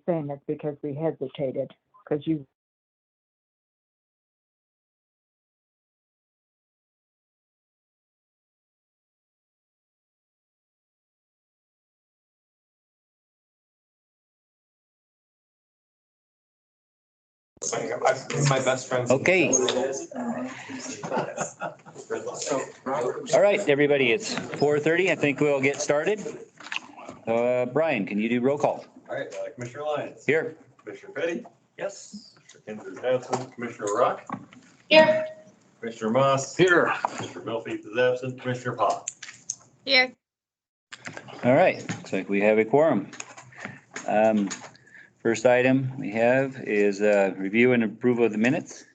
saying it's because we hesitated, because you. My best friend's. Okay. All right, everybody, it's 4:30. I think we'll get started. Brian, can you do roll call? All right, Commissioner Lyons. Here. Commissioner Petty. Yes. Commissioner Kendra is absent. Commissioner Rock. Here. Commissioner Moss. Here. Mr. Belfield is absent. Commissioner Pop. Here. All right, looks like we have a quorum. First item we have is review and approval of the minutes.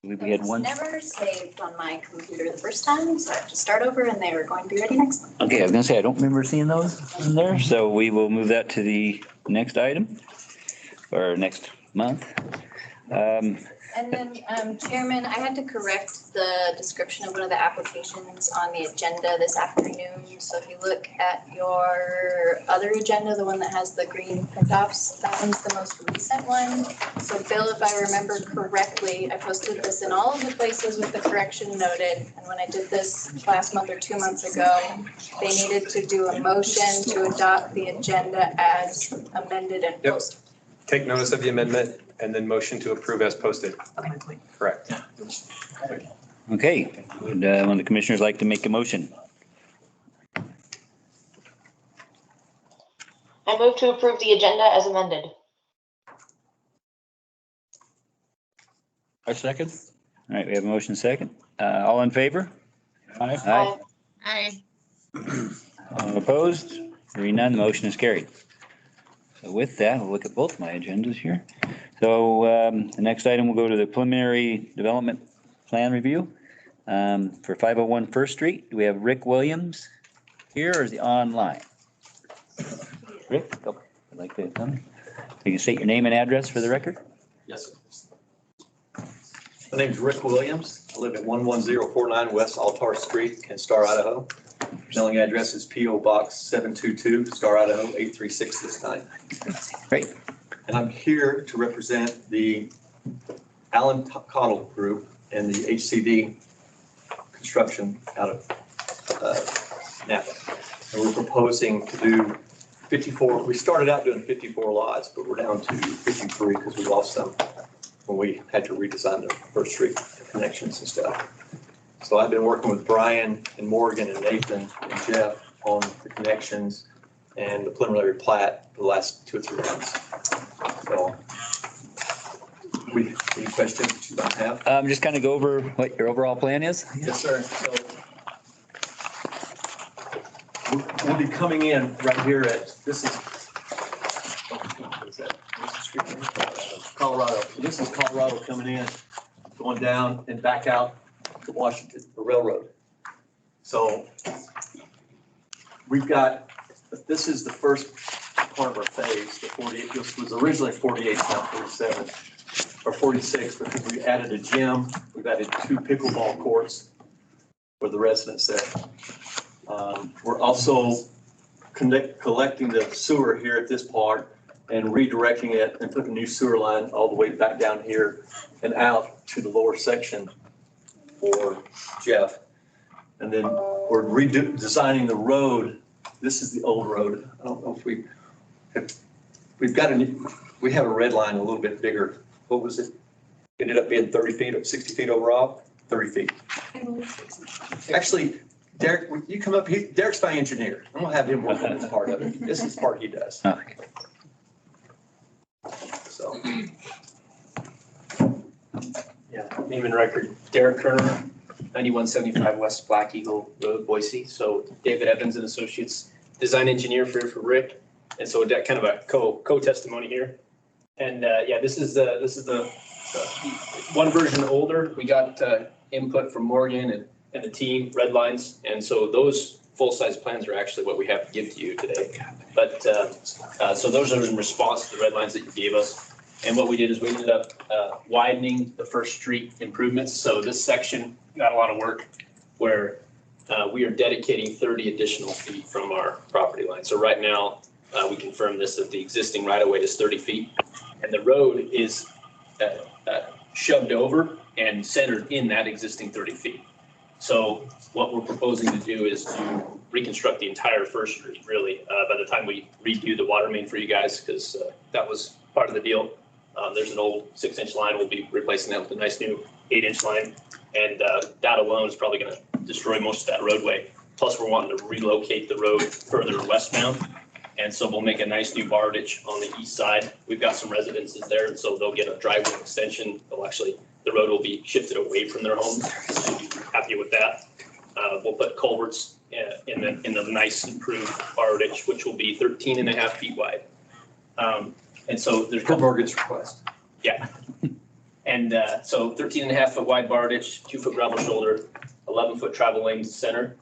We had It was one. never saved on my computer the first time, so I have to start over and they were going to be ready next month. Okay, I was gonna say, I don't remember seeing those in there, so we will move that to the next item or next month. And then, Chairman, I had to correct the description of one of the applications on the agenda this afternoon. So if you look at your other agenda, the one that has the green print-offs, that one's the most recent one. So Bill, if I remember correctly, I posted this in all of the places with the correction noted. And when I did this last month or 2 months ago, they needed to do a motion to adopt the agenda as amended and Yep. posted. Take notice of the amendment and then motion to approve as posted. Correct. Okay, would one of the commissioners like to make a motion? I move to approve the agenda as amended. I second. All right, we have a motion second. All in favor? Aye. Aye. All opposed? Hearing none, the motion is carried. So with that, we'll look at both my agendas here. So the next item will go to the preliminary development plan review for 501 First Street. Do we have Rick Williams here or is he online? Rick, oh, I'd like to come. You can state your name and address for the record. Yes, sir. My name's Rick Williams. I live at 11049 West Altar Street in Star, Idaho. Mailing address is P.O. Box 722, Star, Idaho 83669. Great. And I'm here to represent the Allen Cottle Group and the HCD construction out of Napa. And we're proposing to do 54. We started out doing 54 lots, but we're down to 53 because we lost some when we had to redesign the First Street connections and stuff. So I've been working with Brian and Morgan and Nathan and Jeff on the connections and the preliminary plat for the last 2 or 3 months. So, any questions you might have? Just kind of go over what your overall plan is. Yes, sir. So we'll be coming in right here at, this is, what is that? What's the street name? Colorado. So this is Colorado coming in, going down and back out to Washington, the railroad. So we've got, this is the first part of our phase, the 48, this was originally 48, now 47, or 46, because we added a gym, we've added 2 pickleball courts for the residents there. We're also collecting the sewer here at this part and redirecting it and putting a new sewer line all the way back down here and out to the lower section for Jeff. And then we're redesigning the road. This is the old road. I don't know if we've got we have a red line a little bit bigger. What was it? Ended up being 30 feet or 60 feet overall, 30 feet. Actually, Derek, when you come up, Derek's my engineer. I'm gonna have him work on this part of it. This is the part he does. Okay. So, Yeah, name and record, Derek Kerner, 9175 West Black Eagle Road, Boise. So David Evans and Associates, design engineer for Rick. And so that kind of a co-testimony here. And yeah, this is the one version older. We got input from Morgan and the team, red lines. And so those full-size plans are actually what we have to give to you today. But so those are in response to the red lines that you gave us. And what we did is we ended up widening the First Street improvements. So this section got a lot of work where we are dedicating 30 additional feet from our property line. So right now, we confirmed this, that the existing right-of-way is 30 feet. And the road is shoved over and centered in that existing 30 feet. So what we're proposing to do is to reconstruct the entire First Street, really, by the time we redo the water main for you guys, because that was part of the deal. There's an old 6-inch line. We'll be replacing that with a nice new 8-inch line. And that alone is probably going to destroy most of that roadway. Plus, we're wanting to relocate the road further westbound. And so we'll make a nice new bardage on the east side. We've got some residences there, and so they'll get a driveway extension. They'll actually, the road will be shifted away from their homes. So we'll be happy with that. We'll put culverts in the nice improved bardage, which will be 13.5 feet wide. And so there's. Per Morgan's request. Yeah. And so 13.5 foot wide bardage, 2 foot gravel shoulder, 11 foot travel lane center.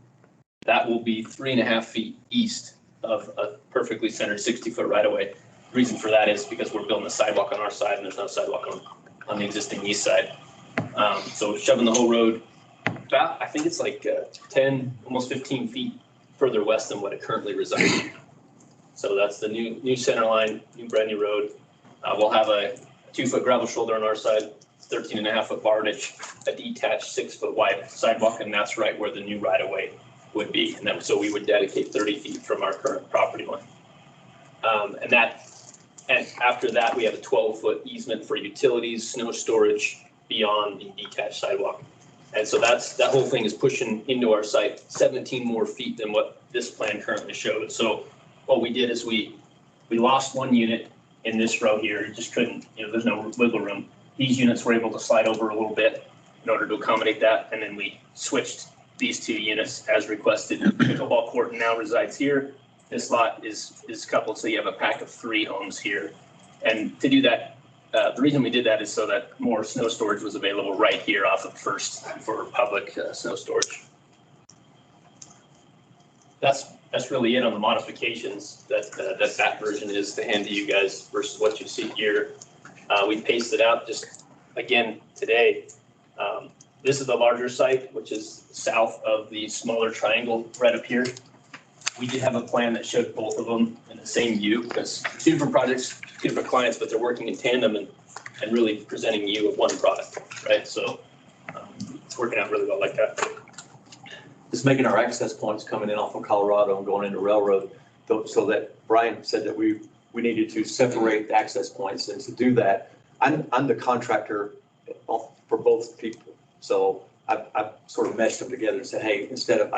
That will be 3.5 feet east of a perfectly centered 60 foot right of way. The reason for that is because we're building a sidewalk on our side and there's no sidewalk on the existing east side. So shoving the whole road about, I think it's like 10, almost 15 feet further west than what it currently resides in. So that's the new center line, new brand new road. We'll have a 2 foot gravel shoulder on our side, 13.5 foot bardage, a detached 6 foot wide sidewalk, and that's right where the new right of way would be. And then, so we would dedicate 30 feet from our current property line. And after that, we have a 12 foot easement for utilities, snow storage beyond the detached sidewalk. And so that whole thing is pushing into our site 17 more feet than what this plan currently showed. So what we did is we lost one unit in this row here. You just couldn't, there's no wiggle room. These units were able to slide over a little bit in order to accommodate that. And then we switched these 2 units as requested. Pickleball court now resides here. This lot is coupled, so you have a pack of 3 homes here. And to do that, the reason we did that is so that more snow storage was available right here off of First for public snow storage. That's really it on the modifications that version is to hand to you guys versus what you see here. We pasted out just again today. This is the larger site, which is south of the smaller triangle right up here. We did have a plan that showed both of them in the same view because 2 different projects, 2 different clients, but they're working in tandem and really presenting you with one product, right? So it's working out really well like that. Just making our access points coming in off of Colorado and going into Railroad, so that Brian said that we needed to separate the access points. And to do that, I'm the contractor for both people. So I've sort of meshed them together and said, hey, instead of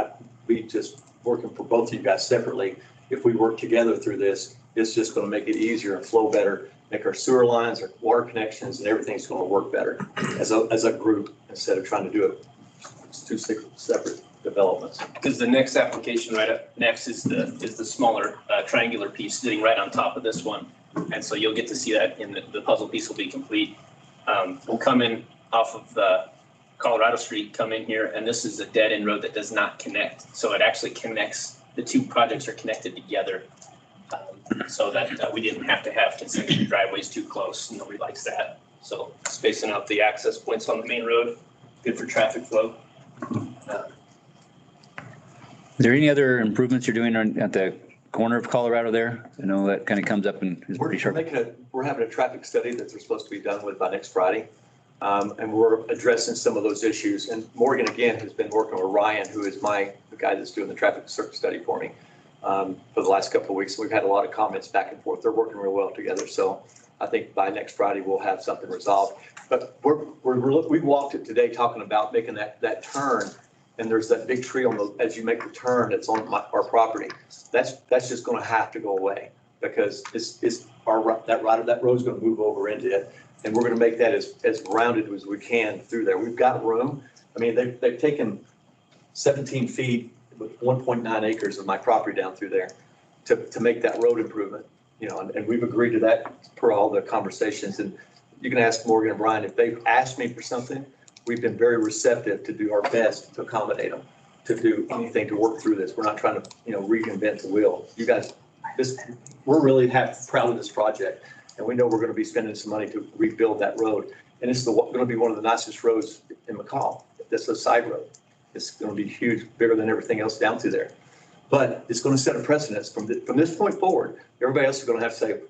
we just working for both of you guys separately, if we work together through this, it's just going to make it easier and flow better, make our sewer lines, our water connections, and everything's going to work better as a group instead of trying to do it 2 separate developments. Because the next application right up next is the smaller triangular piece sitting right on top of this one. And so you'll get to see that in the puzzle piece will be complete. We'll come in off of the Colorado Street, come in here, and this is a dead end road that does not connect. So it actually connects, the 2 projects are connected together so that we didn't have to have consecutive driveways too close. Nobody likes that. So spacing out the access points on the main road, good for traffic flow. Is there any other improvements you're doing at the corner of Colorado there? I know that kind of comes up and is pretty sharp. We're having a traffic study that they're supposed to be done with by next Friday. And we're addressing some of those issues. And Morgan, again, has been working with Ryan, who is the guy that's doing the traffic study for me for the last couple of weeks. We've had a lot of comments back and forth. They're working real well together. So I think by next Friday, we'll have something resolved. But we walked it today talking about making that turn. And there's that big tree as you make the turn, that's on our property. That's just going to have to go away because that road's going to move over into it. And we're going to make that as rounded as we can through there. We've got room. I mean, they've taken 17 feet with 1.9 acres of my property down through there to make that road improvement, and we've agreed to that per all the conversations. And you can ask Morgan and Brian if they've asked me for something. We've been very receptive to do our best to accommodate them, to do anything to work through this. We're not trying to, reinvent the wheel. You guys, we're really proud of this project. And we know we're going to be spending some money to rebuild that road. And it's going to be one of the nicest roads in McCall. That's a side road. It's going to be huge, bigger than everything else down through there. But it's going to set a precedence from this point forward. Everybody else is going to have to say,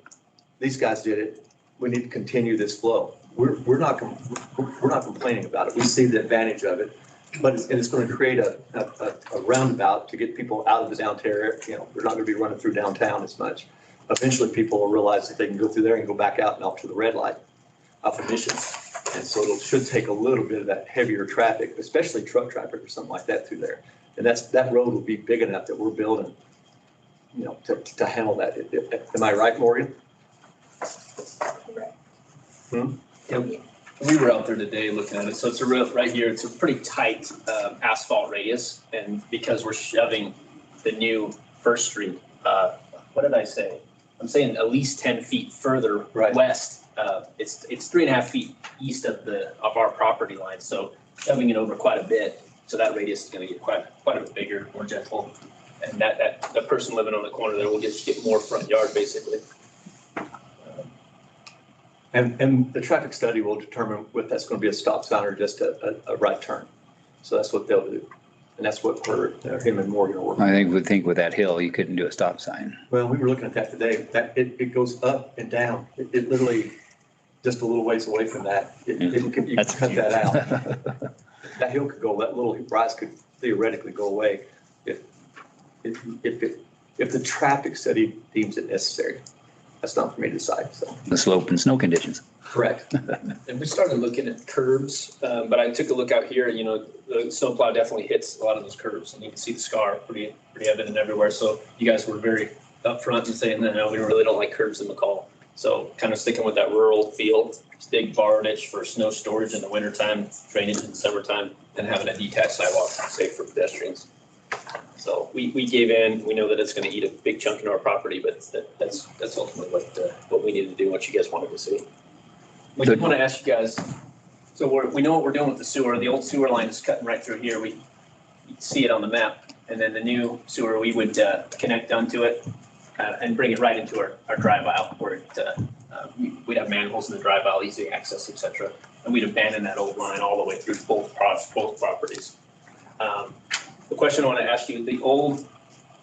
these guys did it. We need to continue this flow. We're not complaining about it. We see the advantage of it. But it's going to create a roundabout to get people out of the downtown area. You know, they're not going to be running through downtown as much. Eventually, people will realize that they can go through there and go back out and off to the red light, off of Missions. And so it should take a little bit of that heavier traffic, especially truck traffic or something like that through there. And that road will be big enough that we're building, you know, to handle that. Am I right, Morgan? We were out there today looking at it. So it's right here, it's a pretty tight asphalt radius. And because we're shoving the new First Street, what did I say? I'm saying at least 10 feet further west. It's 3.5 feet east of our property line. So shoving it over quite a bit. So that radius is going to get quite a bit bigger, more gentle. And the person living on the corner there will get more front yard basically. And the traffic study will determine if that's going to be a stop sign or just a right turn. So that's what they'll do. And that's what him and Morgan are working on. I think with that hill, you couldn't do a stop sign. Well, we were looking at that today. It goes up and down. It literally, just a little ways away from that. You can cut that out. That hill could go, that little rise could theoretically go away if the traffic study deems it necessary. That's not for me to decide, so. The slope and snow conditions. Correct. And we started looking at curbs, but I took a look out here, you know, the snowplow definitely hits a lot of those curbs and you can see the scar pretty evident everywhere. So you guys were very upfront in saying that, no, we really don't like curbs in McCall. So kind of sticking with that rural feel, big bar niche for snow storage in the wintertime, drainage in the summertime, and having a detached sidewalk safe for pedestrians. So we gave in. We know that it's going to eat a big chunk into our property, but that's ultimately what we needed to do, what you guys wanted to see. We did want to ask you guys, so we know what we're doing with the sewer. The old sewer line is cutting right through here. We see it on the map. And then the new sewer, we would connect onto it and bring it right into our drive aisle where we'd have manholes in the drive aisle, easy access, et cetera. And we'd abandon that old line all the way through both properties. The question I want to ask you, the old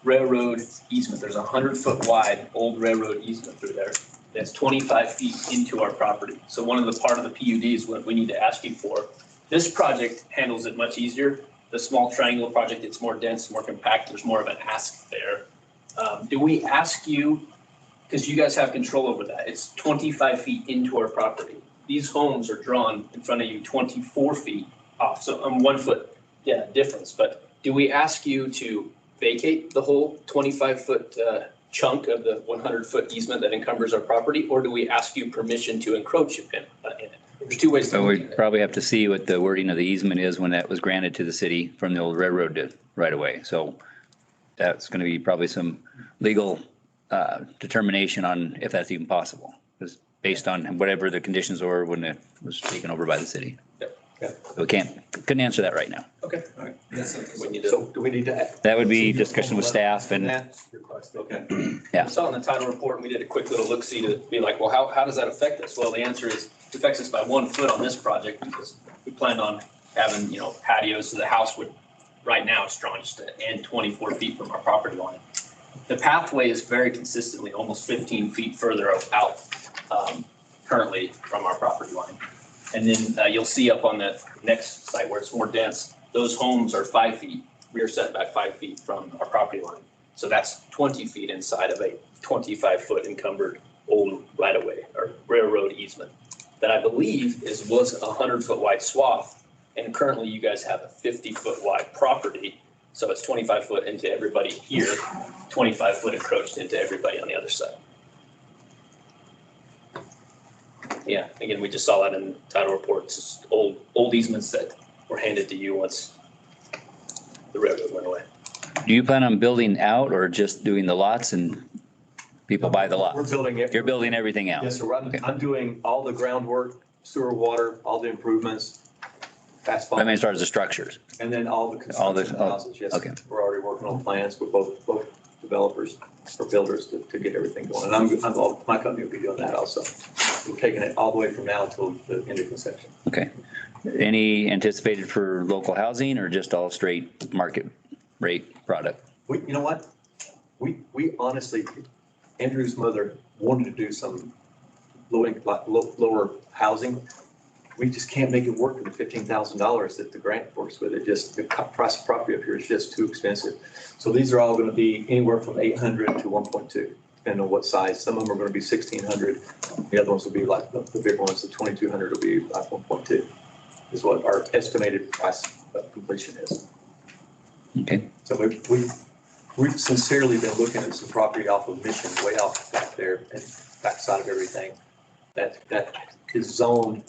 railroad easement, there's a 100-foot wide old railroad easement through there. That's 25 feet into our property. So one of the part of the PUDs what we need to ask you for. This project handles it much easier. The small triangle project, it's more dense, more compact. There's more of an ask there. Do we ask you, because you guys have control over that, it's 25 feet into our property. These homes are drawn in front of you 24 feet off. So I'm 1 foot, difference. But do we ask you to vacate the whole 25-foot chunk of the 100-foot easement that encumbers our property, or do we ask you permission to encroach in it? There's two ways to So look we at it. probably have to see what the wording of the easement is when that was granted to the city from the old railroad to right away. So that's going to be probably some legal determination on if that's even possible, because based on whatever the conditions were when it was taken over by the city. Yeah. So we couldn't answer that right now. Okay, all right. That's something we need to. So do we need to? That would be discussion with staff and Okay. Yeah. I saw in the title report, and we did a quick little look-see to be like, well, how does that affect us? Well, the answer is it affects us by 1 foot on this project because we planned on having, patios. So the house would, right now it's drawn just to end 24 feet from our property line. The pathway is very consistently almost 15 feet further out currently from our property line. And then you'll see up on that next site where it's more dense, those homes are 5 feet, rear setback 5 feet from our property line. So that's 20 feet inside of a 25-foot encumbered old right-of-way or railroad easement that I believe was a 100-foot wide swath. And currently you guys have a 50-foot wide property. So it's 25 foot into everybody here, 25 foot encroached into everybody on the other side. Yeah, again, we just saw that in the title report. It's just old easements that were handed to you once the railroad went away. do you plan on building out or just doing the lots and people buy the We're lots? building it. You're building everything out? Yes, sir. Okay. I'm doing all the groundwork, sewer, water, all the improvements, asphalt. I mean, as far as the structures. And then all the construction houses, yes. okay. We're already working on plans with both developers or builders to get everything going. And my company will be doing that also. We're taking it all the way from now until the end of conception. Okay. Any anticipated for local housing or just all straight market rate product? you know what? We honestly, Andrew's mother wanted to do some lower housing. We just can't make it work with the $15,000 that the grant works with. It just, the price of property up here is just too expensive. So these are all going to be anywhere from 800 to 1.2, depending on what size. Some of them are going to be 1,600. The other ones will be like the big ones, the 2,200 will be like 1.2 is what our estimated price of completion is. Okay. So we've sincerely been looking at some property off of Mission, way off back there and backside of everything that is zoned.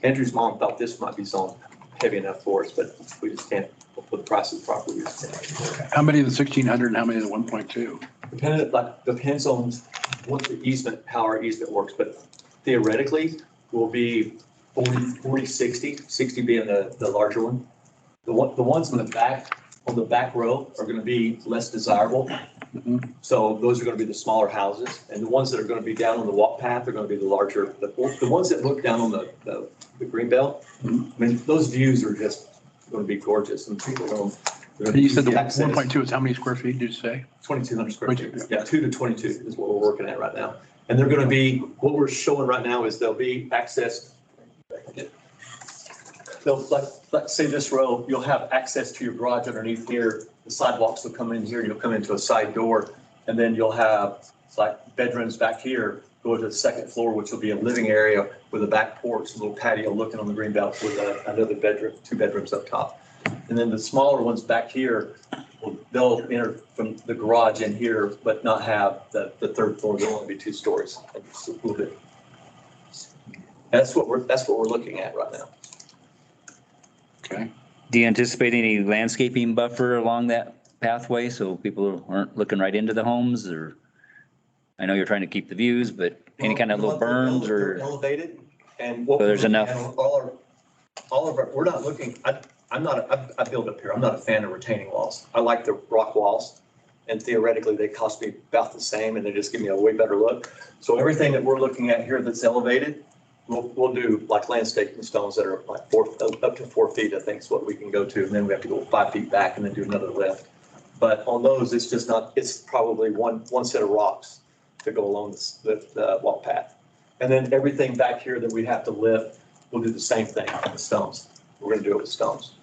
Andrew's mom thought this might be zoned heavy enough for us, but we just can't, for the price of the property. We just can't. How many of the 1,600 and how many of the 1.2? Depends on what the easement, how our easement works, but theoretically will be 40, 60 being the larger one. The ones on the back row are going to be less desirable. Mhm. So those are going to be the smaller houses, and the ones that are going to be down on the walk path are going to be the larger, the ones that look down on the green belt. Mhm. I mean, those views are just going to be gorgeous, and people are going to. You said the 1.2 is how many square feet, did you say? 2,200 square feet. 22, Yeah, 2 to 22 is what we're working at right now. And they're going to be, what we're showing right now is they'll be accessed. Let's say this row, you'll have access to your garage underneath here. The sidewalks will come in here, you'll come into a side door, and then you'll have like bedrooms back here, go to the second floor, which will be a living area with a back porch, a little patio looking on the green belt with another bedroom, 2 bedrooms up top. And then the smaller ones back here, they'll enter from the garage in here, but not have the 3rd floor. There'll only be 2 stories, just a little bit. That's what we're looking at right now. Okay. Do you anticipate any landscaping buffer along that pathway so people aren't looking right into the homes, or? I know you're trying to keep the views, but any kind of little berms They're or? elevated, and So there's enough. all of our, we're not looking, I build up here. I'm not a fan of retaining walls. I like the rock walls, and theoretically they cost me about the same, and they just give me a way better look. So everything that we're looking at here that's elevated, we'll do like landscaping stones that are like up to 4 feet, I think is what we can go to. And then we have to go 5 feet back and then do another lift. But on those, it's just not, it's probably one set of rocks to go along the walk path. And then everything back here that we have to lift, we'll do the same thing with stones. We're going to do it with stones.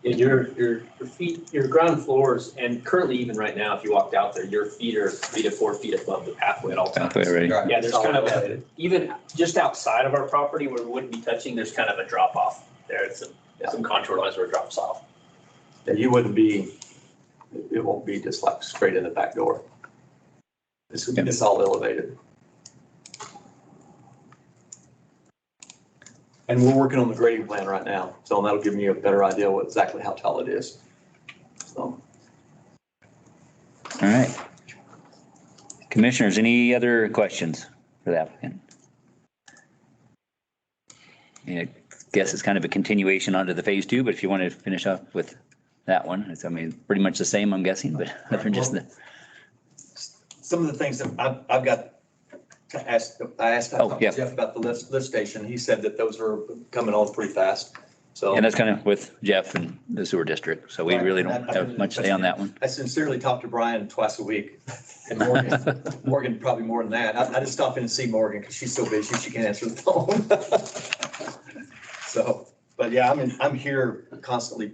And your feet, your ground floors, and currently even right now, if you walked out there, your feet are 3 to 4 feet above the pathway at all times. Pathway, right. Yeah, there's kind of even just outside of our property where we wouldn't be touching, there's kind of a drop off there. It's some contour lines where it drops off. And you wouldn't be, it won't be just like straight in the back door. It's all elevated. And we're working on the grading plan right now, so that'll give me a better idea what exactly how tall it is. So. All right. Commissioners, any other questions for the applicant? Yeah, I guess it's kind of a continuation onto the phase 2, but if you want to finish up with that one, it's, I mean, pretty much the same, I'm guessing, but other than just the. Some of the things that I've got to ask, I asked Jeff about the lift station. He said that those are coming on pretty fast. So. And that's kind of with Jeff and the sewer district, so we really don't have much say on that one. I sincerely talk to Brian twice a week, and Morgan probably more than that. I just stop in and see Morgan because she's so busy she can't answer the phone. So, but yeah, I'm here constantly.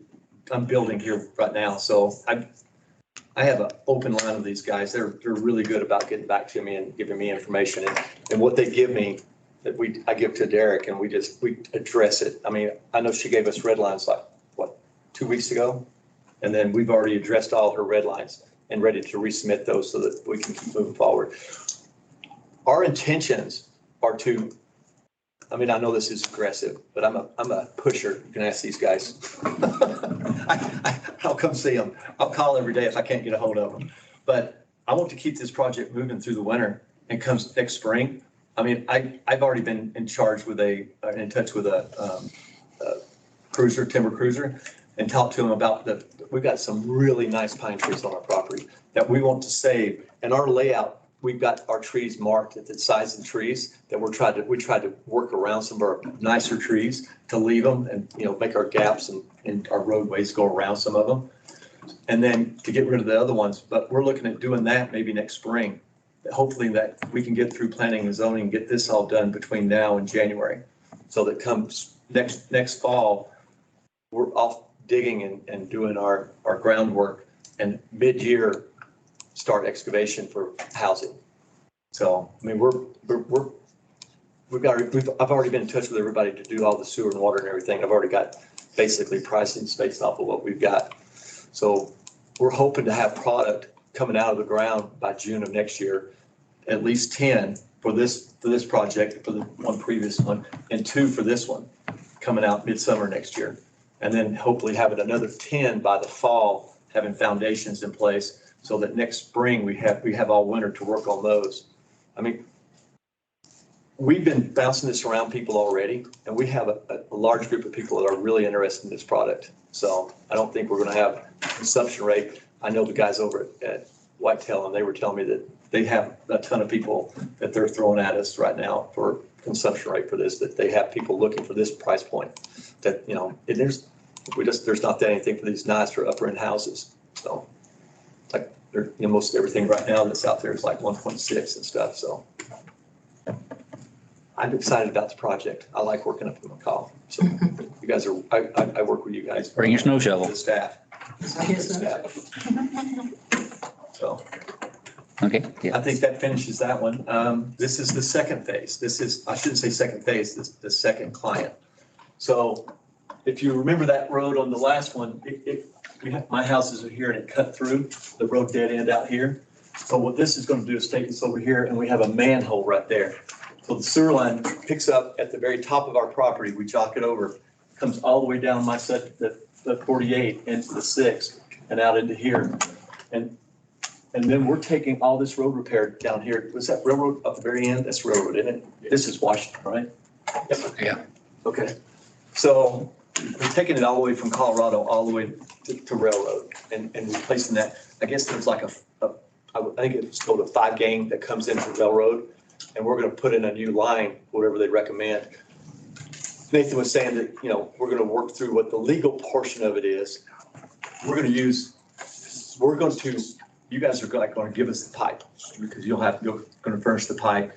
I'm building here right now, so I have an open line of these guys. They're really good about getting back to me and giving me information, and what they give me that I give to Derek, and we address it. I mean, I know she gave us red lines like, 2 weeks ago? And then we've already addressed all her red lines and ready to resubmit those so that we can keep moving forward. Our intentions are to, I mean, I know this is aggressive, but I'm a pusher. You can ask these guys. I'll come see them. I'll call every day if I can't get a hold of them. But I want to keep this project moving through the winter, and comes next spring. I mean, I've already been in touch with a cruiser, timber cruiser, and talked to him about we've got some really nice pine trees on our property that we want to save. And our layout, we've got our trees marked at the size of the trees that we tried to work around some of our nicer trees to leave them and, make our gaps and our roadways go around some of them. and then to get rid of the other ones. But we're looking at doing that maybe next spring. Hopefully that we can get through planning and zoning and get this all done between now and January. So that comes next fall, we're off digging and doing our groundwork, and mid-year start excavation for housing. So, I mean, I've already been in touch with everybody to do all the sewer and water and everything. I've already got basically pricing based off of what we've got. So we're hoping to have product coming out of the ground by June of next year, at least 10 for this project, for the one previous one, and 2 for this one, coming out midsummer next year. And then hopefully having another 10 by the fall, having foundations in place so that next spring we have all winter to work on those. I mean, we've been bouncing this around people already, and we have a large group of people that are really interested in this product. So I don't think we're going to have consumption rate. I know the guys over at Whitetail, and they were telling me that they have a ton of people that they're throwing at us right now for consumption rate for this, that they have people looking for this price point. That, you know, there's not that anything for these nice or upper end houses. So like, you know, most everything right now that's out there is like 1.6 and stuff. So I'm excited about the project. I like working up in McCall. So you guys are, I work with you guys. Bring your snow shovel. The staff. So Okay, yeah. I think that finishes that one. This is the second phase. I shouldn't say second phase, this is the second client. So if you remember that road on the last one, my houses are here and it cut through the road dead end out here. So what this is going to do is take us over here, and we have a manhole right there. So the sewer line picks up at the very top of our property. We jock it over, comes all the way down the 48 into the 6 and out into here. And then we're taking all this road repair down here. Was that railroad up the very end? That's railroad, isn't it? This is Washington, right? Yeah. Okay. So we're taking it all the way from Colorado all the way to railroad and replacing that. I guess there's like I think it's called a 5 gang that comes into railroad, and we're going to put in a new line, whatever they recommend. Nathan was saying that, you know, we're going to work through what the legal portion of it is. You guys are going to give us the pipe, because you're going to furnish the pipe.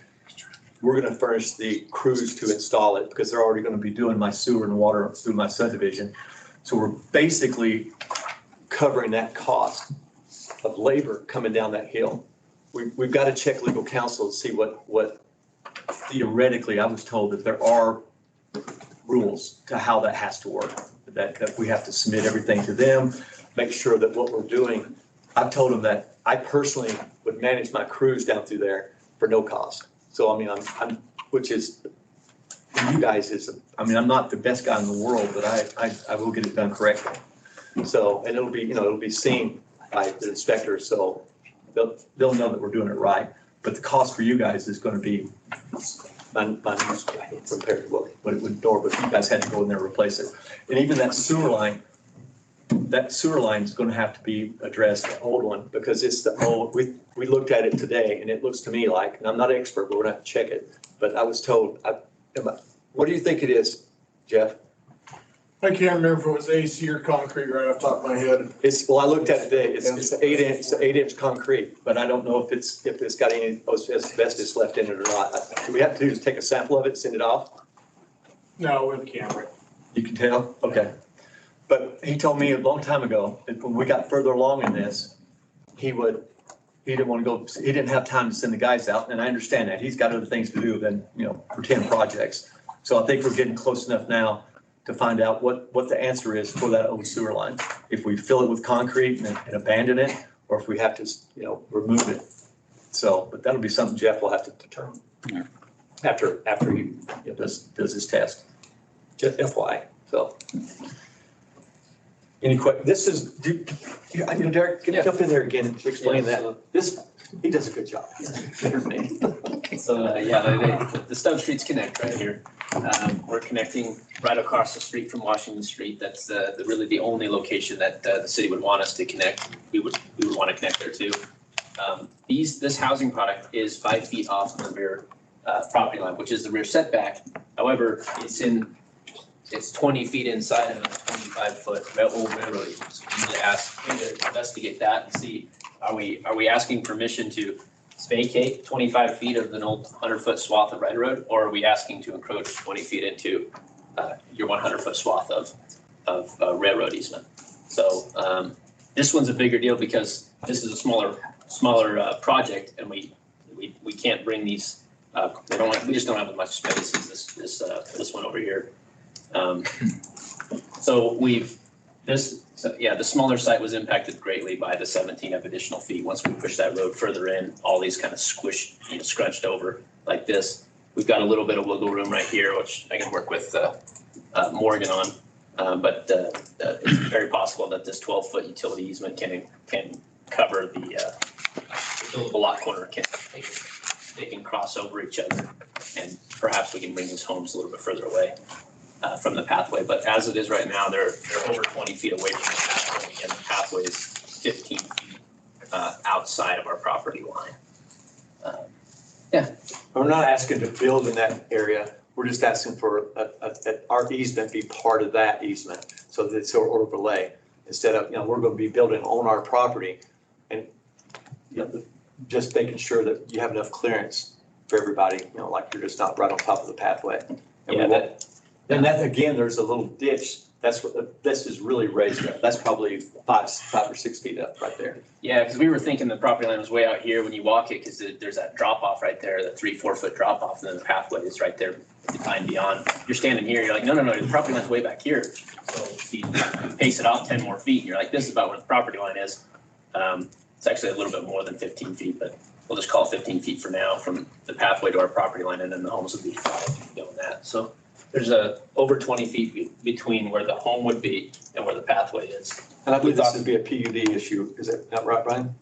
We're going to furnish the crews to install it, because they're already going to be doing my sewer and water through my subdivision. So we're basically covering that cost of labor coming down that hill. We've got to check legal counsel to see what theoretically, I was told that there are rules to how that has to work, that we have to submit everything to them, make sure that what we're doing. I've told them that I personally would manage my crews down through there for no cost. So, I mean, which is, for you guys I'm not the best guy in the world, but I will get it done correctly. So, and it'll be seen by the inspector, so they'll know that we're doing it right. But the cost for you guys is going to be minuscule compared to what it would normally, but you guys had to go in there and replace it. And even that sewer line is going to have to be addressed, the old one, because it's the old, we looked at it today, and it looks to me like, and I'm not an expert, but we're going to have to check it. But I was told, what do you think it is, Jeff? I can't remember if it was AC or concrete right off the top of my head. I looked at it today. It's 8-inch concrete, but I don't know if it's got any asbestos left in it or not. What we have to do is take a sample of it, send it off. No, with a camera. You can tell? Okay. But he told me a long time ago that when we got further along in this, he didn't want to go, he didn't have time to send the guys out. And I understand that. He's got other things to do than, for 10 projects. So I think we're getting close enough now to find out what the answer is for that old sewer line. If we fill it with concrete and abandon it, or if we have to, remove it. So, but that'll be something Jeff will have to determine after he does his test. Just FYI, so. Any questions? This is, Derek, can you jump in there again and explain that? He does a good job. So, the Stone Streets connect right here. We're connecting right across the street from Washington Street. That's really the only location that the city would want us to connect. We would want to connect there too. This housing product is 5 feet off the rear property line, which is the rear setback. However, it's in it's 20 feet inside of a 25-foot old railroad easement. So we need to investigate that and see, are we asking permission to vacate 25 feet of an old 100-foot swath of railroad, or are we asking to encroach 20 feet into your 100-foot swath of railroad easement? So this one's a bigger deal because this is a smaller project, and we can't bring these. We just don't have as much space as this one over here. So the smaller site was impacted greatly by the 17 of additional feet. Once we push that road further in, all these kind of squished, scrunched over like this. We've got a little bit of wiggle room right here, which I can work with Morgan on. But it's very possible that this 12-foot utility easement can cover the buildable lot corner. They can cross over each other, and perhaps we can bring these homes a little bit further away from the pathway. But as it is right now, they're over 20 feet away from the pathway, and the pathway is 15 feet outside of our property line. We're not asking to build in that area. We're just asking for our easement be part of that easement, so that it's an overlay instead of, we're going to be building on our property, and just making sure that you have enough clearance for everybody, like you're just not right on top of the pathway. And that again, there's a little ditch. That's what this is really raised up. That's probably 5 or 6 feet up right there. Yeah, because we were thinking the property line was way out here when you walk it, because there's that drop off right there, the 3-4 foot drop off, and then the pathway is right there behind beyond. You're standing here, you're like, no, the property line's way back here. So if you pace it off 10 more feet, and you're like, this is about where the property line is. It's actually a little bit more than 15 feet, but we'll just call it 15 feet for now from the pathway to our property line, and then the homes would be beyond that. So there's over 20 feet between where the home would be and where the pathway is. And I believe this would be a PUD issue. Is that not right, Brian?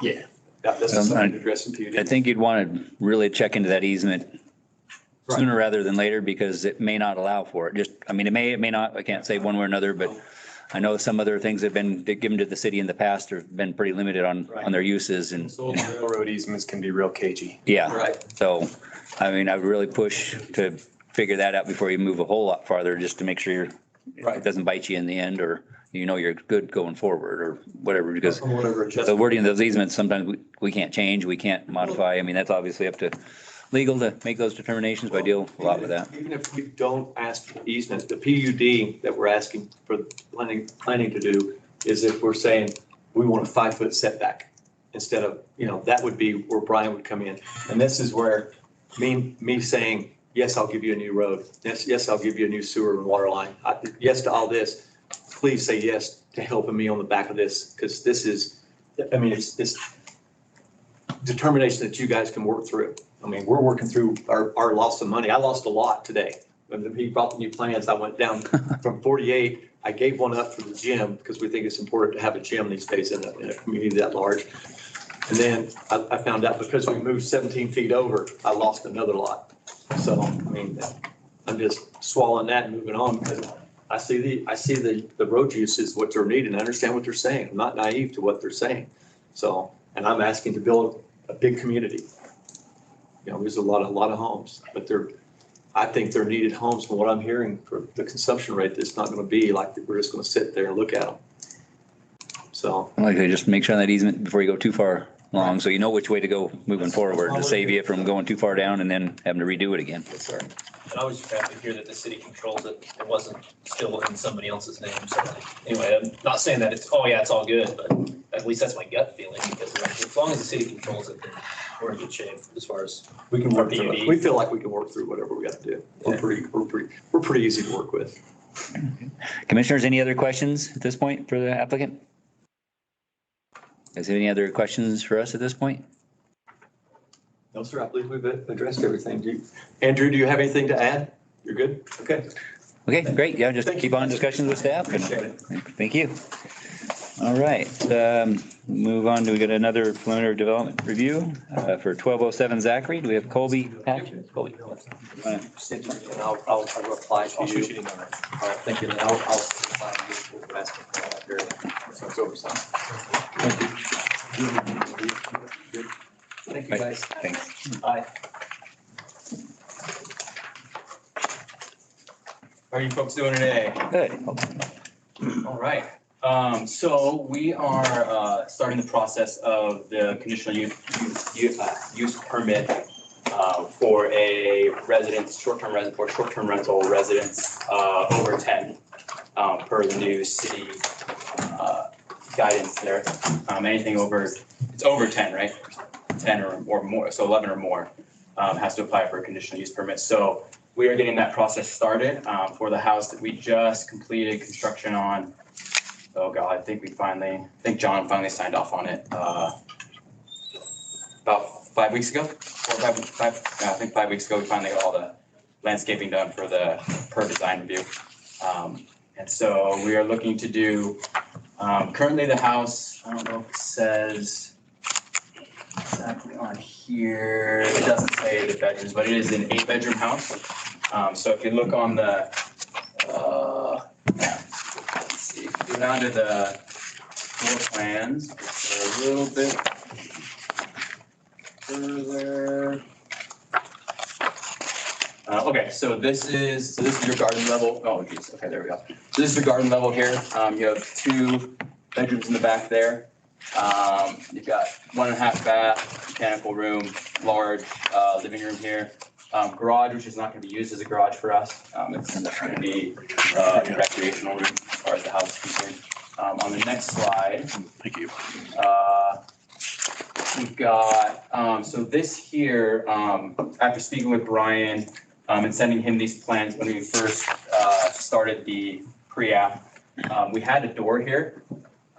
Yeah. This is something to address in PUD. I think you'd want to really check into that easement sooner rather than later, because it may not allow for it. It may not, I can't say one way or another, but I know some other things have been given to the city in the past have been pretty limited on their uses, and Old railroad easements can be real cagey. yeah. Right. So, I would really push to figure that out before you move a whole lot farther, just to make sure it doesn't bite you in the end, or you're good going forward or whatever, because the wording of those easements, sometimes we can't change, we can't modify. That's obviously up to legal to make those determinations, but I deal a lot with that. Even if we don't ask for easement, the PUD that we're asking for planning to do is if we're saying we want a 5-foot setback instead of, that would be where Brian would come in. And this is where me saying, yes, I'll give you a new road. Yes, I'll give you a new sewer and water line. Yes to all this. Please say yes to helping me on the back of this, because this is, it's determination that you guys can work through. We're working through our loss of money. I lost a lot today. When he brought the new plans, I went down from 48. I gave one up for the gym because we think it's important to have a gym these days in a community that large. And then I found out because we moved 17 feet over, I lost another lot. So, I'm just swallowing that and moving on, because I see the road use is what they're needing. I understand what they're saying. I'm not naive to what they're saying. So, and I'm asking to build a big community. There's a lot of homes, but I think they're needed homes from what I'm hearing for the consumption rate. That's not going to be like we're just going to sit there and look at them. So. Like I just make sure on that easement before you go too far along, so you know which way to go moving forward, to save you from going too far down and then having to redo it again. Yes, sir. And I was just happy to hear that the city controls it. It wasn't still in somebody else's name. So anyway, I'm not saying that it's all good, but at least that's my gut feeling, because as long as the city controls it, then we're in good shape as far as We can work our through it. PUD. We feel like we can work through whatever we got to do. We're pretty easy to work with. Commissioners, any other questions at this point for the applicant? Is there any other questions for us at this point? No, sir, I believe we've addressed everything. Andrew, do you have anything to add? You're good? Okay. Okay, great. Yeah, just keep on discussions with staff. Thank you. All right, move on. Do we get another preliminary development review for 1207 Zachary? Do we have Colby? Colby. And I'll reply to you. I'll shoot you an email. All right, thank you. And I'll reply to you. We'll ask you so it's over. Thank you, guys. Thanks. Bye. How are you folks doing today? Good. All right. So we are starting the process of the conditional use permit for a residence, short-term rental residence over 10 per the new city guidance there. Anything over, it's over 10, right? 10 or more, so 11 or more has to apply for a conditional use permit. So we are getting that process started for the house that we just completed construction on. Oh God, I think John finally signed off on it about 5 weeks ago. I think 5 weeks ago, we finally got all the landscaping done for the per design review. And so we are looking to do, currently the house, I don't know if it says exactly on here, it doesn't say the bedrooms, but it is an 8-bedroom house. So if you look on the, let's see, go down to the floor plans, it's a little bit further. Okay, so this is your garden level. Oh geez, okay, there we go. So this is the garden level here. You have 2 bedrooms in the back there. You've got 1.5 bath, mechanical room, large living room here. Garage, which is not going to be used as a garage for us. It's going to be a recreational room as far as the house is concerned. On the next slide. Thank you. We've got, so this here, after speaking with Brian and sending him these plans when we first started the pre-app, we had a door here.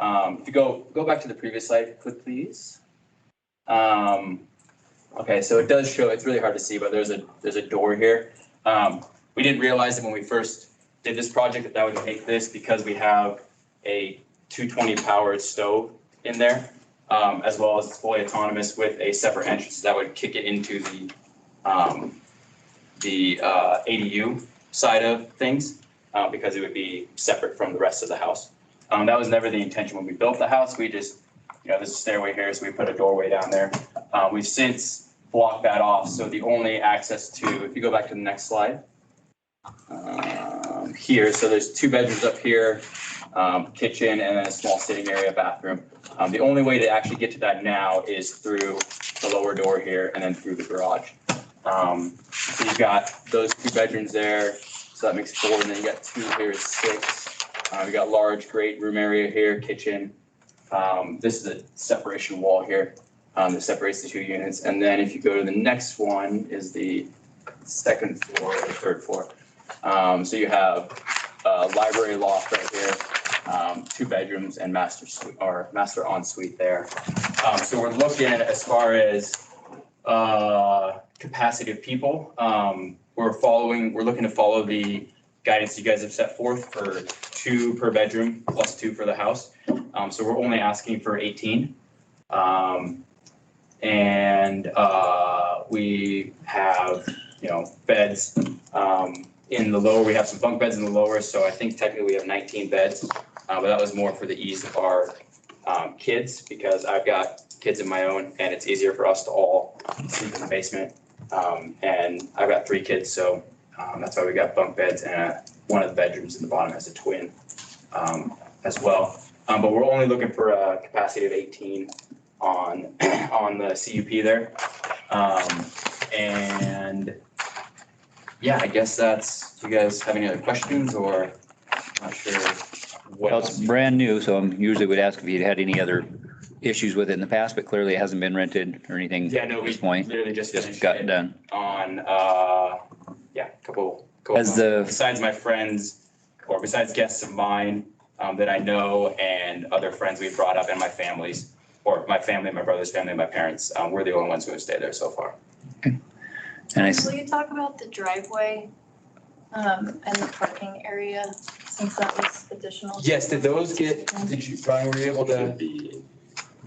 If you go back to the previous slide, please. Okay, so it does show, it's really hard to see, but there's a door here. We didn't realize that when we first did this project that would make this, because we have a 220 powered stove in there, as well as it's fully autonomous with a separate entrance that would kick it into the ADU side of things, because it would be separate from the rest of the house. That was never the intention when we built the house. We just, there's a stairway here, so we put a doorway down there. We've since blocked that off, so the only access to, if you go back to the next slide, here, so there's 2 bedrooms up here, kitchen, and then a small sitting area, bathroom. The only way to actually get to that now is through the lower door here and then through the garage. So you've got those 2 bedrooms there, so that makes 4, and then you got 2 here is 6. We got large, great room area here, kitchen. This is a separation wall here that separates the 2 units. And then if you go to the next one is the 2nd floor or 3rd floor. So you have a library loft right here, 2 bedrooms and master suite or master ensuite there. So we're looking at, as far as capacity of people, we're looking to follow the guidance you guys have set forth for 2 per bedroom plus 2 for the house. So we're only asking for 18. And we have, beds in the lower. We have some bunk beds in the lower, so I think technically we have 19 beds. But that was more for the ease of our kids, because I've got kids of my own, and it's easier for us to all sleep in the basement. And I've got 3 kids, so that's why we got bunk beds, and one of the bedrooms in the bottom has a twin as well. But we're only looking for a capacity of 18 on the CUP there. And yeah, I guess that's, do you guys have any other questions, or I'm not sure what Well, else? it's brand new, so I usually would ask if you'd had any other issues with it in the past, but clearly it hasn't been rented or anything Yeah, no, at we this point. literally just finished got it done. on, a couple As months. the- Besides my friends, or besides guests of mine that I know, and other friends we've brought up, and my families, or my family, my brother's family, my parents, we're the only ones who have stayed there so far. And Will you talk about the driveway and the parking area, since that was additional? Yes, did you, Brian, were you able to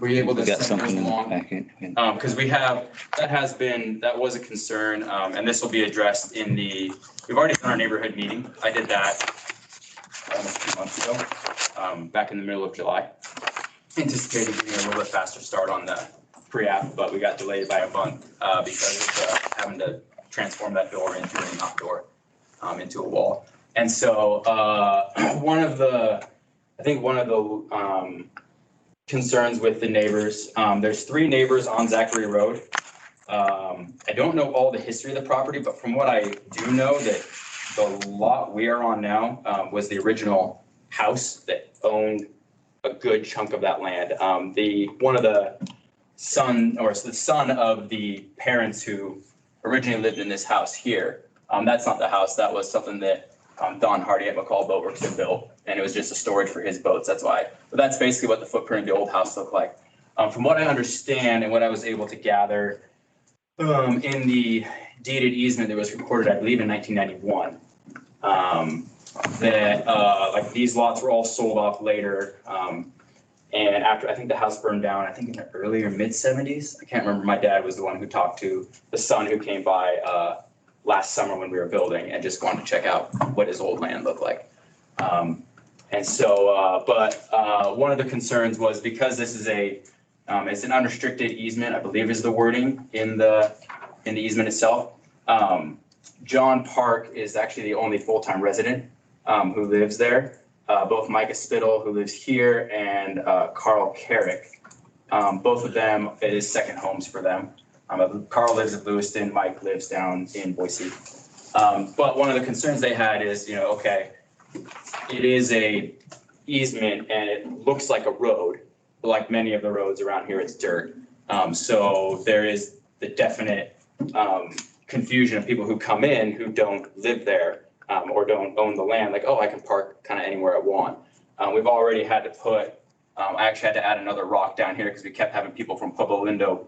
We got send those something in the along? packet. Because that was a concern, and this will be addressed we've already done our neighborhood meeting. I did that almost 2 months ago, back in the middle of July. Anticipated getting a little bit faster start on the pre-app, but we got delayed by a month because of having to transform that door into an outdoor, into a wall. And so, one of the concerns with the neighbors, there's 3 neighbors on Zachary Road. I don't know all the history of the property, but from what I do know, that the lot we are on now, was the original house that owned a good chunk of that land. The son of the parents who originally lived in this house here. That's not the house. That was something that Don Hardy at McCall Boatworks had built, and it was just a storage for his boats. That's why. But that's basically what the footprint of the old house looked like. From what I understand and what I was able to gather, in the deeded easement that was recorded, I believe in 1991, that like these lots were all sold off later. And after, I think the house burned down, I think in the early or mid 70s. I can't remember. My dad was the one who talked to the son who came by last summer when we were building and just wanted to check out what his old land looked like. And so, one of the concerns was because this is it's an unrestricted easement, I believe is the wording in the easement itself. John Park is actually the only full-time resident who lives there. Both Micah Spittle, who lives here, and Carl Carrick. Both of them, it is second homes for them. Carl lives in Lewiston, Mike lives down in Boise. But one of the concerns they had is, okay, it is a easement and it looks like a road, but like many of the roads around here, it's dirt. So there is the definite confusion of people who come in who don't live there. Or don't own the land, like, oh, I can park kind of anywhere I want. We've already had to I actually had to add another rock down here because we kept having people from Pueblo Lindo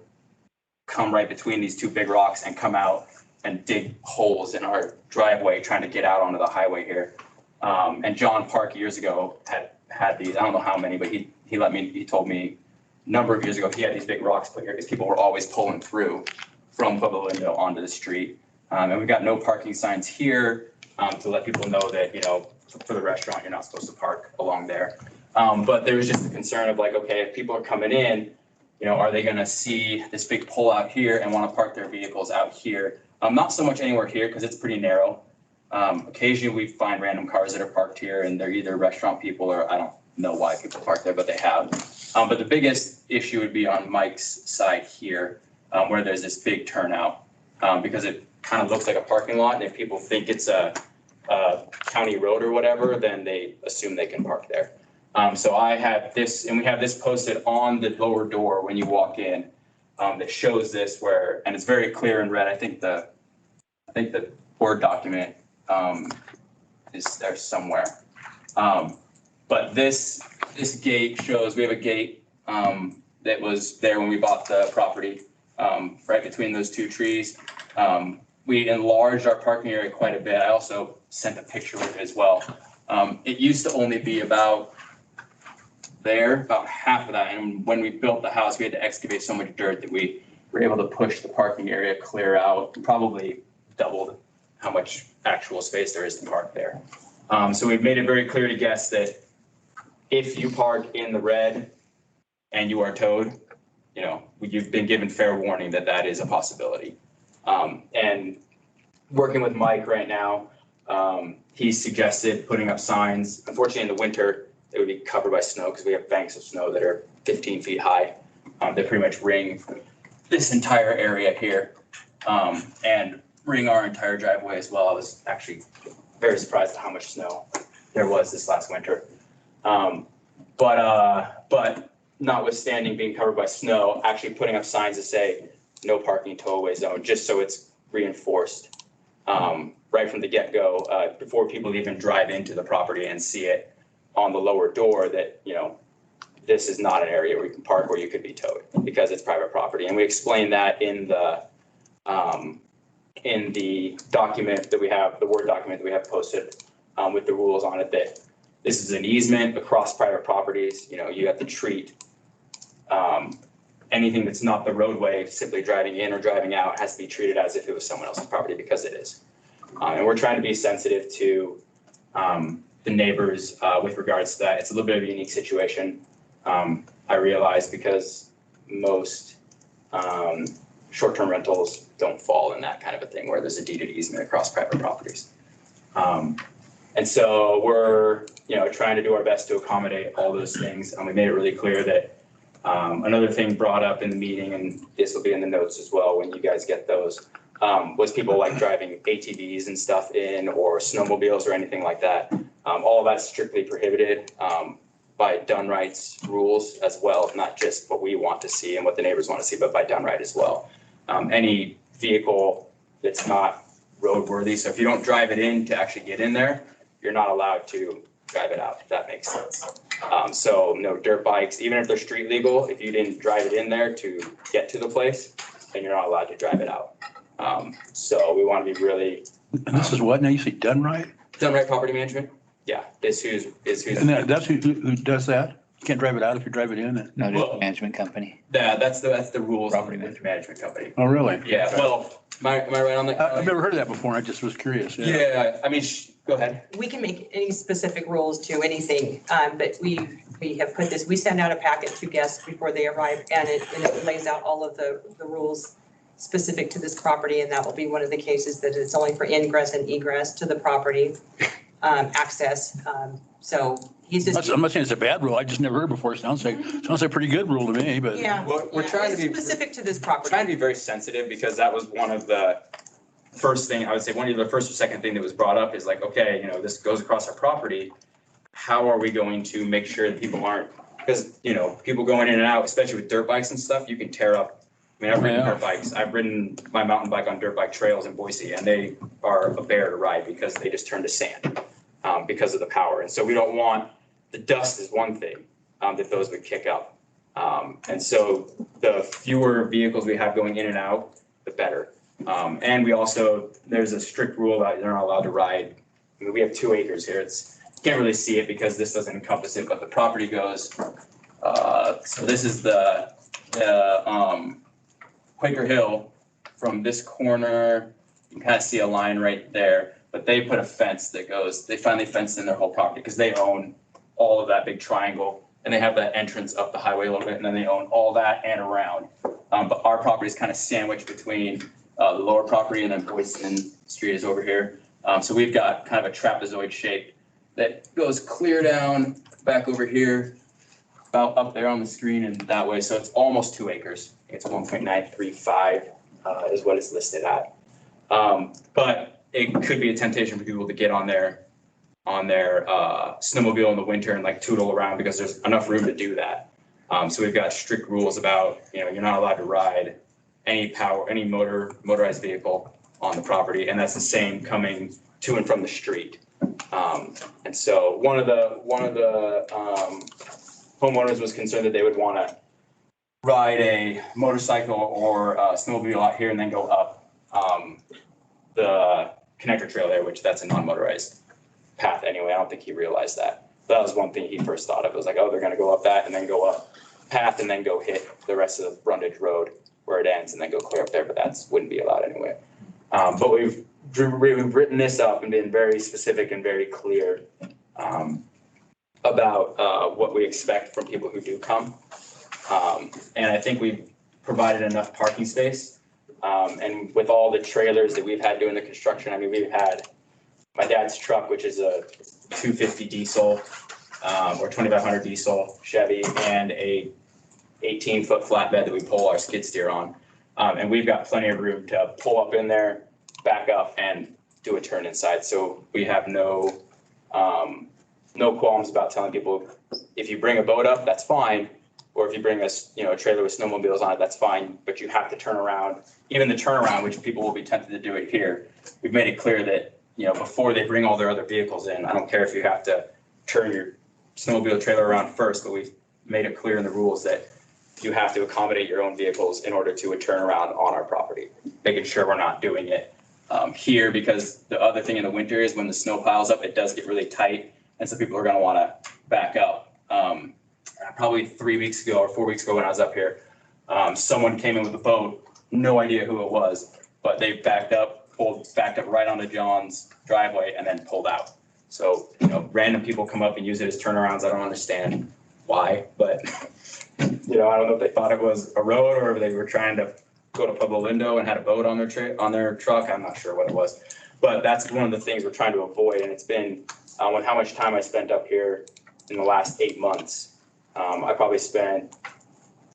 come right between these 2 big rocks and come out and dig holes in our driveway trying to get out onto the highway here. And John Park years ago had these, I don't know how many, but he told me a number of years ago, he had these big rocks put here because people were always pulling through from Pueblo Lindo onto the street. And we've got no parking signs here. To let people know that, for the restaurant, you're not supposed to park along there. But there was just a concern of like, okay, if people are coming in, are they gonna see this big pull out here and wanna park their vehicles out here? Not so much anywhere here because it's pretty narrow. Occasionally we find random cars that are parked here and they're either restaurant people or I don't know why people park there, but they have. But the biggest issue would be on Mike's side here, where there's this big turnout, because it kind of looks like a parking lot. And if people think it's a county road or whatever, then they assume they can park there. So I have this, and we have this posted on the lower door when you walk in, that shows this and it's very clear in red. I think the Word document is there somewhere. But this gate shows, we have a gate that was there when we bought the property, right between those 2 trees. We enlarged our parking area quite a bit. I also sent a picture with it as well. It used to only be about half of that. And when we built the house, we had to excavate so much dirt that we were able to push the parking area clear out, probably doubled how much actual space there is to park there. So we've made it very clear to guests that if you park in the red and you are towed, you've been given fair warning that is a possibility. And working with Mike right now, he suggested putting up signs. Unfortunately, in the winter, they would be covered by snow because we have banks of snow that are 15 feet high. They pretty much ring this entire area here, and ring our entire driveway as well. I was actually very surprised at how much snow there was this last winter. But notwithstanding being covered by snow, actually putting up signs that say no parking tow-away zone, just so it's reinforced right from the get-go, before people even drive into the property and see it on the lower door that, this is not an area where you can park where you could be towed because it's private property. And we explained that in the document that we have, the Word document that we have posted with the rules on it, that this is an easement across private properties. You have to treat anything that's not the roadway, simply driving in or driving out, has to be treated as if it was someone else's property because it is. And we're trying to be sensitive to the neighbors with regards to that. It's a little bit of a unique situation. I realize because most short-term rentals don't fall in that kind of a thing where there's a deeded easement across private properties. And so we're, trying to do our best to accommodate all those things. And we made it really clear that another thing brought up in the meeting, and this will be in the notes as well when you guys get those, was people like driving ATVs and stuff in, or snowmobiles or anything like that. All of that's strictly prohibited by done rights rules as well, not just what we want to see and what the neighbors want to see, but by done right as well. Any vehicle that's not roadworthy, so if you don't drive it in to actually get in there, you're not allowed to drive it out, if that makes sense. So no dirt bikes, even if they're street legal, if you didn't drive it in there to get to the place, then you're not allowed to drive it out. So we want to be really. And this is what, now you say done right? Done right property management? Yeah, is who's. And that's who does that? You can't drive it out if you drive it in? No, just management company. Yeah, that's the rules. Property management company. Oh, really? Yeah, well, am I right on that? I've never heard of that before. I just was curious. Yeah, I mean, go ahead. We can make any specific rules to anything, but we have put this, we send out a packet to guests before they arrive, and it lays out all of the rules specific to this property, and that will be one of the cases that it's only for ingress and egress to the property, access. So he's just. I'm not saying it's a bad rule. I just never heard before. Sounds like a pretty good rule to me, but. Yeah. We're trying to be. Specific to this property. Trying to be very sensitive, because that was one of the first thing, I would say, one of the first or second thing that was brought up is like, okay, this goes across our property. How are we going to make sure that people aren't, because, people going in and out, especially with dirt bikes and stuff, you can tear up. I mean, I've ridden dirt bikes. I've ridden my mountain bike on dirt bike trails in Boise, and they are a bear to ride because they just turn to sand because of the power. And so we don't want, the dust is one thing that those would kick up. And so the fewer vehicles we have going in and out, the better. And we also, there's a strict rule that they're not allowed to ride. I mean, we have 2 acres here. You can't really see it because this doesn't encompass it, but the property goes, so this is the Quaker Hill from this corner. You can kind of see a line right there, but they put a fence that goes, they finally fenced in their whole property because they own all of that big triangle, and they have that entrance up the highway a little bit, and then they own all that and around. But our property is kind of sandwiched between the lower property, and then Boydston Street is over here. So we've got kind of a trapezoid shape that goes clear down back over here, about up there on the screen and that way. So it's almost 2 acres. It's 1.935 is what it's listed at. But it could be a temptation for people to get on their snowmobile in the winter and like tootle around, because there's enough room to do that. So we've got strict rules about, you're not allowed to ride any motorized vehicle on the property, and that's the same coming to and from the street. And so one of the homeowners was concerned that they would want to ride a motorcycle or a snowmobile out here and then go up the connector trail there, which that's a non-motorized path anyway. I don't think he realized that. But that was one thing he first thought of. It was like, oh, they're going to go up that and then go up path and then go hit the rest of the Brundage Road where it ends and then go clear up there, but that wouldn't be allowed anyway. But we've written this up and been very specific and very clear about what we expect from people who do come. And I think we've provided enough parking space. And with all the trailers that we've had doing the construction, I mean, we've had my dad's truck, which is a 250 diesel or 2500 diesel Chevy, and a 18-foot flatbed that we pull our skid steer on. And we've got plenty of room to pull up in there, back up, and do a turn inside. So we have no qualms about telling people, if you bring a boat up, that's fine. Or if you bring a trailer with snowmobiles on it, that's fine, but you have to turn around. Even the turnaround, which people will be tempted to do it here, we've made it clear that, before they bring all their other vehicles in, I don't care if you have to turn your snowmobile trailer around first, but we've made it clear in the rules that you have to accommodate your own vehicles in order to a turnaround on our property, making sure we're not doing it here, because the other thing in the winter is when the snow piles up, it does get really tight, and so people are going to want to back up. Probably 3 weeks ago or 4 weeks ago when I was up here, someone came in with a boat, no idea who it was, but they backed up right onto John's driveway and then pulled out. So, random people come up and use it as turnarounds. I don't understand why, but, I don't know if they thought it was a road or if they were trying to go to Pueblo Lindo and had a boat on their truck. I'm not sure what it was, but that's one of the things we're trying to avoid. And it's been with how much time I spent up here in the last 8 months, I probably spent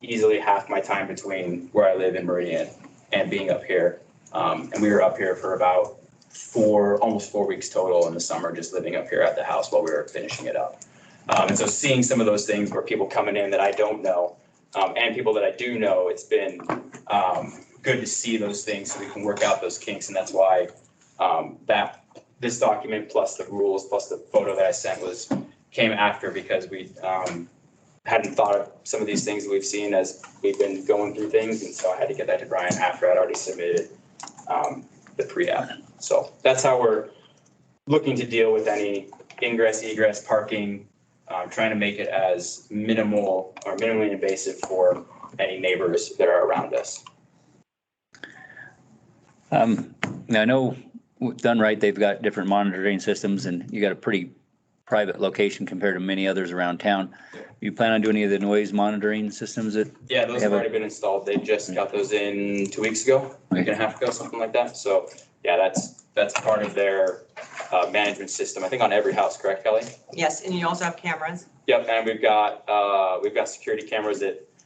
easily half my time between where I live in Meridian and being up here. And we were up here for about almost 4 weeks total in the summer, just living up here at the house while we were finishing it up. And so seeing some of those things where people coming in that I don't know, and people that I do know, it's been good to see those things so we can work out those kinks. And that's why this document plus the rules plus the photo that I sent came after, because we hadn't thought of some of these things that we've seen as we've been going through things. And so I had to get that to Brian after I'd already submitted the pre-app. So that's how we're looking to deal with any ingress, egress, parking, trying to make it as minimal or minimally invasive for any neighbors that are around us. Now I know done right, they've got different monitoring systems and you got a pretty private location compared to many others around town. You plan on doing any of the noise monitoring systems that? Yeah, those have already been installed. They just got those in 2 weeks ago, a week and a half ago, something like that. So yeah, that's part of their management system, I think on every house, correct, Kelly? Yes, and you also have cameras. Yep, and we've got security cameras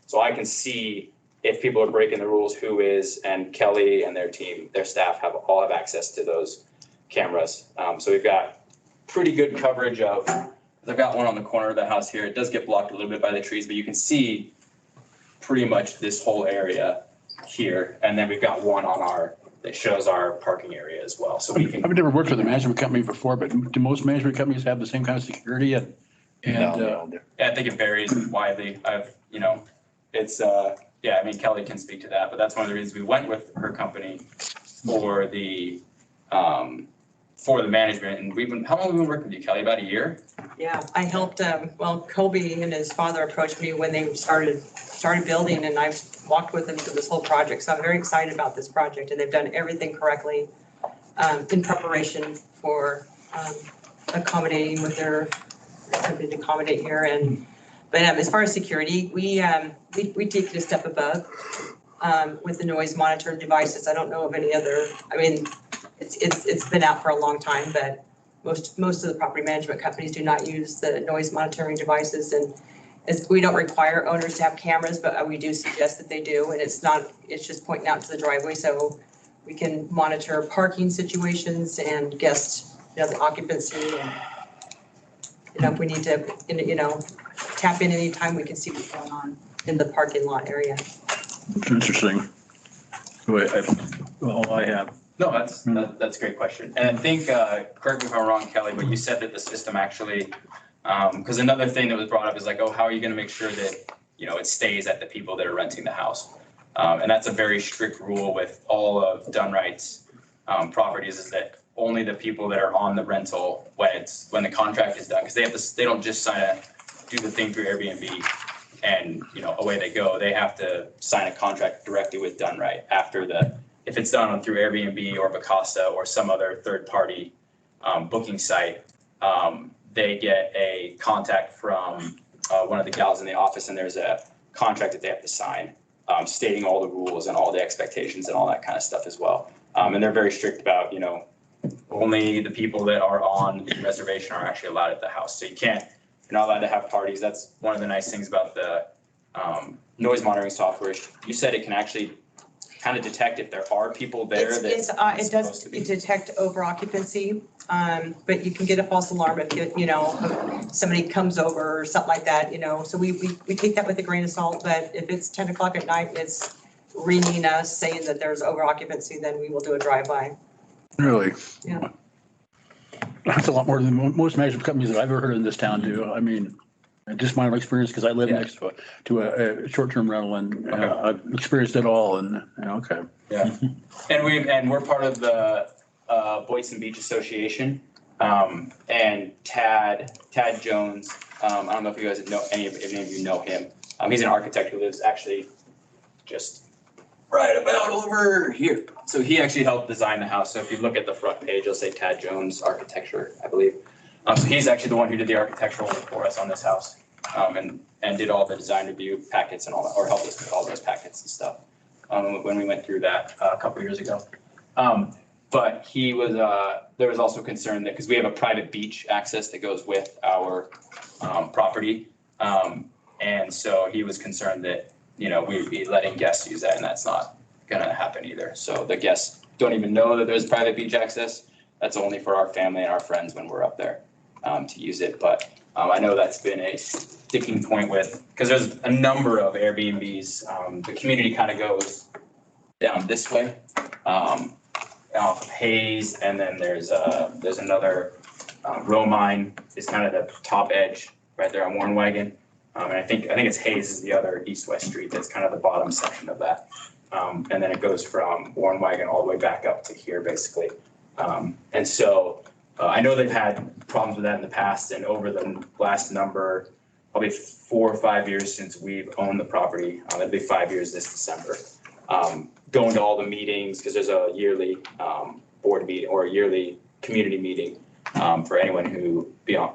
so I can see if people are breaking the rules, who is, and Kelly and their team, their staff all have access to those cameras. So we've got pretty good coverage of, I've got one on the corner of the house here. It does get blocked a little bit by the trees, but you can see pretty much this whole area here. And then we've got one that shows our parking area as well. So we can. I've never worked with a management company before, but do most management companies have the same kind of security? Yeah, I think it varies widely. I mean, Kelly can speak to that, but that's one of the reasons we went with her company for the management. And how long have we been working with you, Kelly? About a year? Yeah, I helped, Colby and his father approached me when they started building, and I've walked with them through this whole project. So I'm very excited about this project, and they've done everything correctly in preparation for accommodating with their company to accommodate here. But as far as security, we take it a step above with the noise monitoring devices. I don't know of any other. I mean, it's been out for a long time, but most of the property management companies do not use the noise monitoring devices. And we don't require owners to have cameras, but we do suggest that they do. And it's just pointing out to the driveway so we can monitor parking situations and guest, the occupancy. And, if we need to, tap in anytime, we can see what's going on in the parking lot area. It's interesting. I have. No, that's a great question. And I think, correct me if I'm wrong, Kelly, but you said that the system actually, because another thing that was brought up is like, how are you going to make sure that, it stays at the people that are renting the house? And that's a very strict rule with all of Dunright's properties, is that only the people that are on the rental when the contract is done, because they don't just do the thing through Airbnb and, away they go. They have to sign a contract directly with Dunright if it's done through Airbnb or Vacasa or some other third-party booking site. They get a contact from one of the gals in the office, and there's a contract that they have to sign stating all the rules and all the expectations and all that kind of stuff as well. And they're very strict about, only the people that are on the reservation are actually allowed at the house. So you're not allowed to have parties. That's one of the nice things about the noise monitoring software. You said it can actually kind of detect if there are people there It does detect over occupancy, but you can get a false alarm if somebody comes over or something like that, So we take that with a grain of salt, but if it's 10 o'clock at night, it's ringing us saying that there's over occupancy, then we will do a drive-by. Really? Yeah. That's a lot more than most management companies that I've ever heard in this town do. I mean, just my own experience, because I live next to a short-term rental, and I've experienced it all. And okay. Yeah, and we're part of the Boynton Beach Association, and Tad Jones. I don't know if you guys know any of you know him. He's an architect who lives actually just right about over here. So he actually helped design the house. So if you look at the front page, you'll say Tad Jones Architecture, I believe. So he's actually the one who did the architectural work for us on this house, and did all the design review packets and all that, or helped us with all those packets and stuff when we went through that a couple years ago. But he was, there was also concern that, because we have a private beach access that goes with our property. And so he was concerned that, we'd be letting guests use that, and that's not gonna happen either. So the guests don't even know that there's private beach access. That's only for our family and our friends when we're up there to use it. But I know that's been a sticking point because there's a number of Airbnbs. The community kind of goes down this way, off of Hayes, and then there's another Romine is kind of the top edge right there on Warren Wagon. And I think it's Hayes is the other east-west street that's kind of the bottom section of that. And then it goes from Warren Wagon all the way back up to here, basically. And so I know they've had problems with that in the past, and over the last number, probably 4 or 5 years since we've owned the property, it'll be 5 years this December, going to all the meetings, because there's a yearly board meeting or a yearly community meeting for anyone who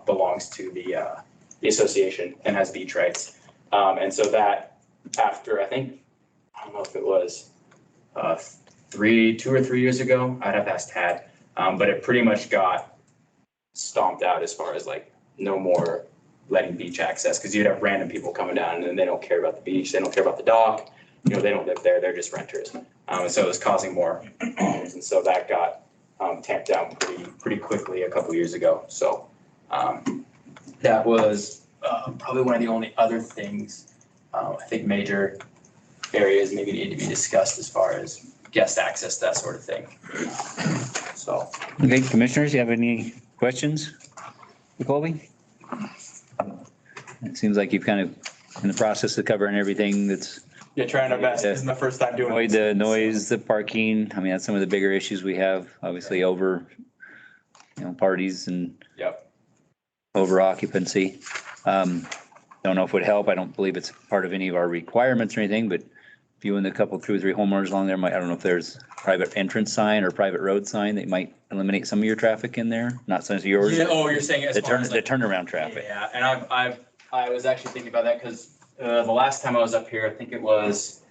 belongs to the association and has beach rights. And so that after, I don't know if it was 2 or 3 years ago, I'd have to ask Tad, but it pretty much got stomped out as far as like no more letting beach access, because you'd have random people coming down and they don't care about the beach, they don't care about the dock, they don't live there, they're just renters. And so it was causing more problems, and so that got tamped down pretty quickly a couple years ago. So that was probably one of the only other things I think major areas maybe need to be discussed as far as guest access, that sort of thing. So. Okay, commissioners, you have any questions for Colby? It seems like you've kind of in the process of covering everything that's. Yeah, trying our best. This is my first time doing it. The noise, the parking. I mean, that's some of the bigger issues we have, obviously over, parties and. Yep. Over occupancy. Don't know if it would help. I don't believe it's part of any of our requirements or anything, but if you and a couple, 2 or 3 homeowners along there, I don't know if there's private entrance sign or private road sign that might eliminate some of your traffic in there, not some of yours. Yeah, you're saying as The far as the turnaround traffic. Yeah, and I was actually thinking about that because the last time I was up here, I think it was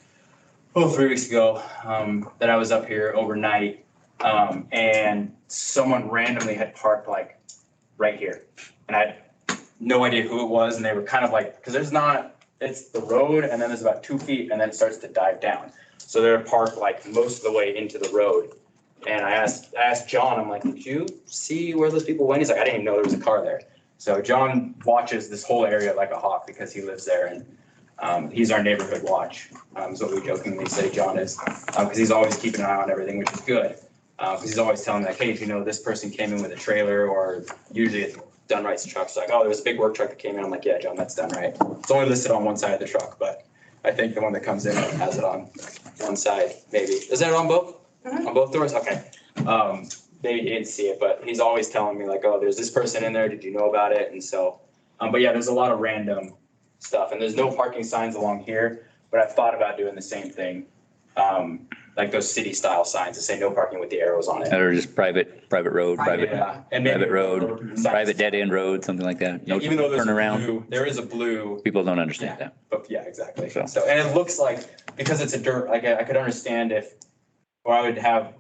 3 weeks ago, that I was up here overnight, and someone randomly had parked like right here, and I had no idea who it was, and they were kind of like, because it's the road, and then there's about 2 feet, and then it starts to dive down. So they're parked like most of the way into the road. And I asked John, I'm like, did you see where those people went? He's like, I didn't even know there was a car there. So John watches this whole area like a hawk because he lives there, and he's our neighborhood watch. Is what we jokingly say John is, because he's always keeping an eye on everything, which is good. Because he's always telling me like, hey, if this person came in with a trailer, or usually it's Done Right's trucks, like, oh, there was a big work truck that came in. I'm like, yeah, John, that's Done Right. It's only listed on one side of the truck, but I think the one that comes in has it on one side, maybe. Is that on both? Mm-hmm. On both doors? Okay. Maybe he didn't see it, but he's always telling me like, oh, there's this person in there. Did you know about it? And so, but yeah, there's a lot of random stuff, and there's no parking signs along here, but I've thought about doing the same thing. Like those city style signs that say no parking with the arrows on it. Or just private road, private road, signs. private dead end road, something like that. No Even though there's turnaround. there is a blue. People don't understand that. But yeah, exactly. So. And it looks like, because it's a dirt, like I could understand or I would have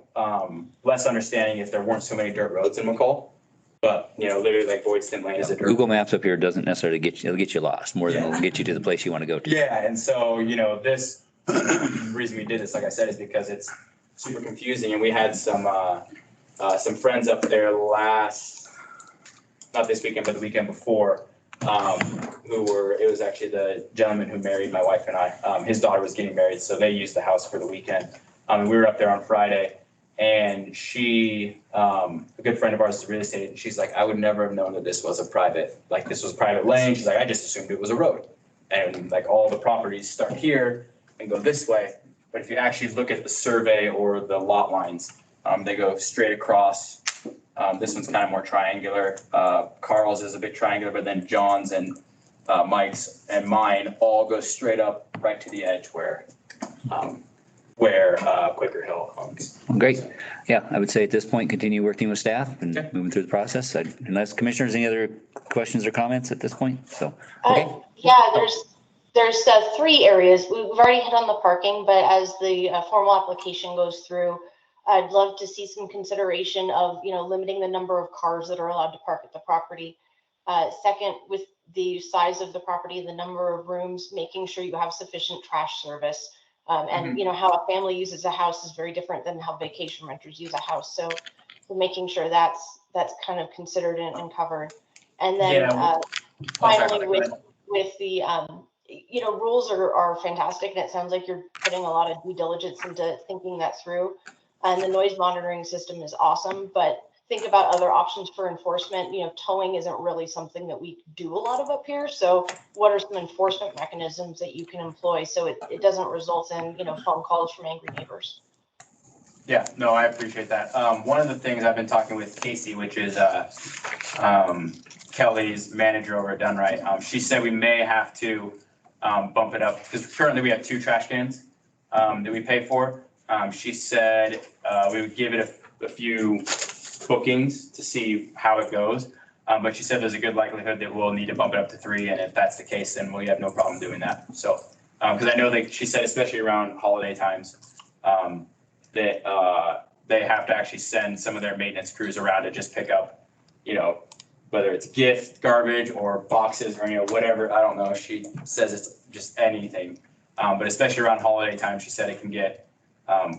less understanding if there weren't so many dirt roads in McCall. But, literally like Boydston Lane is a dirt. Google Maps up here doesn't necessarily it'll get you lost more than it'll get you to the place you want to go to. Yeah, and so, this, the reason we did this, like I said, is because it's super confusing, and we had some friends up there not this weekend, but the weekend before, it was actually the gentleman who married my wife and I. His daughter was getting married, so they used the house for the weekend. And we were up there on Friday, and she, a good friend of ours is a real estate agent. She's like, I would never have known that this was this was private lane. She's like, I just assumed it was a road. And like all the properties start here and go this way. But if you actually look at the survey or the lot lines, they go straight across. This one's kind of more triangular. Carl's is a bit triangular, but then John's and Mike's and mine all go straight up right to the edge where Quaker Hill owns. Great. Yeah, I would say at this point, continue working with staff and moving through the process. Unless commissioners, any other questions or comments at this point? So, okay. Yeah, there's 3 areas. We've already hit on the parking, but as the formal application goes through, I'd love to see some consideration of, limiting the number of cars that are allowed to park at the property. Second, with the size of the property, the number of rooms, making sure you have sufficient trash service. And how a family uses a house is very different than how vacation renters use a house. So making sure that's kind of considered and covered. And then finally with the, rules are fantastic. And it sounds like you're putting a lot of due diligence into thinking that through. And the noise monitoring system is awesome, but think about other options for enforcement. Towing isn't really something that we do a lot of up here. So what are some enforcement mechanisms that you can employ so it doesn't result in, phone calls from angry neighbors? Yeah, no, I appreciate that. One of the things I've been talking with Casey, which is Kelly's manager over at Dunright, she said we may have to bump it up because currently we have 2 trash cans that we pay for. She said we would give it a few bookings to see how it goes. But she said there's a good likelihood that we'll need to bump it up to 3. And if that's the case, then we have no problem doing that. So, because I know that she said, especially around holiday times, that they have to actually send some of their maintenance crews around to just pick up, whether it's gift, garbage, or boxes, or, whatever. I don't know. She says it's just anything. But especially around holiday time, she said it can get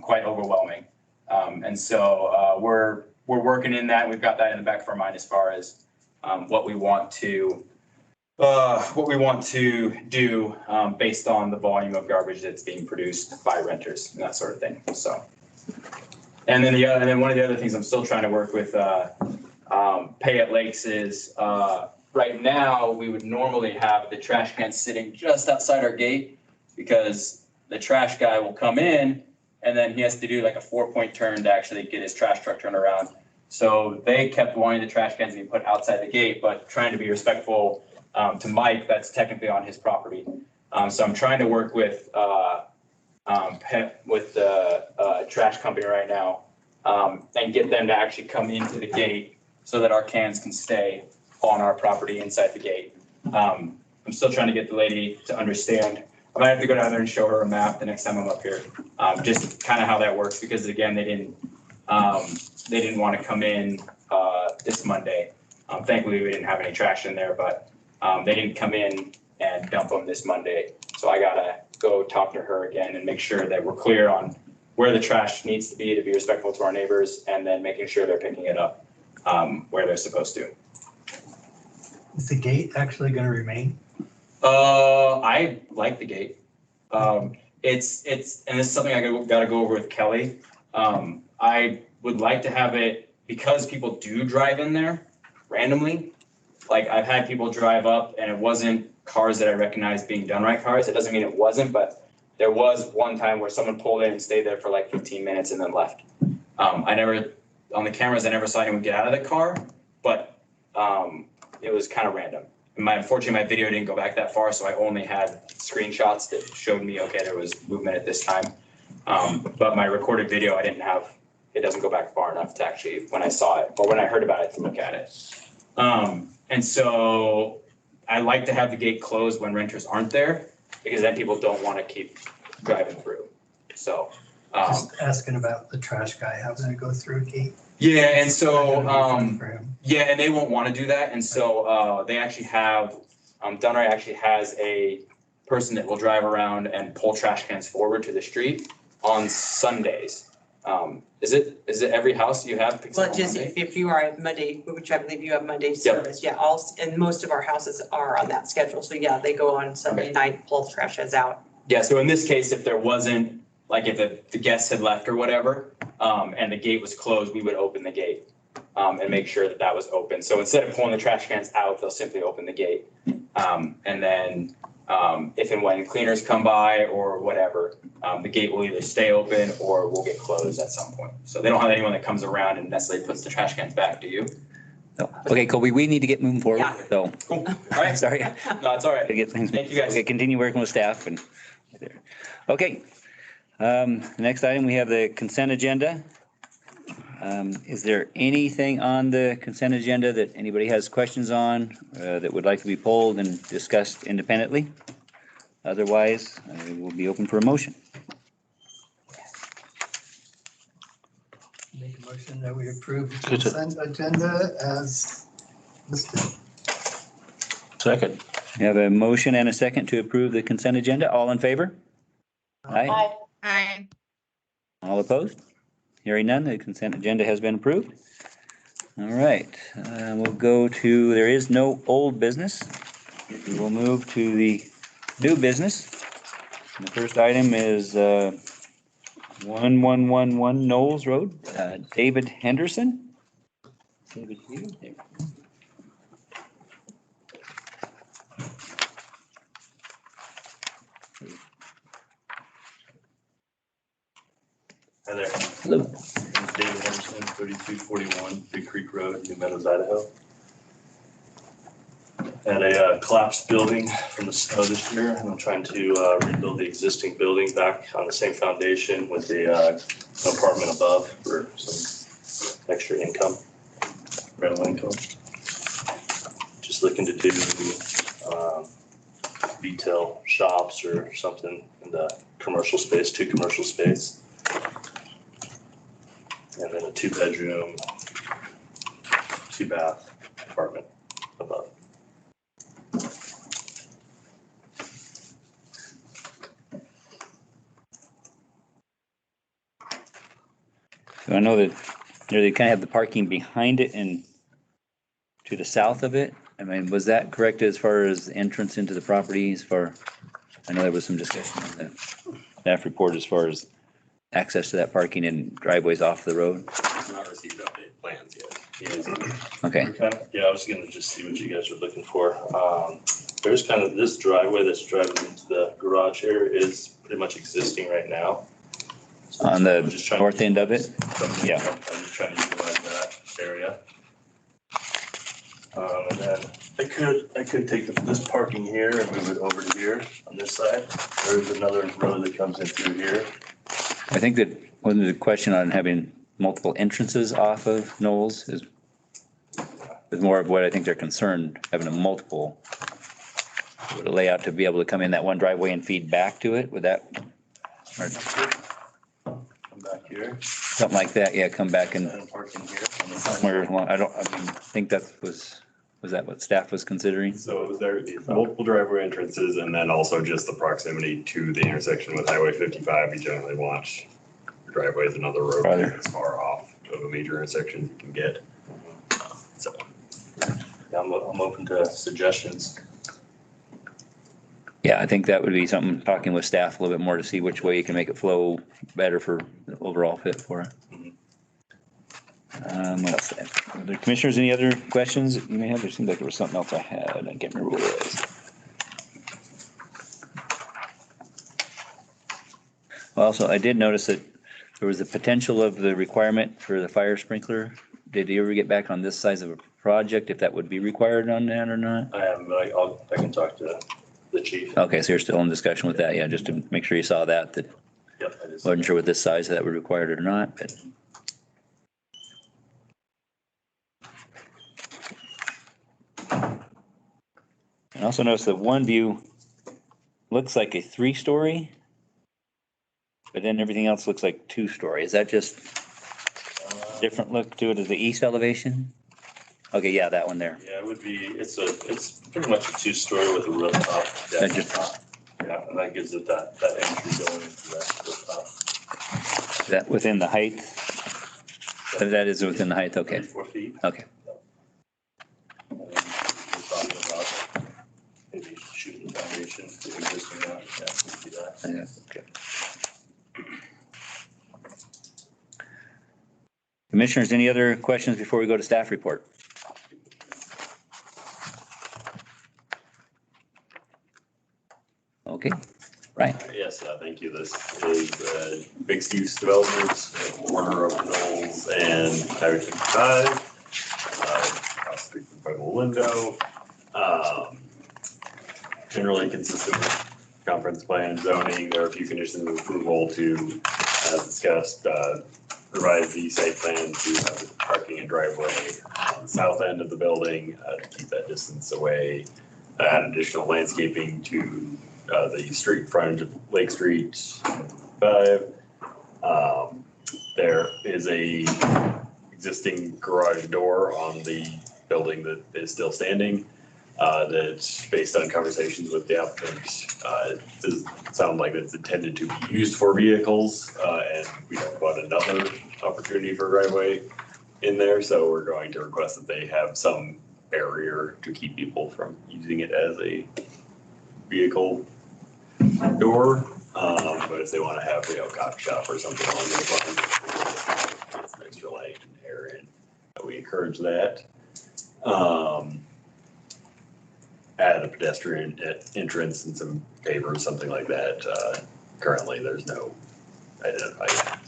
quite overwhelming. And so we're working in that. We've got that in the back of our mind as far as what we want to do based on the volume of garbage that's being produced by renters and that sort of thing. So, and then one of the other things I'm still trying to work with Pay at Lakes is right now we would normally have the trash can sitting just outside our gate because the trash guy will come in and then he has to do like a 4-point turn to actually get his trash truck turned around. So they kept wanting the trash cans to be put outside the gate, but trying to be respectful to Mike, that's technically on his property. So I'm trying to work with the trash company right now and get them to actually come into the gate so that our cans can stay on our property inside the gate. I'm still trying to get the lady to understand. I might have to go down there and show her a map the next time I'm up here, just kind of how that works, because again, they didn't want to come in this Monday. Thankfully, we didn't have any trash in there, but they didn't come in and dump them this Monday. So I gotta go talk to her again and make sure that we're clear on where the trash needs to be respectful to our neighbors, and then making sure they're picking it up where they're supposed to. Is the gate actually going to remain? I like the gate. It's and this is something I gotta go over with Kelly. I would like to have it because people do drive in there randomly. Like I've had people drive up and it wasn't cars that I recognized being Dunright cars. It doesn't mean it wasn't, but there was one time where someone pulled in and stayed there for like 15 minutes and then left. On the cameras, I never saw anyone get out of the car, but it was kind of random. Unfortunately, my video didn't go back that far, so I only had screenshots that showed me, okay, there was movement at this time. But my recorded video, it doesn't go back far enough to actually, when I saw it, or when I heard about it, to look at it. And so I like to have the gate closed when renters aren't there, because then people don't want to keep driving through. So. Just asking about the trash guy having to go through a gate. Yeah, and so, yeah, and they won't want to do that. And so they actually have, Dunright actually has a person that will drive around and pull trash cans forward to the street on Sundays. Is it every house you have? Well, just if you are at Monday, which I believe you have Monday service, Yep. yeah, and most of our houses are on that schedule. So yeah, they go on Sunday night, pull the trash cans out. Yeah, so in this case, if there wasn't, like if the guests had left or whatever, and the gate was closed, we would open the gate and make sure that was open. So instead of pulling the trash cans out, they'll simply open the gate. And then if and when cleaners come by or whatever, the gate will either stay open or will get closed at some point. So they don't have anyone that comes around and necessarily puts the trash cans back, do you? No. Okay, Colby, we need to get moving forward, so. Cool. All right. Sorry. No, it's all right. To get things. Thank you, guys. Okay, continue working with staff and. Okay. The next item, we have the consent agenda. Is there anything on the consent agenda that anybody has questions on that would like to be polled and discussed independently? Otherwise, we'll be open for a motion. Motion that we approve the Good. consent agenda as listed. Second. We have a motion and a second to approve the consent agenda. All in favor? Aye. Aye. Aye. All opposed? Hearing none, the consent agenda has been approved. All right, we'll go to, there is no old business. We will move to the new business. The first item is 1111 Knowles Road, David Henderson. David, you there? Hi there. Hello. My name is David Henderson, 3241 Big Creek Road, New Meadows, Idaho. Had a collapsed building from the snow this year, and I'm trying to rebuild the existing building back on the same foundation with an apartment above for some extra income, rental income. Just looking to do retail shops or something in the commercial space, 2 commercial space. And then a 2-bedroom, 2-bath apartment above. So I know that they kind of have the parking behind it and to the south of it. I mean, was that correct as far as the entrance into the property as far? I know there was some discussion in the staff report as far as access to that parking and driveways off the road. Not received update plans yet. Okay. Yeah, I was gonna just see what you guys are looking for. There's kind of this driveway that's driving into the garage here is pretty much existing right now. So On the I'm just trying to- north end of it? Yeah. I'm just trying to utilize that area. And then I could take this parking here and move it over to here on this side. There's another road that comes in through here. I think that one of the question on having multiple entrances off of Knowles is more of what I think they're concerned, having a multiple layout to be able to come in that one driveway and feed back to it. Would that, or Come back here something like that? Yeah, come back and and park in here on the side. somewhere along, I think that was that what staff was considering? So there's multiple driveway entrances and then also just the proximity to the intersection with Highway 55. We generally want driveways and other roadways as far off of a major intersection you can get. So yeah, I'm open to suggestions. Yeah, I think that would be something, talking with staff a little bit more to see which way you can make it flow better for the overall fit for it. What else? Are there commissioners, any other questions that you may have? There seemed like there was something else I had. I can't remember what it was. Also, I did notice that there was the potential of the requirement for the fire sprinkler. Did you ever get back on this size of a project, if that would be required on that or not? I am, but I can talk to the chief. Okay, so you're still in discussion with that, yeah, just to make sure you saw that Yep, I just. wasn't sure what this size that would require it or not, but. I also noticed that one view looks like a 3-story, but then everything else looks like 2-story. Is that just different look to it as the east elevation? Okay, yeah, that one there. Yeah, it would be, it's pretty much a 2-story with a rooftop. That just- Yeah, and that gives it that entry going into that rooftop. Is that within the height? That is within the height, okay, 34 feet. okay. And then we're talking about maybe shooting the foundation to existing one. Yeah, we can do that. Yeah, okay. Commissioners, any other questions before we go to staff report? Okay, right. Yes, thank you. This is mixed use development, corner of Knowles and Highway 55. Across the street from Pueblo Window. Generally consistent with conference plan zoning. There are a few conditions of approval to, as discussed, revise the site plan to have the parking and driveway on the south end of the building to keep that distance away. Add additional landscaping to the street frontage of Lake Street 5. there is a existing garage door on the building that is still standing. That's based on conversations with the applicant. It does sound like it's intended to be used for vehicles, and we talked about another opportunity for driveway in there, so we're going to request that they have some barrier to keep people from using it as a vehicle door. But if they want to have, coffee shop or something along those lines, get some extra light and air in, we encourage that. Add a pedestrian entrance and some pavers, something like that. Currently, there's no identified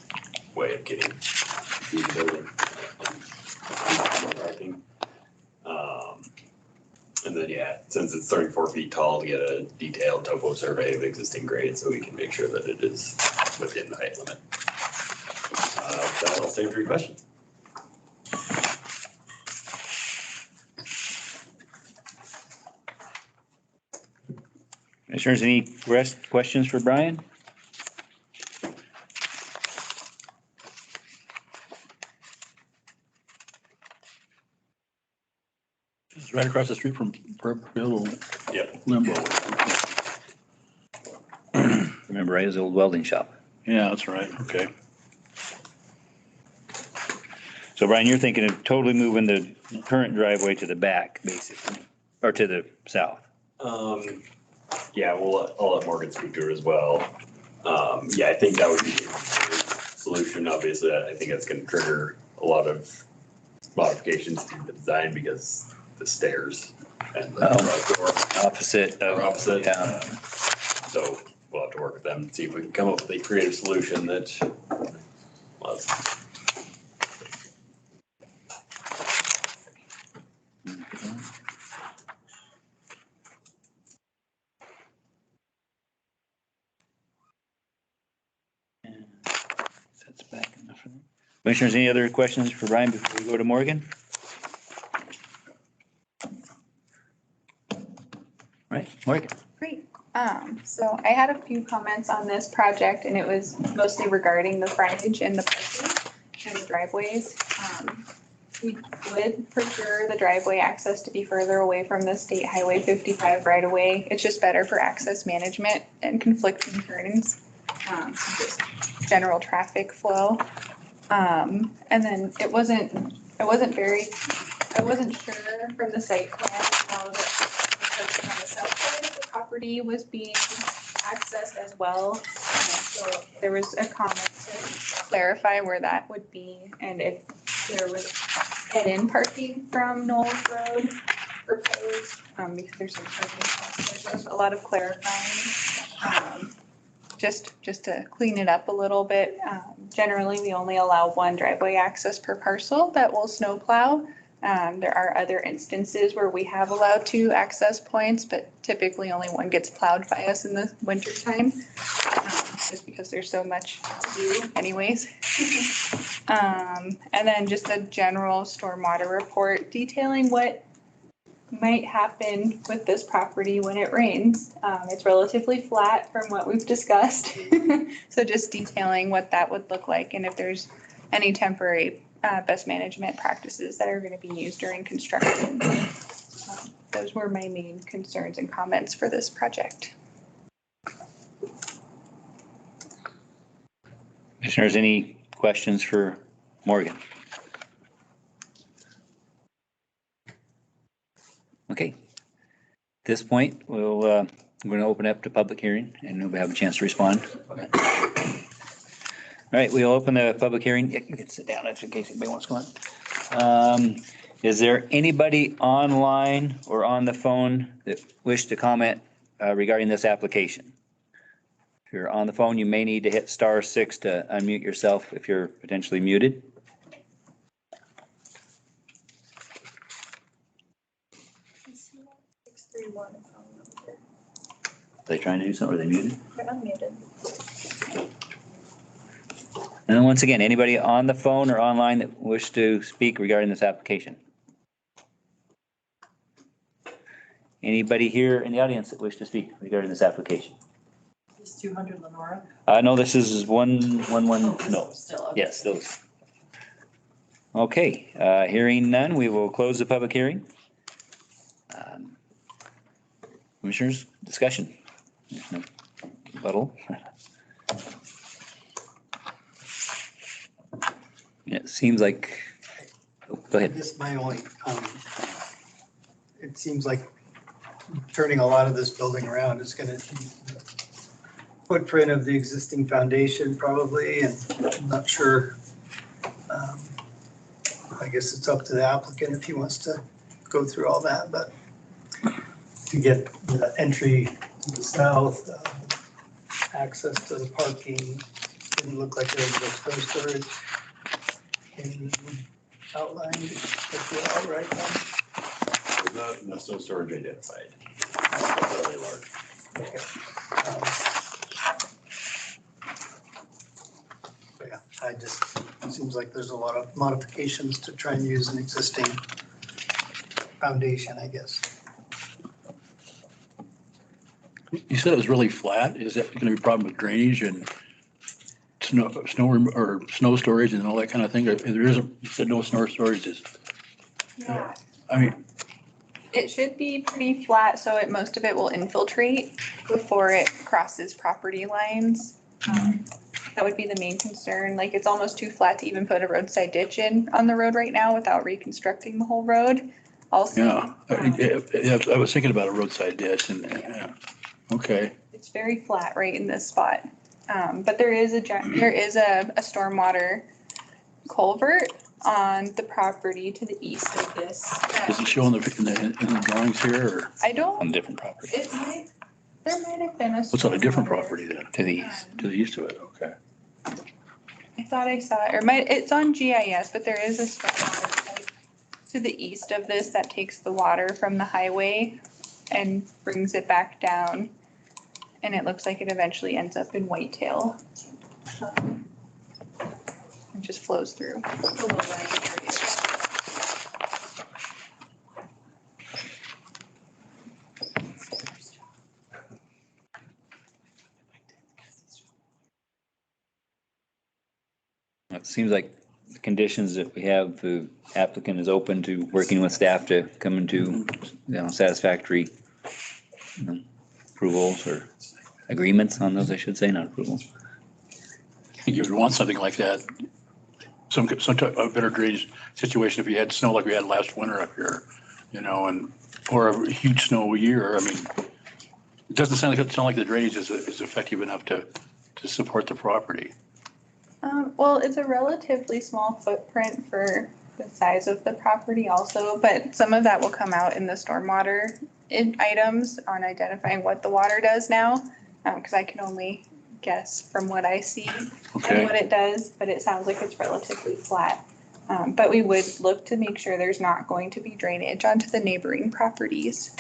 way of getting to the building. Parking. And then, since it's 34 feet tall, to get a detailed topo survey of existing grades so we can make sure that it is within the height limit. That'll answer your question. Commissioners, any questions for Brian? It's right across the street from Purple Yep. Limbo. Remember, right, his old welding shop. Yeah, that's right. Okay. So Brian, you're thinking of totally moving the current driveway to the back, basically, or to the south? I'll let Morgan speak to it as well. I think that would be a solution. Obviously, I think that's going to trigger a lot of modifications to the design because the stairs and the garage door Opposite. are opposite. Yeah. So we'll have to work with them and see if we can come up with a creative solution that allows. That's back enough for them. Commissioners, any other questions for Brian before we go to Morgan? Right, Morgan. Great. So I had a few comments on this project and it was mostly regarding the frontage and the parking and the driveways. We would prefer the driveway access to be further away from the State Highway 55 right away. It's just better for access management and conflicting turns, just general traffic flow. And then I wasn't sure from the site plan how the parking on the south side of the property was being accessed as well. So there was a comment to clarify where that would be and if there was head-in parking from Knowles Road proposed, because there's some parking costs. There's a lot of clarifying, just to clean it up a little bit. Generally, we only allow one driveway access per parcel that will snow plow. There are other instances where we have allowed 2 access points, but typically only one gets plowed by us in the winter time, just because there's so much to do anyways. And then just a general stormwater report detailing what might happen with this property when it rains. It's relatively flat from what we've discussed. So just detailing what that would look like and if there's any temporary best management practices that are going to be used during construction. Those were my main concerns and comments for this project. Commissioners, any questions for Morgan? Okay. At this point, we're going to open up to public hearing and we'll have a chance to respond. All right, we'll open the public hearing. You can sit down in case anybody wants to come on. Is there anybody online or on the phone that wish to comment regarding this application? If you're on the phone, you may need to hit *6 to unmute yourself if you're potentially muted. Are they trying to do something? Are they muted? They're unmuted. And once again, anybody on the phone or online that wish to speak regarding this application? Anybody here in the audience that wish to speak regarding this application? This 200 Lenora? No, this is one, no. Still, okay. Yes, those. Okay, hearing none, we will close the public hearing. Commissioners, discussion. There's no rebuttal. It seems like, oh, go ahead. This my only, it seems like turning a lot of this building around is gonna change the footprint of the existing foundation probably, and I'm not sure. I guess it's up to the applicant if he wants to go through all that, but to get the entry to the south, access to the parking, didn't look like there was a snow storage. And outlined, if you're all right then. There's no snow storage identified. Fairly large. Okay. Yeah, it seems like there's a lot of modifications to try and use an existing foundation, I guess. You said it was really flat. Is that going to be a problem with drainage and snow storage and all that kind of thing? There isn't, you said no snow storage is, Yeah, I mean, it should be pretty flat, so most of it will infiltrate before it crosses property lines. That would be the main concern. Like, it's almost too flat to even put a roadside ditch in on the road right now without reconstructing the whole road. Also, yeah, I was thinking about a roadside ditch and, okay. it's very flat right in this spot. But there is a stormwater culvert on the property to the east of this. Does it show in the drawings here or? I don't, On different property. there might have been a. What's on a different stormwater. property then? To the east. To the east of it, okay. I thought I saw it, it's on GIS, but there is a stormwater pipe to the east of this that takes the water from the highway and brings it back down. And it looks like it eventually ends up in Whitetail. It just flows through. It seems like the conditions that we have, the applicant is open to working with staff to come into, satisfactory approvals or agreements on those, I should say, not approvals. I think you would want something like that, some type of better drainage situation if you had snow like we had last winter up here, or a huge snow year. I mean, it doesn't sound like the drainage is effective enough to support the property. Well, it's a relatively small footprint for the size of the property also, but some of that will come out in the stormwater items on identifying what the water does now, because I can only guess from what I see and what it does, but it sounds like it's relatively flat. But we would look to make sure there's not going to be drainage onto the neighboring properties.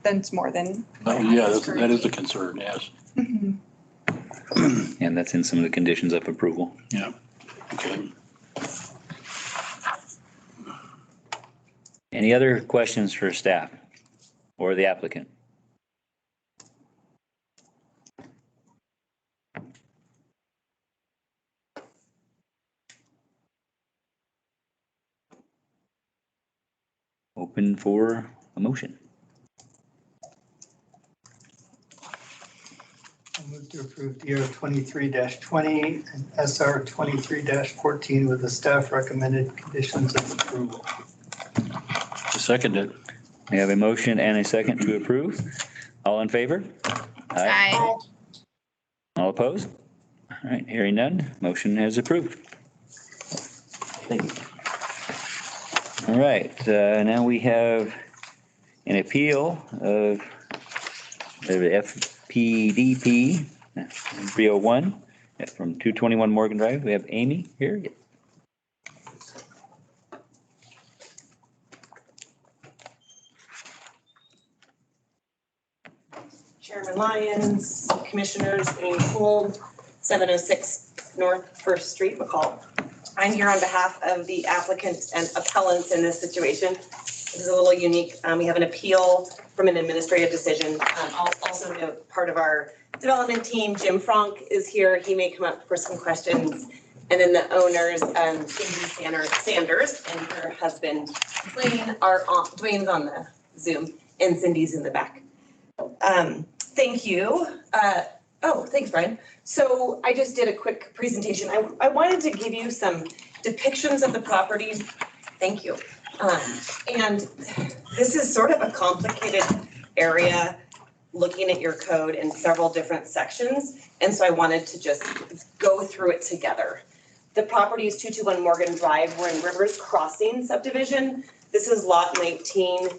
That's more than. Yeah, that is a concern, yes. Mhm. And that's in some of the conditions of approval. Yeah, okay. Any other questions for staff or the applicant? Open for a motion. I'll move to approve DR 23-20 and SR 23-14 with the staff recommended conditions of approval. Seconded. We have a motion and a second to approve. All in favor? Aye. All opposed? All right, hearing none, motion is approved. Thank you. All right, now we have an appeal of the FPDP 301 from 221 Morgan Drive. We have Amy here. Chairman Lyons, Commissioners, Amy Holm, 706 North First Street, McCall. I'm here on behalf of the applicants and appellants in this situation. This is a little unique. We have an appeal from an administrative decision. Also, part of our development team, Jim Frank is here. He may come up for some questions. And then the owners, Cindy Sanders and her husband, Dwayne's on the Zoom and Cindy's in the back. Thank you. Thanks, Brian. So I just did a quick presentation. I wanted to give you some depictions of the property. Thank you. And this is sort of a complicated area looking at your code in several different sections. And so I wanted to just go through it together. The property is 221 Morgan Drive. We're in Rivers Crossing subdivision. This is lot 19.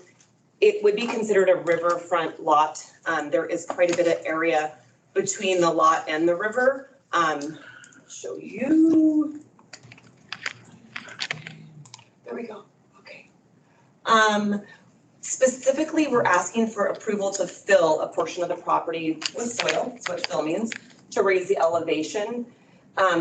It would be considered a riverfront lot. There is quite a bit of area between the lot and the river. I'll show you. There we go. Okay. Specifically, we're asking for approval to fill a portion of the property with soil. That's what fill means, to raise the elevation.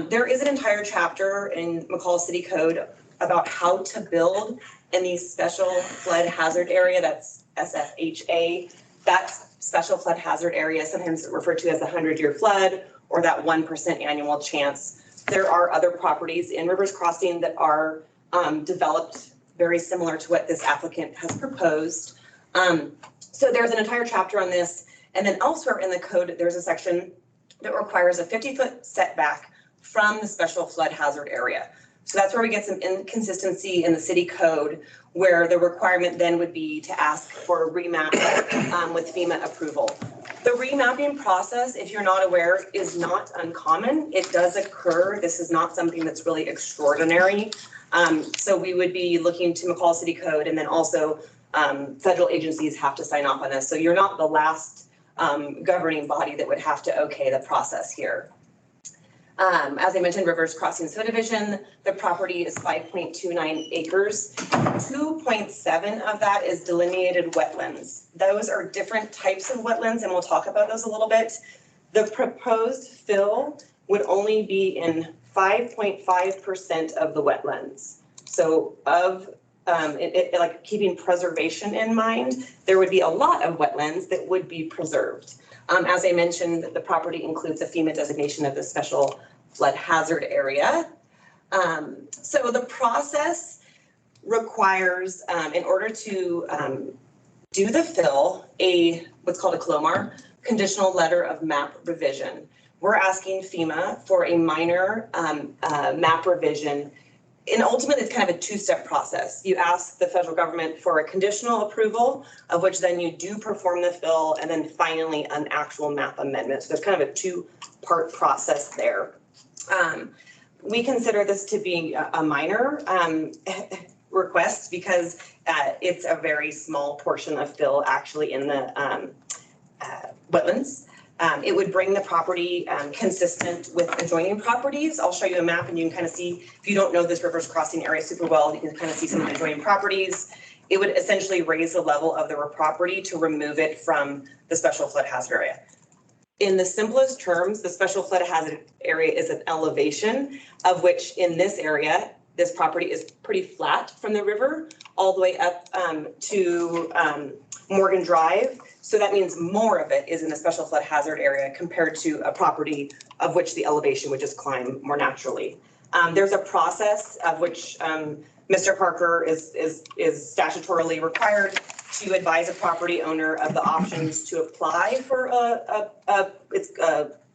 There is an entire chapter in McCall City Code about how to build in the special flood hazard area. That's SFHA. That's special flood hazard area, sometimes referred to as the 100-year flood or that 1% annual chance. There are other properties in Rivers Crossing that are developed very similar to what this applicant has proposed. So there's an entire chapter on this. And then elsewhere in the code, there's a section that requires a 50-foot setback from the special flood hazard area. So that's where we get some inconsistency in the city code, where the requirement then would be to ask for a remap with FEMA approval. The remapping process, if you're not aware, is not uncommon. It does occur. This is not something that's really extraordinary. So we would be looking to McCall City Code, and then also federal agencies have to sign off on this. So you're not the last governing body that would have to okay the process here. As I mentioned, Rivers Crossing subdivision, the property is 5.29 acres. 2.7 of that is delineated wetlands. Those are different types of wetlands, and we'll talk about those a little bit. The proposed fill would only be in 5.5% of the wetlands. So of like keeping preservation in mind, there would be a lot of wetlands that would be preserved. As I mentioned, the property includes a FEMA designation of the special flood hazard area. So the process requires, in order to do the fill, what's called a CLOMAR, conditional letter of map revision. We're asking FEMA for a minor map revision. And ultimately, it's kind of a two-step process. You ask the federal government for a conditional approval, of which then you do perform the fill, and then finally an actual map amendment. So there's kind of a two-part process there. We consider this to be a minor request because it's a very small portion of fill actually in the wetlands. It would bring the property consistent with adjoining properties. I'll show you a map and you can kind of see, if you don't know this Rivers Crossing area super well, you can kind of see some of the adjoining properties. It would essentially raise the level of the property to remove it from the special flood hazard area. In the simplest terms, the special flood hazard area is an elevation, of which in this area, this property is pretty flat from the river all the way up to Morgan Drive. So that means more of it is in the special flood hazard area compared to a property of which the elevation would just climb more naturally. There's a process of which Mr. Parker is statutorily required to advise a property owner of the options to apply for a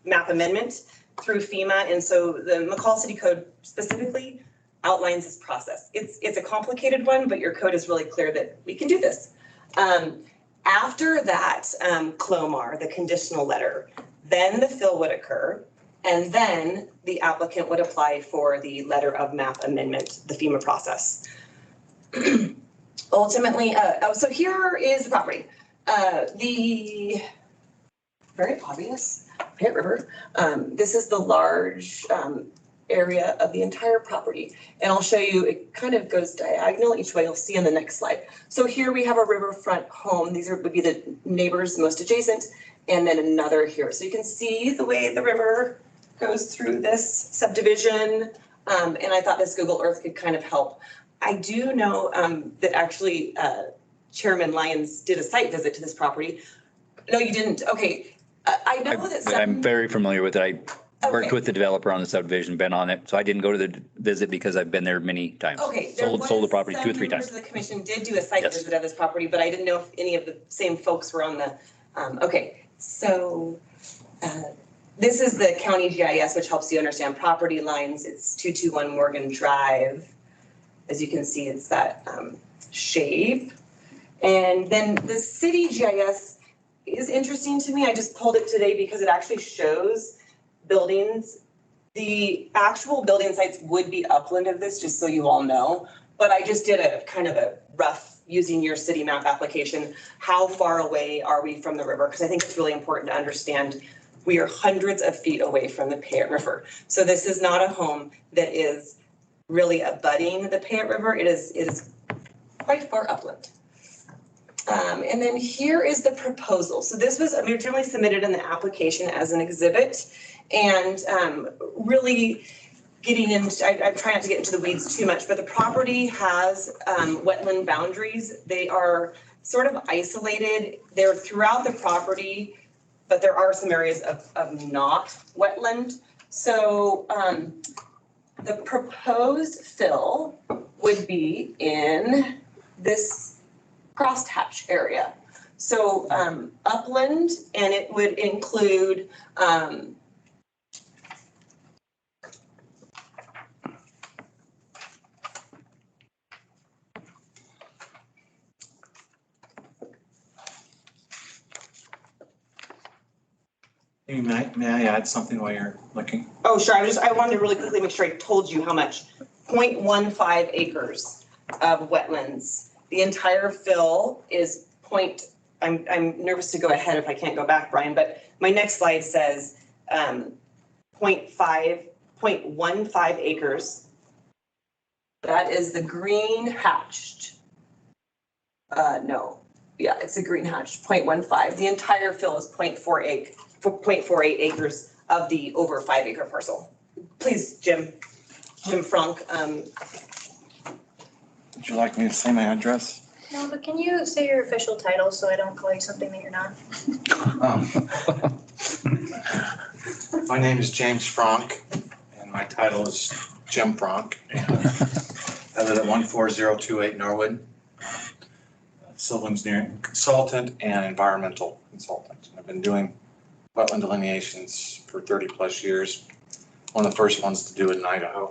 map amendment through FEMA. And so the McCall City Code specifically outlines this process. It's a complicated one, but your code is really clear that we can do this. After that CLOMAR, the conditional letter, then the fill would occur, and then the applicant would apply for the letter of map amendment, the FEMA process. Ultimately, so here is the property. The very obvious Pitt River. This is the large area of the entire property. And I'll show you, it kind of goes diagonal each way. You'll see on the next slide. So here we have a riverfront home. These would be the neighbors most adjacent, and then another here. So you can see the way the river goes through this subdivision. And I thought this Google Earth could kind of help. I do know that actually Chairman Lyons did a site visit to this property. No, you didn't. Okay. I know that But I'm some, very familiar with it. I worked Okay. with the developer on the subdivision, been on it, so I didn't go to the visit because I've been there many times. okay, there was Sold the property some 2 or 3 members times. of the commission did do a site Yes. visit of this property, but I didn't know if any of the same folks were on the, okay, so, this is the county GIS, which helps you understand property lines. It's 221 Morgan Drive. As you can see, it's that, shape. And then the city GIS is interesting to me. I just pulled it today because it actually shows buildings. The actual building sites would be upland of this, just so you all know. But I just did a kind of a rough, using your city map application, how far away are we from the river? Because I think it's really important to understand we are hundreds of feet away from the Payette River. So this is not a home that is really abutting the Payette River. It is quite far upland. And then here is the proposal. So this was originally submitted in the application as an exhibit, and really getting into, I try not to get into the weeds too much, but the property has wetland boundaries. They are sort of isolated. They're throughout the property, but there are some areas of not wetland. So the proposed fill would be in this crosshatch area. So upland, and it would include May I add something while you're looking? oh, sure, I wanted to really quickly make sure I told you how much. 0.15 acres of wetlands. The entire fill is I'm nervous to go ahead if I can't go back, Brian, but my next slide says 0.15 acres. That is the green hatched. No, yeah, it's a green hatched, 0.15. The entire fill is 0.48 acres of the over 5 acre parcel. Please, Jim Frank. Would you like me to say my address? No, but can you say your official title so I don't call you something that you're not? My name is James Frank, and my title is Jim Frank. I live at 14028 Norwood. Civil engineering consultant and environmental consultant. I've been doing wetland delineations for 30 plus years. One of the first ones to do it in Idaho.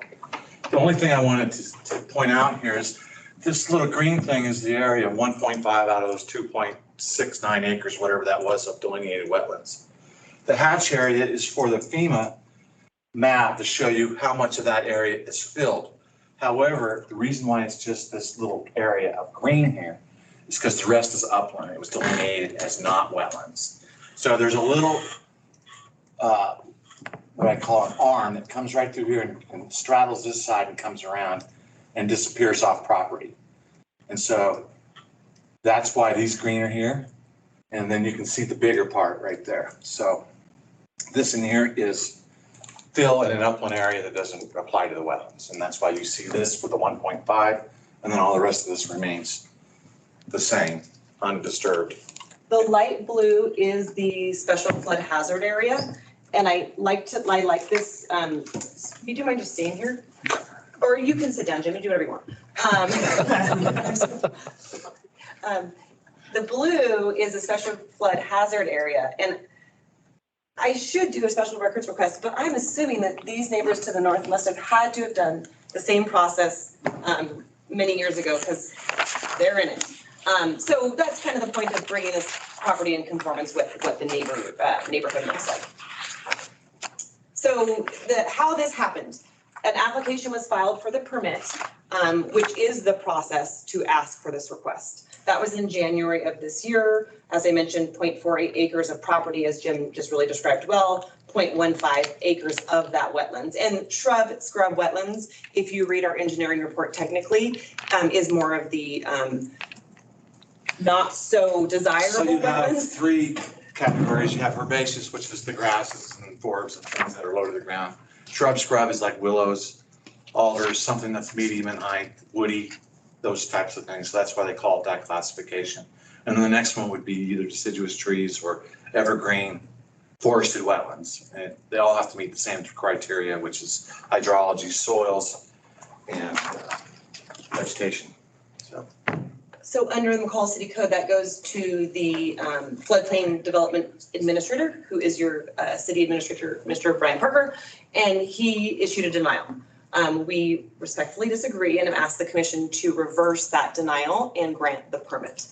The only thing I wanted to point out here is this little green thing is the area, 1.5 out of those 2.69 acres, whatever that was, of delineated wetlands. The hatch area is for the FEMA map to show you how much of that area is filled. However, the reason why it's just this little area of green here is because the rest is upland. It was delineated as not wetlands. So there's a little, what I call an arm that comes right through here and straddles this side and comes around and disappears off property. And so that's why these green are here. And then you can see the bigger part right there. So this in here is fill in an upland area that doesn't apply to the wetlands. And that's why you see this with the 1.5, and then all the rest of this remains the same, undisturbed. The light blue is the special flood hazard area. And I like this, if you do mind just staying here? Or you can sit down, Jimmy, do whatever you want. The blue is a special flood hazard area. And I should do a special records request, but I'm assuming that these neighbors to the north must have had to have done the same process many years ago because they're in it. So that's kind of the point of bringing this property in conformance with what the neighborhood looks like. So how this happened, an application was filed for the permit, which is the process to ask for this request. That was in January of this year. As I mentioned, 0.48 acres of property, as Jim just really described well, 0.15 acres of that wetlands. And scrub wetlands, if you read our engineering report technically, is more of the not so desirable So you have wetlands. 3 categories. You have herbaceous, which is the grasses and forbs and things that are low to the ground. Scrub is like willows, alders, something that's medium in height, woody, those types of things. So that's why they call it that classification. And then the next one would be either deciduous trees or evergreen forested wetlands. And they all have to meet the same criteria, which is hydrology, soils, and vegetation. So under the McCall City Code, that goes to the floodplain development administrator, who is your city administrator, Mr. Brian Parker, and he issued a denial. We respectfully disagree and have asked the commission to reverse that denial and grant the permit.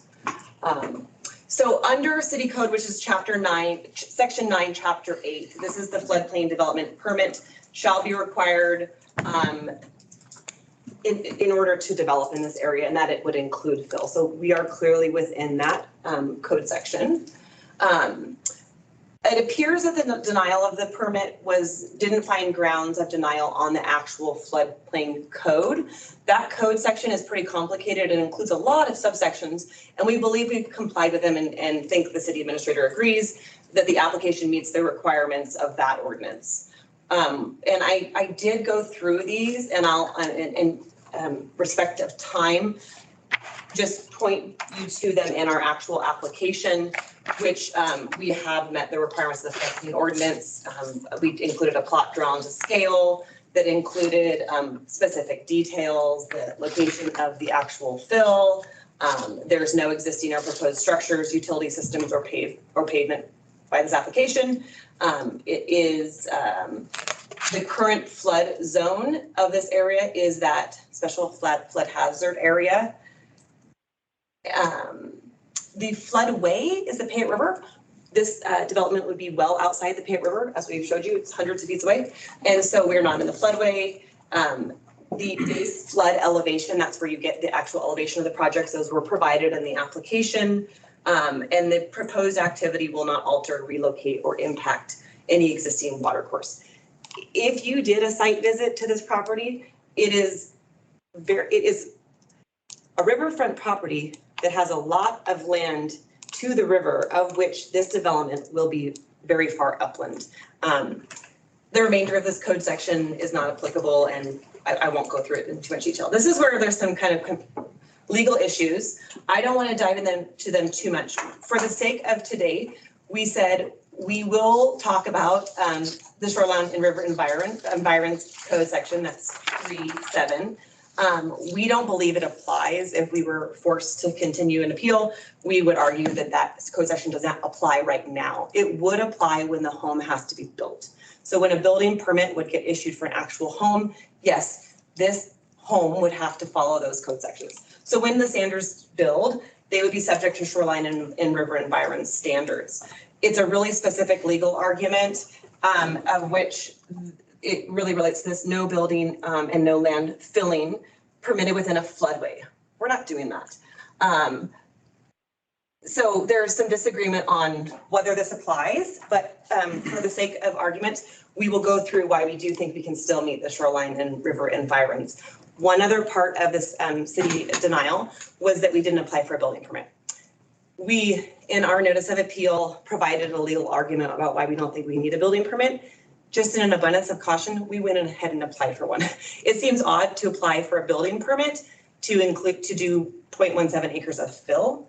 So under City Code, which is Chapter 9, Section 9, Chapter 8, this is the floodplain development permit shall be required in order to develop in this area, and that it would include fill. So we are clearly within that code section. It appears that the denial of the permit didn't find grounds of denial on the actual floodplain code. That code section is pretty complicated and includes a lot of subsections, and we believe we've complied with them and think the city administrator agrees that the application meets the requirements of that ordinance. And I did go through these, and I'll, in respect of time, just point you to them in our actual application, which we have met the requirements of the floodplain ordinance. We included a plot drawn to scale that included specific details, the location of the actual fill. There's no existing or proposed structures, utility systems, or pavement by this application. It is the current flood zone of this area is that special flood hazard area. The floodway is the Payette River. This development would be well outside the Payette River, as we've showed you. It's hundreds of feet away, and so we're not in the floodway. The base flood elevation, that's where you get the actual elevation of the projects. Those were provided in the application, and the proposed activity will not alter, relocate, or impact any existing water course. If you did a site visit to this property, it is a riverfront property that has a lot of land to the river, of which this development will be very far upland. The remainder of this code section is not applicable, and I won't go through it in too much detail. This is where there's some kind of legal issues. I don't want to dive into them too much. For the sake of today, we said we will talk about the shoreline and river environs code section, that's 3.7. We don't believe it applies. If we were forced to continue an appeal, we would argue that that code section does not apply right now. It would apply when the home has to be built. So when a building permit would get issued for an actual home, yes, this home would have to follow those code sections. So when the Sanders build, they would be subject to shoreline and river environs standards. It's a really specific legal argument of which it really relates to this no building and no land filling permitted within a floodway. We're not doing that. So there's some disagreement on whether this applies, but for the sake of argument, we will go through why we do think we can still meet the shoreline and river environs. One other part of this city denial was that we didn't apply for a building permit. We, in our notice of appeal, provided a legal argument about why we don't think we need a building permit. Just in an abundance of caution, we went ahead and applied for one. It seems odd to apply for a building permit to do 0.17 acres of fill.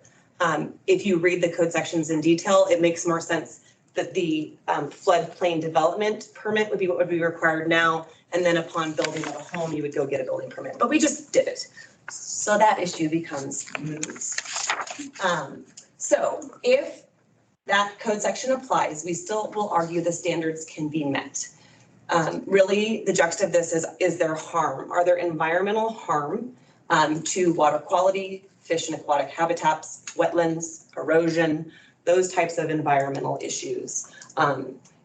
If you read the code sections in detail, it makes more sense that the floodplain development permit would be what would be required now, and then upon building of a home, you would go get a building permit. But we just did it. So that issue becomes moot. So if that code section applies, we still will argue the standards can be met. Really, the juxt of this is there harm? Are there environmental harm to water quality, fish and aquatic habitats, wetlands, erosion, those types of environmental issues?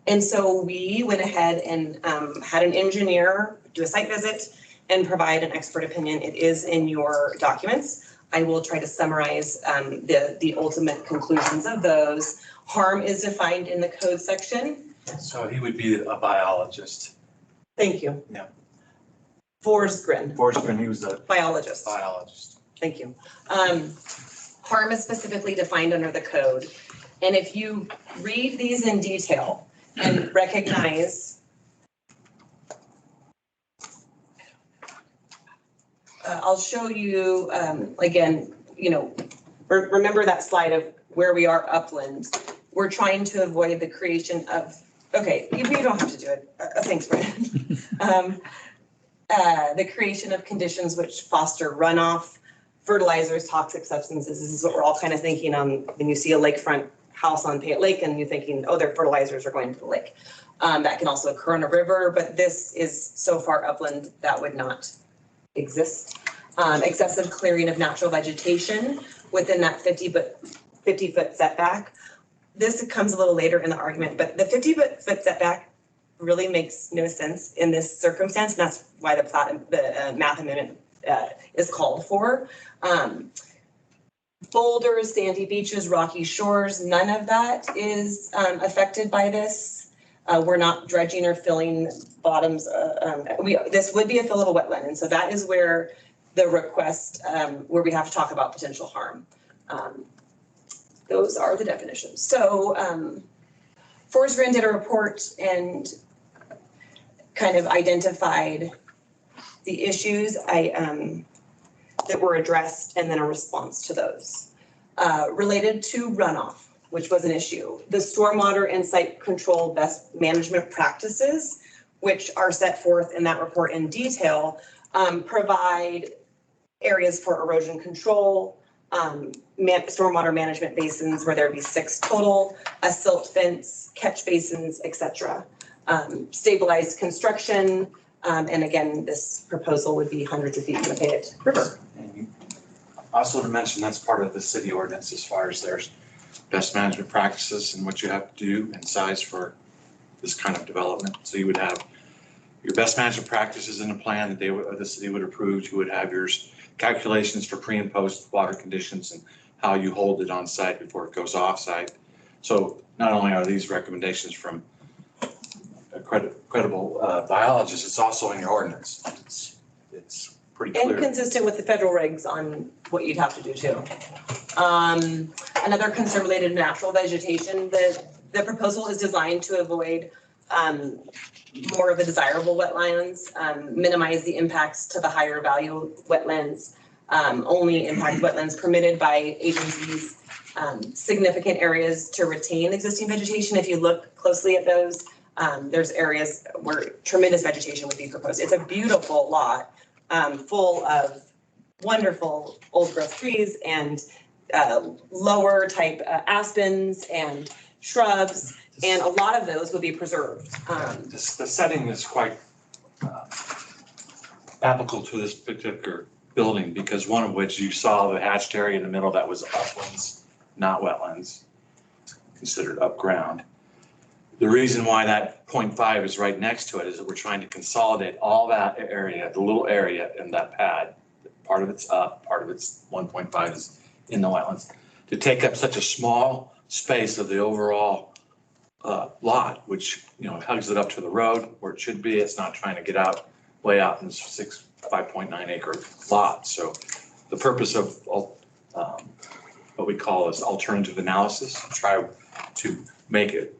And so we went ahead and had an engineer do a site visit and provide an expert opinion. It is in your documents. I will try to summarize the ultimate conclusions of those. Harm is defined in the code section. So he would be a biologist. Thank you. Yeah. Forrest Grin. He was a biologist. Thank you. Harm is specifically defined under the code. And if you read these in detail and recognize I'll show you, again, remember that slide of where we are upland. we're trying to avoid the creation of, okay, you don't have to do it. Thanks, Brandon. The creation of conditions which foster runoff, fertilizers, toxic substances. This is what we're all kind of thinking on when you see a lakefront house on Payette Lake and you're thinking, oh, their fertilizers are going to the lake. That can also occur on a river, but this is so far upland that would not exist. Excessive clearing of natural vegetation within that 50-foot setback. This comes a little later in the argument, but the 50-foot setback really makes no sense in this circumstance. And that's why the math amendment is called for. Boulders, sandy beaches, rocky shores, none of that is affected by this. We're not dredging or filling bottoms. This would be a fillable wetland. And so that is where the request, where we have to talk about potential harm. Those are the definitions. So Forest Grant did a report and kind of identified the issues that were addressed and then a response to those. Related to runoff, which was an issue. The stormwater and site control best management practices, which are set forth in that report in detail, provide areas for erosion control, stormwater management basins where there'd be 6 total, a silt fence, catch basins, etc. Stabilized construction, and again, this proposal would be hundreds of feet from the Payette River. Also to mention, that's part of the city ordinance as far as there's best management practices and what you have to do and size for this kind of development. So you would have your best management practices in a plan that the city would approve. You would have your calculations for pre and post water conditions and how you hold it on site before it goes off site. So not only are these recommendations from a credible biologist, it's also in your ordinance. It's pretty clear. And consistent with the federal regs on what you'd have to do too. Another concern related to natural vegetation, the proposal is designed to avoid more of the desirable wetlands, minimize the impacts to the higher value wetlands, only impact wetlands permitted by agencies, significant areas to retain existing vegetation. If you look closely at those, there's areas where tremendous vegetation would be proposed. It's a beautiful lot full of wonderful old growth trees and lower type aspens and shrubs, and a lot of those would be preserved. The setting is quite applicable to this particular building because one of which you saw the hatched area in the middle that was uplands, not wetlands, considered up ground. The reason why that 0.5 is right next to it is that we're trying to consolidate all that area, the little area in that pad. Part of it's up, part of it's 1.5 is in the wetlands. To take up such a small space of the overall lot, which, you know, hugs it up to the road where it should be. It's not trying to get out, way out in this 5.9 acre lot. So the purpose of what we call is alternative analysis, try to make it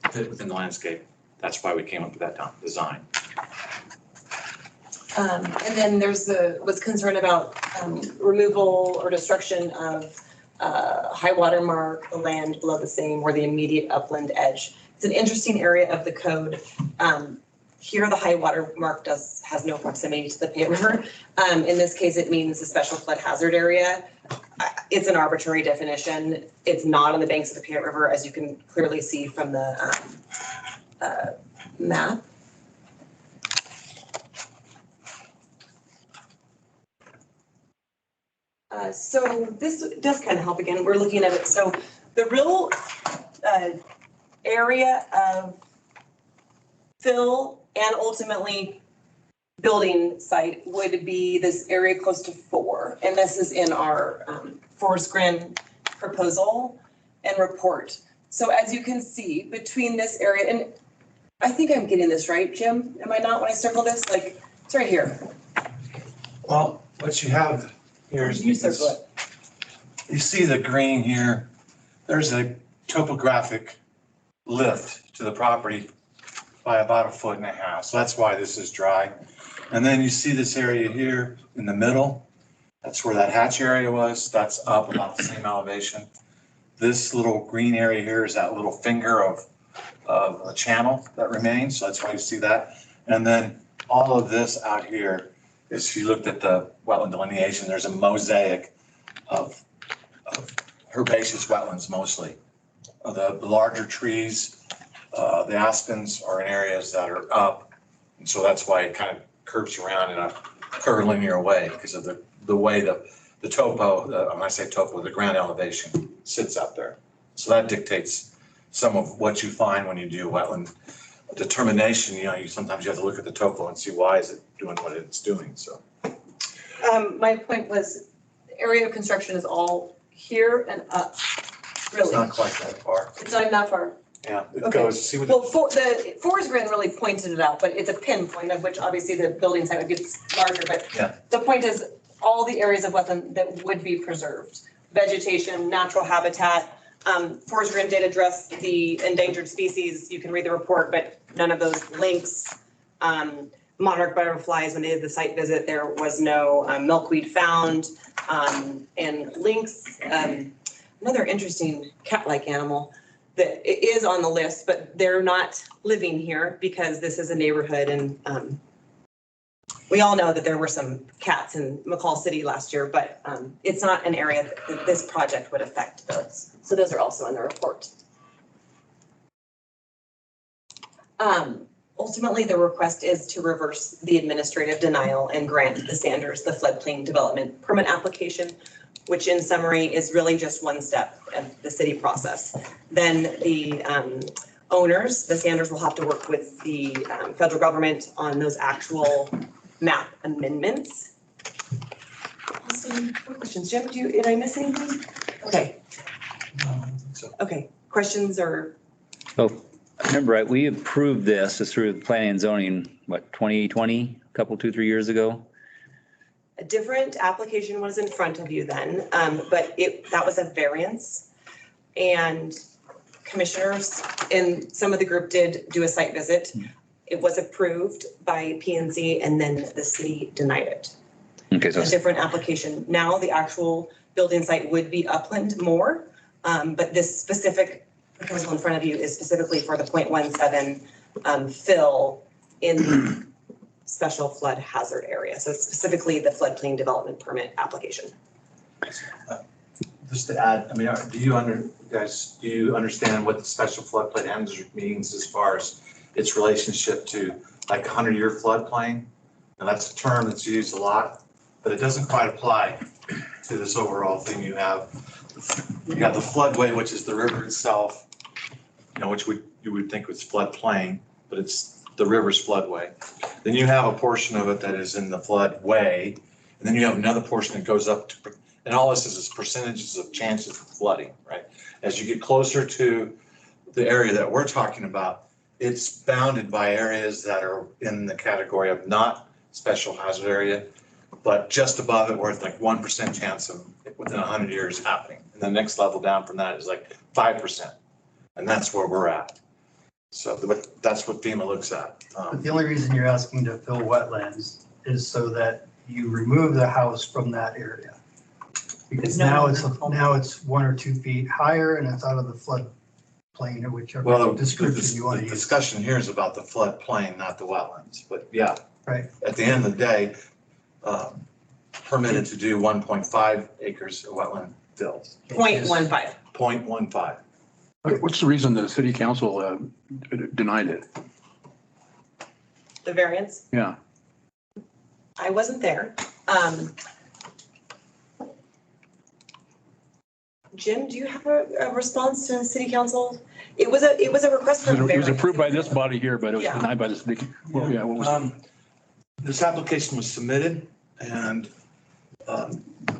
fit within the landscape. That's why we came up with that design. And then there's was concerned about removal or destruction of high water mark, the land below the same or the immediate upland edge. It's an interesting area of the code. Here, the high water mark has no proximity to the Payette River. In this case, it means a special flood hazard area. It's an arbitrary definition. It's not on the banks of the Payette River, as you can clearly see from the map. So this does kind of help again. We're looking at it. So the real area of fill and ultimately building site would be this area close to 4. And this is in our Forest Grant proposal and report. So as you can see between this area, and I think I'm getting this right, Jim, am I not, when I circle this? Like, it's right here. Well, what you have here is You circle it. you see the green here. There's a topographic lift to the property by about 1.5 feet. So that's why this is dry. And then you see this area here in the middle. That's where that hatch area was. That's up about the same elevation. this little green area here is that little finger of a channel that remains, so that's why you see that. And then all of this out here is, if you looked at the wetland delineation, there's a mosaic of herbaceous wetlands mostly. The larger trees, the aspens are in areas that are up, and so that's why it kind of curves around in a curvilinear way because of the way the topo, when I say topo, the ground elevation sits out there. So that dictates some of what you find when you do wetland determination. You know, sometimes you have to look at the topo and see why is it doing what it's doing, so. My point was, the area of construction is all here and up, really. It's not quite that far. It's not even that far. Yeah, it Okay. goes, see what. Well, the Forest Grant really pointed it out, but it's a pinpoint of which obviously the building site would get larger, but Yeah. the point is all the areas of wetland that would be preserved, vegetation, natural habitat. Forest Grant did address the endangered species. You can read the report, but none of those links. Monarch butterflies, when they did the site visit, there was no milkweed found. And lynx, another interesting cat-like animal that is on the list, but they're not living here because this is a neighborhood, and we all know that there were some cats in McCall City last year, but it's not an area that this project would affect those. So those are also in the report. Ultimately, the request is to reverse the administrative denial and grant the Sanders the floodplain development permit application, which in summary is really just one step of the city process. Then the owners, the Sanders, will have to work with the federal government on those actual map amendments. Awesome. What questions? Jim, did I miss anything? Okay. Okay, questions or? So, I remember right, we approved this through planning and zoning, what, 2020, a couple, 2-3 years ago? A different application was in front of you then, but that was a variance. And commissioners in some of the group did do a site visit. It was approved by P&Z and then the city denied it. Okay, so A different application. Now the actual building site would be upland more, but this specific proposal in front of you is specifically for the 0.17 fill in the special flood hazard area. So it's specifically the floodplain development permit application. Just to add, I mean, do you understand what the special floodplain hazard means as far as its relationship to like 100-year floodplain? And that's a term that's used a lot, but it doesn't quite apply to this overall thing you have. You got the floodway, which is the river itself, you know, which you would think was floodplain, but it's the river's floodway. Then you have a portion of it that is in the floodway, and then you have another portion that goes up to, and all this is percentages of chances of flooding, right? As you get closer to the area that we're talking about, it's bounded by areas that are in the category of not special hazard area, but just above it where it's like 1% chance of within 100 years happening. And the next level down from that is like 5%. And that's where we're at. So that's what FEMA looks at. But the only reason you're asking to fill wetlands is so that you remove the house from that area. Because now it's 1 or 2 feet higher and it's out of the floodplain or whichever description you want to The use. discussion here is about the floodplain, not the wetlands, but yeah. Right. At the end of the day, permitted to do 1.5 acres of wetland fills. 0.15. 0.15. What's the reason the city council denied it? The variance? Yeah. I wasn't there. Jim, do you have a response to the city council? It was a request for variance. It was approved by this body here, but it was denied by the city. Well, yeah, what was This application was submitted and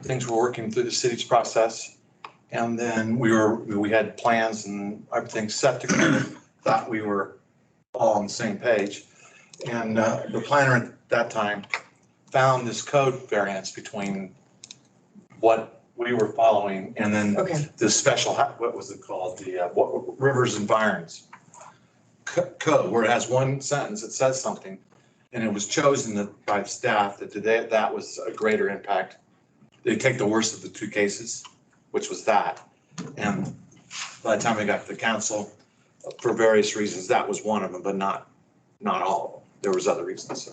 things were working through the city's process. And then we had plans and everything set to kind of thought we were all on the same page. And the planner at that time found this code variance between what we were following and then the special, what was it called? The Rivers and Barns code, where it has one sentence that says something. And it was chosen by the staff that was a greater impact. They take the worst of the two cases, which was that. And by the time we got to the council, for various reasons, that was one of them, but not all of them. There was other reasons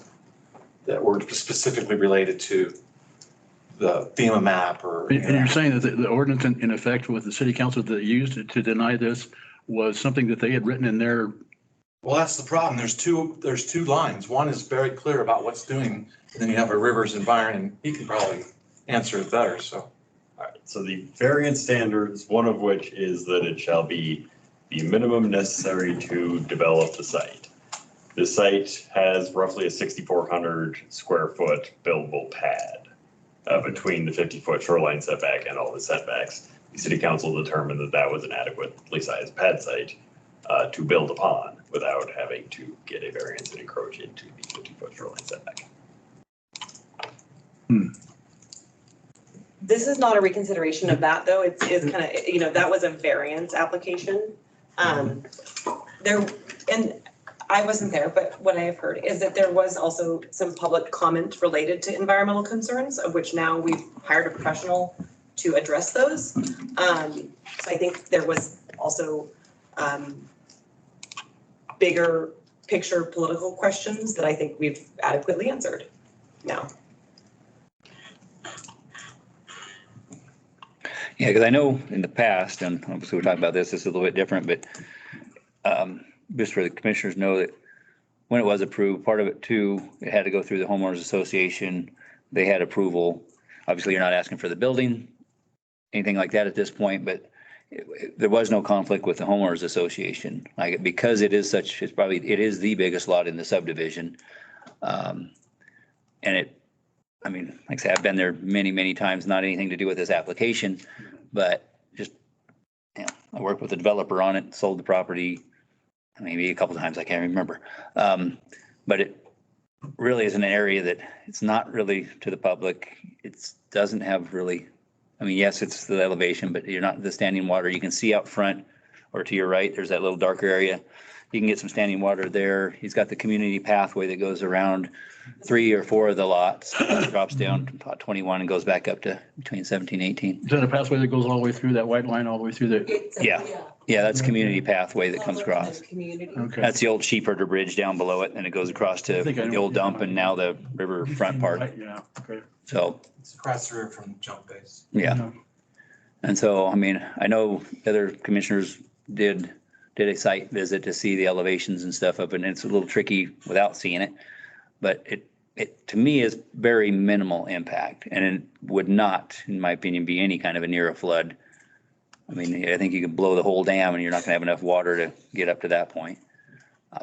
that were specifically related to the FEMA map or. And you're saying that the ordinance in effect with the city council that they used to deny this was something that they had written in their. Well, that's the problem. There's two lines. One is very clear about what's doing, and then you have a Rivers and Byron, and he can probably answer it better, so. All right, so the variance standards, one of which is that it shall be the minimum necessary to develop the site. The site has roughly a 6,400 square foot buildable pad between the 50-foot shoreline setback and all the setbacks. The city council determined that that was an adequately sized pad site to build upon without having to get a variance and encroach into the 50-foot shoreline setback. This is not a reconsideration of that, though. It's kind of, you know, that was a variance application. There, and I wasn't there, but what I have heard is that there was also some public comment related to environmental concerns, of which now we've hired a professional to address those. So I think there was also bigger picture political questions that I think we've adequately answered now. Yeah, because I know in the past, and obviously we're talking about this is a little bit different, but just for the commissioners know that when it was approved, part of it too, it had to go through the homeowners association. They had approval. Obviously, you're not asking for the building, anything like that at this point, but there was no conflict with the homeowners association. Like, because it is such, it is the biggest lot in the subdivision. And I mean, like I say, I've been there many, many times, not anything to do with this application, but just, you know, I worked with the developer on it, sold the property, maybe a couple of times, I can't remember. But it really is an area that it's not really to the public. It doesn't have really, I mean, yes, it's the elevation, but you're not the standing water. You can see out front or to your right, there's that little darker area. You can get some standing water there. He's got the community pathway that goes around 3 or 4 of the lots, drops down to about 21 and goes back up to between 17, 18. Is that a pathway that goes all the way through that white line, all the way through there? Yeah, that's community pathway that comes across. Okay. That's the old sheepherder bridge down below it, and it goes across to the old dump and now the riverfront part. Yeah, okay. So. It's across the river from the jump base. Yeah. And so, I mean, I know other commissioners did a site visit to see the elevations and stuff up, and it's a little tricky without seeing it. But it to me is very minimal impact, and it would not, in my opinion, be any kind of a near a flood. I mean, I think you could blow the whole dam and you're not gonna have enough water to get up to that point.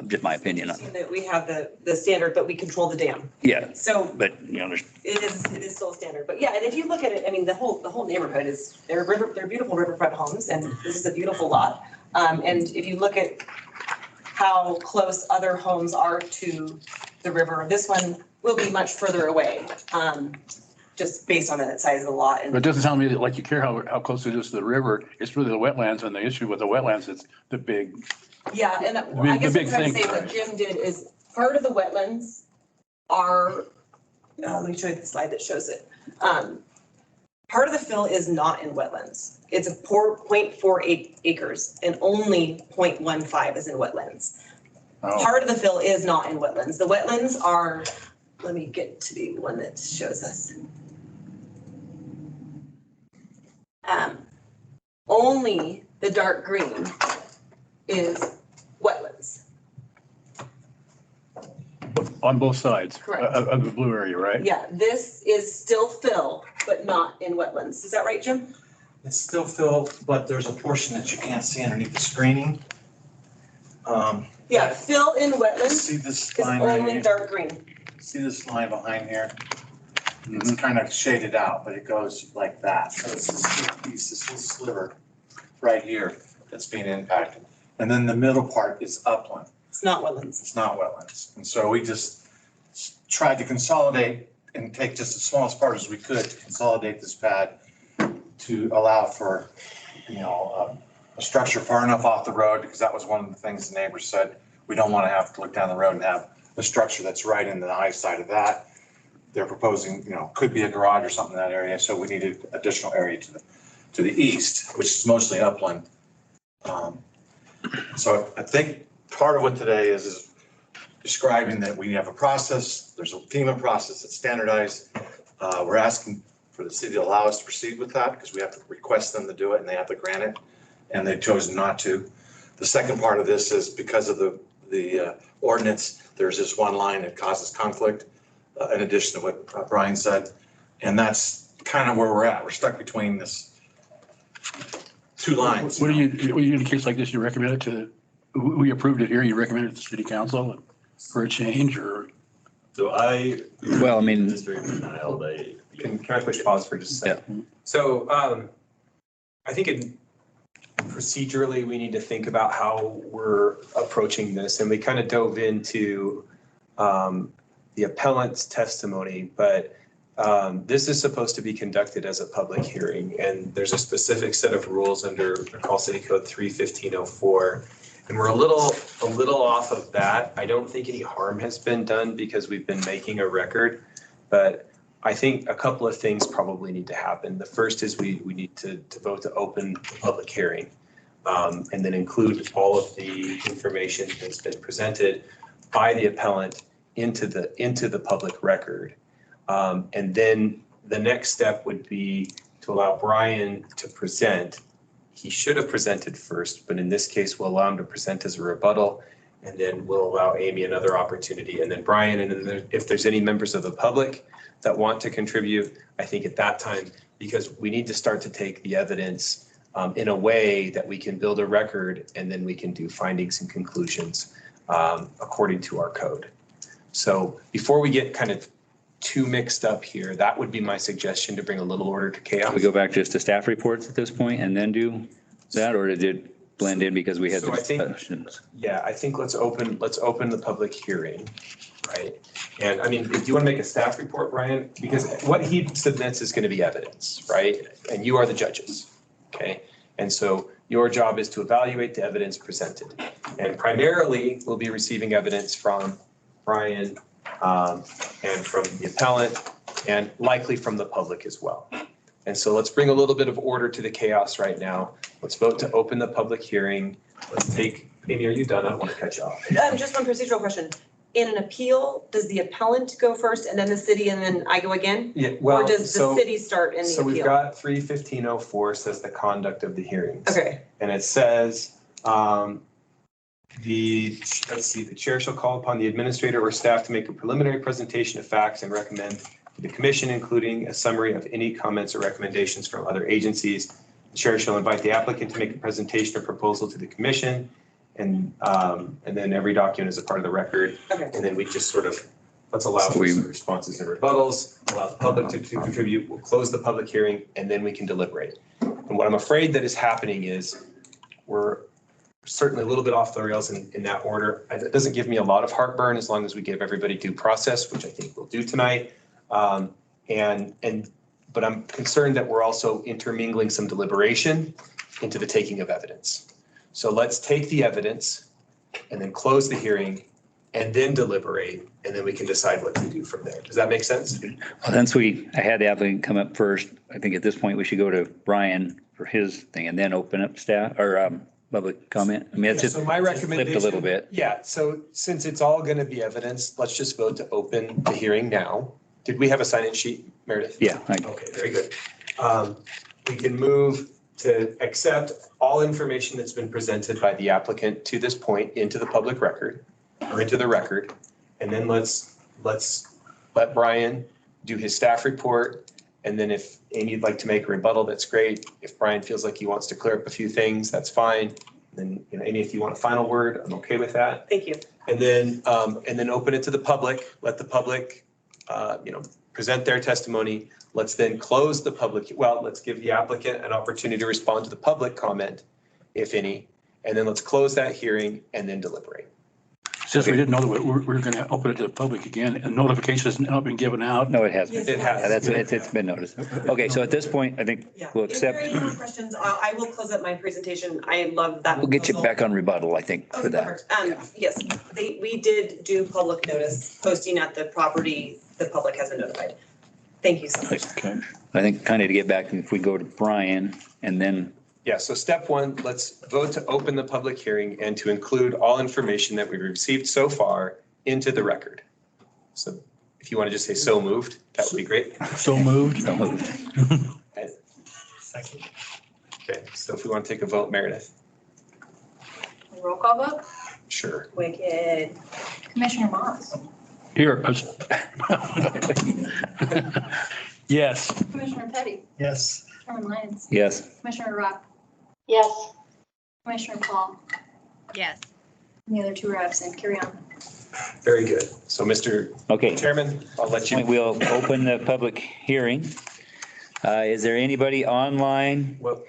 Just my opinion. That we have the standard, but we control the dam. Yeah. So. But, you know, It is still a standard, but yeah, and if you look at it, I mean, the whole neighborhood is, they're beautiful riverfront homes, and this is a beautiful lot. And if you look at how close other homes are to the river, this one will be much further away, just based on the size of the lot. But it doesn't sound to me like you care how close it is to the river. It's really the wetlands, and the issue with the wetlands is the big. Yeah, and The I guess big what I'm trying to thing. say, what Jim did is, part of the wetlands are, let me show you the slide that shows it. Part of the fill is not in wetlands. It's a 0.48 acres, and only 0.15 is in wetlands. Oh. Part of the fill is not in wetlands. The wetlands are, let me get to the one that shows us. Only the dark green is wetlands. On both sides. Correct. Of the blue area, right? Yeah, this is still fill, but not in wetlands. Is that right, Jim? It's still filled, but there's a portion that you can't see underneath the screening. Yeah, fill in wetlands See this is line right only here? dark green. See this line behind here? It's kind of shaded out, but it goes like that. So it's this little piece, this little sliver right here that's being impacted. And then the middle part is upland. It's not wetlands. It's not wetlands. And so we just tried to consolidate and take just the smallest part as we could to consolidate this pad to allow for, you know, a structure far enough off the road, because that was one of the things the neighbors said. We don't want to have to look down the road and have a structure that's right in the eyesight of that. They're proposing, you know, could be a garage or something in that area. So we needed additional area to the east, which is mostly upland. So I think part of what today is describing that we have a process, there's a FEMA process that's standardized. We're asking for the city to allow us to proceed with that because we have to request them to do it and they have to grant it, and they've chosen not to. The second part of this is because of the ordinance, there's this one line that causes conflict, in addition to what Brian said. And that's kind of where we're at. We're stuck between this two lines. What do you, in a case like this, you recommend it to, we approved it here, you recommend it to the city council for a change or? So Well, I mean, denial, Can I push pause for just a second? So I think procedurally, we need to think about how we're approaching this. And we kind of dove into the appellant's testimony, but this is supposed to be conducted as a public hearing. And there's a specific set of rules under McCall City Code 31504. And we're a little off of that. I don't think any harm has been done because we've been making a record, but I think a couple of things probably need to happen. The first is we need to vote to open the public hearing, and then include all of the information that's been presented by the appellant into the public record. And then the next step would be to allow Brian to present. He should have presented first, but in this case, we'll allow him to present as a rebuttal, and then we'll allow Amy another opportunity, and then Brian, and then if there's any members of the public that want to contribute, I think at that time, because we need to start to take the evidence in a way that we can build a record, and then we can do findings and conclusions according to our code. So before we get kind of too mixed up here, that would be my suggestion to bring a little order to chaos. we go back just to staff reports at this point and then do that, or did it blend in because we had So I think- discussions? Yeah, I think let's open the public hearing, right? And I mean, if you want to make a staff report, Brian, because what he submits is going to be evidence, right? And you are the judges, okay? And so your job is to evaluate the evidence presented. And primarily, we'll be receiving evidence from Brian and from the appellant, and likely from the public as well. And so let's bring a little bit of order to the chaos right now. Let's vote to open the public hearing. Let's take, Amy, are you done? I don't want to cut you off. Just one procedural question. In an appeal, does the appellant go first and then the city and then I go again? Yeah, well, Or does the city start in the appeal? So we've got 31504 says the conduct of the hearings. Okay. And it says, the chair shall call upon the administrator or staff to make a preliminary presentation of facts and recommend to the commission, including a summary of any comments or recommendations from other agencies. The chair shall invite the applicant to make a presentation or proposal to the commission, and then every document is a part of the record. Okay. And then we just sort of, let's allow for some responses and rebuttals, allow the public to contribute, we'll close the public hearing, and then we can deliberate. And what I'm afraid that is happening is we're certainly a little bit off the rails in that order. It doesn't give me a lot of heartburn as long as we give everybody due process, which I think we'll do tonight. But I'm concerned that we're also intermingling some deliberation into the taking of evidence. So let's take the evidence and then close the hearing and then deliberate, and then we can decide what to do from there. Does that make sense? Well, since I had the applicant come up first, I think at this point we should go to Brian for his thing and then open up staff or public comment. I mean, it's just So my flipped recommendation. a little bit. Yeah, so since it's all going to be evidence, let's just vote to open the hearing now. Did we have a sign-in sheet, Meredith? Yeah. Okay, very good. We can move to accept all information that's been presented by the applicant to this point into the public record or into the record. And then let's let Brian do his staff report. And then if Amy'd like to make a rebuttal, that's great. If Brian feels like he wants to clear up a few things, that's fine. And then, Amy, if you want a final word, I'm okay with that. Thank you. And then open it to the public, let the public, present their testimony. Let's then close the public, let's give the applicant an opportunity to respond to the public comment, if any. And then let's close that hearing and then deliberate. Since we didn't know that we're going to open it to the public again, and notification has not been given out. No, it hasn't. It has. It's been noticed. Okay, so at this point, I think we'll accept. If there are any more questions, I will close up my presentation. I love that. We'll get you proposal. back on rebuttal, I think, for Okay, that. perfect. Yes, we did do public notice posting at the property. The public has been notified. Thank you so much. Okay. I think kind of to get back, if we go to Brian and then Yeah, so step one, let's vote to open the public hearing and to include all information that we've received so far into the record. So if you want to just say so moved, that would be great. So moved. So moved. Second. Okay, so if we want to take a vote, Meredith? Roll call vote? Sure. Wicked. Commissioner Moss. Here. Yes. Commissioner Petty. Yes. Chairman Lyons. Yes. Commissioner Rock. Yes. Commissioner Paul. Yes. And the other two are absent. Carry on. Very good. So Mr. Okay. Chairman, I'll let you. We'll open the public hearing. Is there anybody online? Well,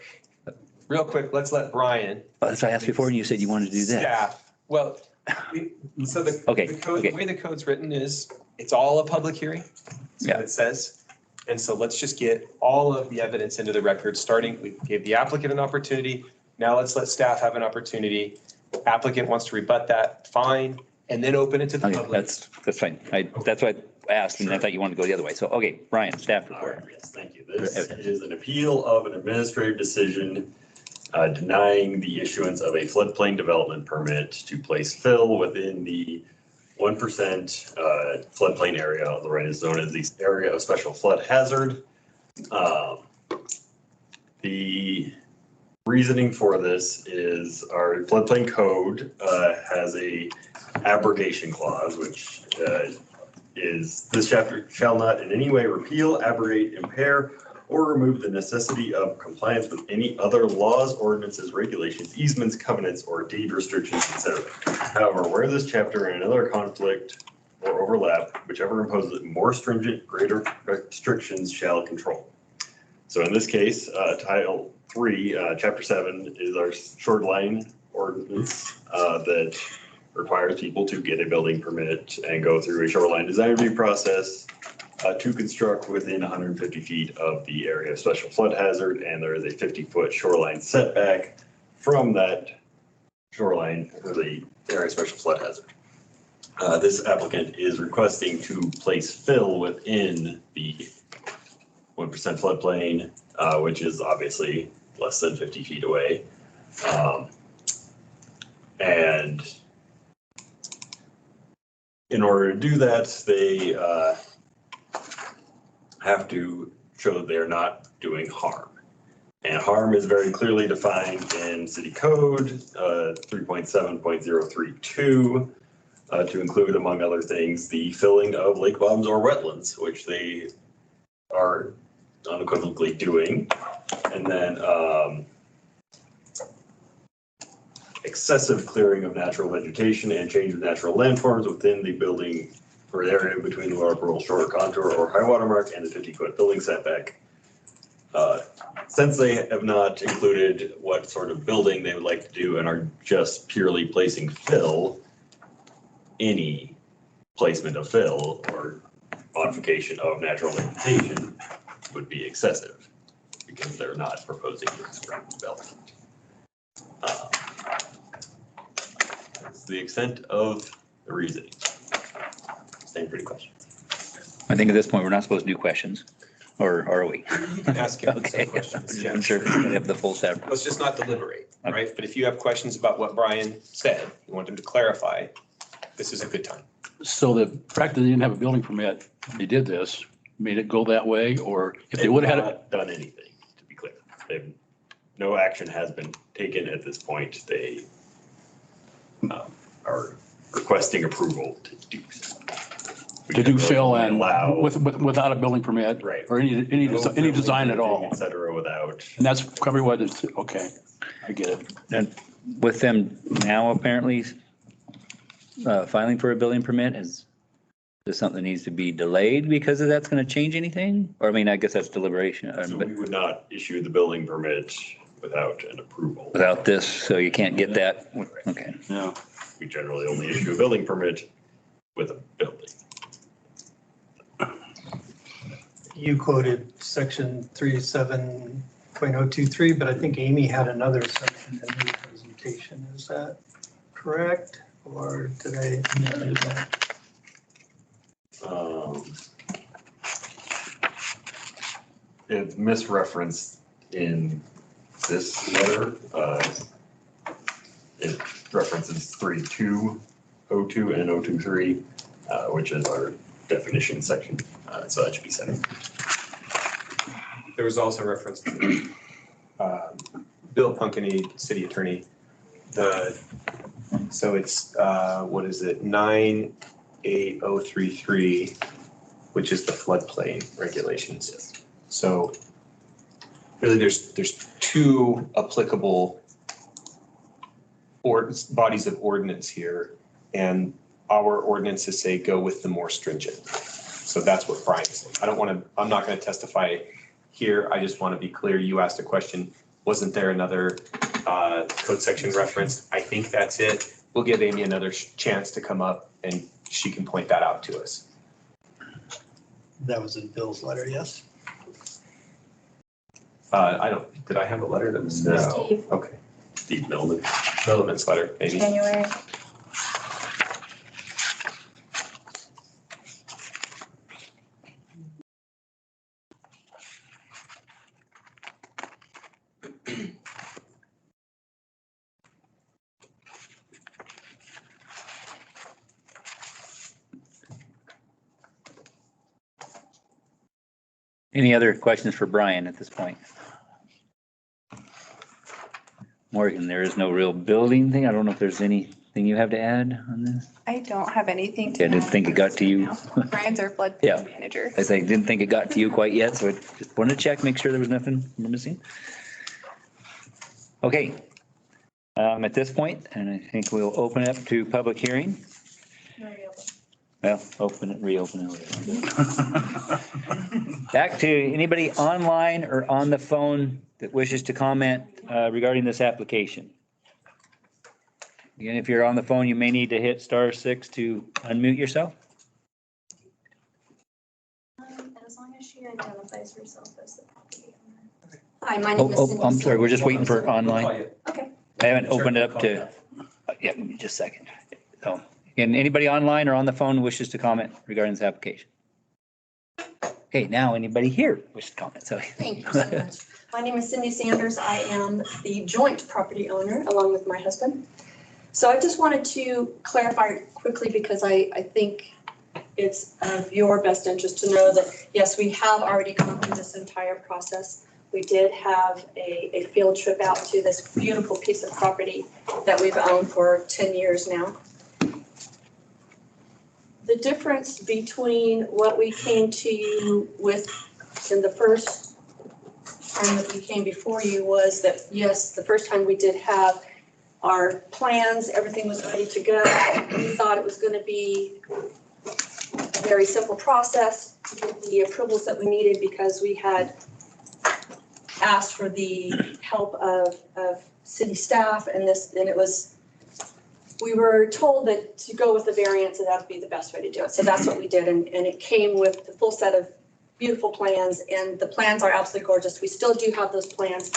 real quick, let's let Brian. That's what I asked before and you said you wanted to do that. Staff, well, so the code, the way the code's written is, it's all a public hearing. That's what it says. And so let's just get all of the evidence into the record, starting, we gave the applicant an opportunity. Now let's let staff have an opportunity. Applicant wants to rebut that, fine, and then open it to the Okay, public. that's fine. That's what I asked and I thought you wanted to go the other way. So, okay, Brian, staff report. Yes, thank you. This is an appeal of an administrative decision denying the issuance of a floodplain development permit to place fill within the 1% floodplain area, otherwise is known as the area of special flood hazard. The reasoning for this is our floodplain code has a abrogation clause, which is this chapter shall not in any way repeal, abrogate, impair, or remove the necessity of compliance with any other laws, ordinances, regulations, easements, covenants, or deed restrictions, etc. However, where this chapter and another conflict or overlap, whichever imposes more stringent, greater restrictions shall control. So in this case, Title 3, Chapter 7 is our shoreline ordinance that requires people to get a building permit and go through a shoreline design review process to construct within 150 feet of the area of special flood hazard, and there is a 50-foot shoreline setback from that shoreline for the area of special flood hazard. This applicant is requesting to place fill within the 1% floodplain, which is obviously less than 50 feet away. And in order to do that, they have to show that they're not doing harm. And harm is very clearly defined in City Code 3.7.032 to include, among other things, the filling of lake bottoms or wetlands, which they are unequivocally doing. And then excessive clearing of natural vegetation and change of natural landforms within the building or area between the rural shore contour or high water mark and the 50-foot building setback. Since they have not included what sort of building they would like to do and are just purely placing fill, any placement of fill or modification of natural vegetation would be excessive because they're not proposing to construct development. That's the extent of the reasoning. Stand for any questions. I think at this point, we're not supposed to do questions, or are we? You can ask him Okay. some questions. Yeah. I'm sure we have the full staff. Let's just not deliberate, right? But if you have questions about what Brian said, you want him to clarify, this is a good time. So the fact that they didn't have a building permit, they did this, made it go that way, or if they would have had it. Not done anything, to be clear. No action has been taken at this point. They are requesting approval to do so. To do fill and allow without a building permit. Right. Or any design at all. Et cetera, without. And that's probably what it's, okay, I get it. And with them now apparently filing for a building permit, is this something that needs to be delayed because of that's going to change anything? Or I mean, I guess that's deliberation. So But we would not issue the building permit without an approval. without this, so you can't get that. Okay. Yeah. We generally only issue a building permit with a building. You quoted section 37.023, but I think Amy had another section in her presentation. Is that correct? Or did I miss that? It's misreferenced in this letter. It references 3202 and 023, which is our definition section. So that should be sent. There was also reference to Bill Punkenny, city attorney. So it's, what is it, 98033, which is the floodplain regulations. So really there's two applicable bodies of ordinance here, and our ordinances say go with the more stringent. So that's what Brian's saying. I'm not going to testify here. I just want to be clear. You asked a question. Wasn't there another code section reference? I think that's it. We'll give Amy another chance to come up and she can point that out to us. That was in Bill's letter, yes? Did I have a letter that was? No. Steve. Okay. Steve Millman. Milliman's letter, maybe. January. Any other questions for Brian at this point? Morgan, there is no real building thing. I don't know if there's anything you have to add on this. I don't have anything to Yeah, I didn't add think it got to you. Brian's our flood Yeah. manager. I didn't think it got to you quite yet, so I just wanted to check, make sure there was nothing we're missing. Okay. At this point, and I think we'll open it up to public hearing. Well, open it, reopen it. Back to anybody online or on the phone that wishes to comment regarding this application. Again, if you're on the phone, you may need to hit *6 to unmute yourself. As long as she identifies herself as the property owner. Hi, my name is Cindy. I'm sorry, we're just waiting for online. Okay. I haven't opened it up to, yeah, give me just a second. So, again, anybody online or on the phone wishes to comment regarding this application? Okay, now anybody here wishes to comment, so. Thank you so much. My name is Cindy Sanders. I am the joint property owner along with my husband. So I just wanted to clarify quickly because I think it's of your best interest to know that, yes, we have already gone through this entire process. We did have a field trip out to this beautiful piece of property that we've owned for 10 years now. The difference between what we came to you with in the first time that we came before you was that, yes, the first time we did have our plans, everything was ready to go. We thought it was going to be a very simple process to get the approvals that we needed because we had asked for the help of city staff and it was, we were told that to go with the variance and that would be the best way to do it. So that's what we did. And it came with the full set of beautiful plans and the plans are absolutely gorgeous. We still do have those plans.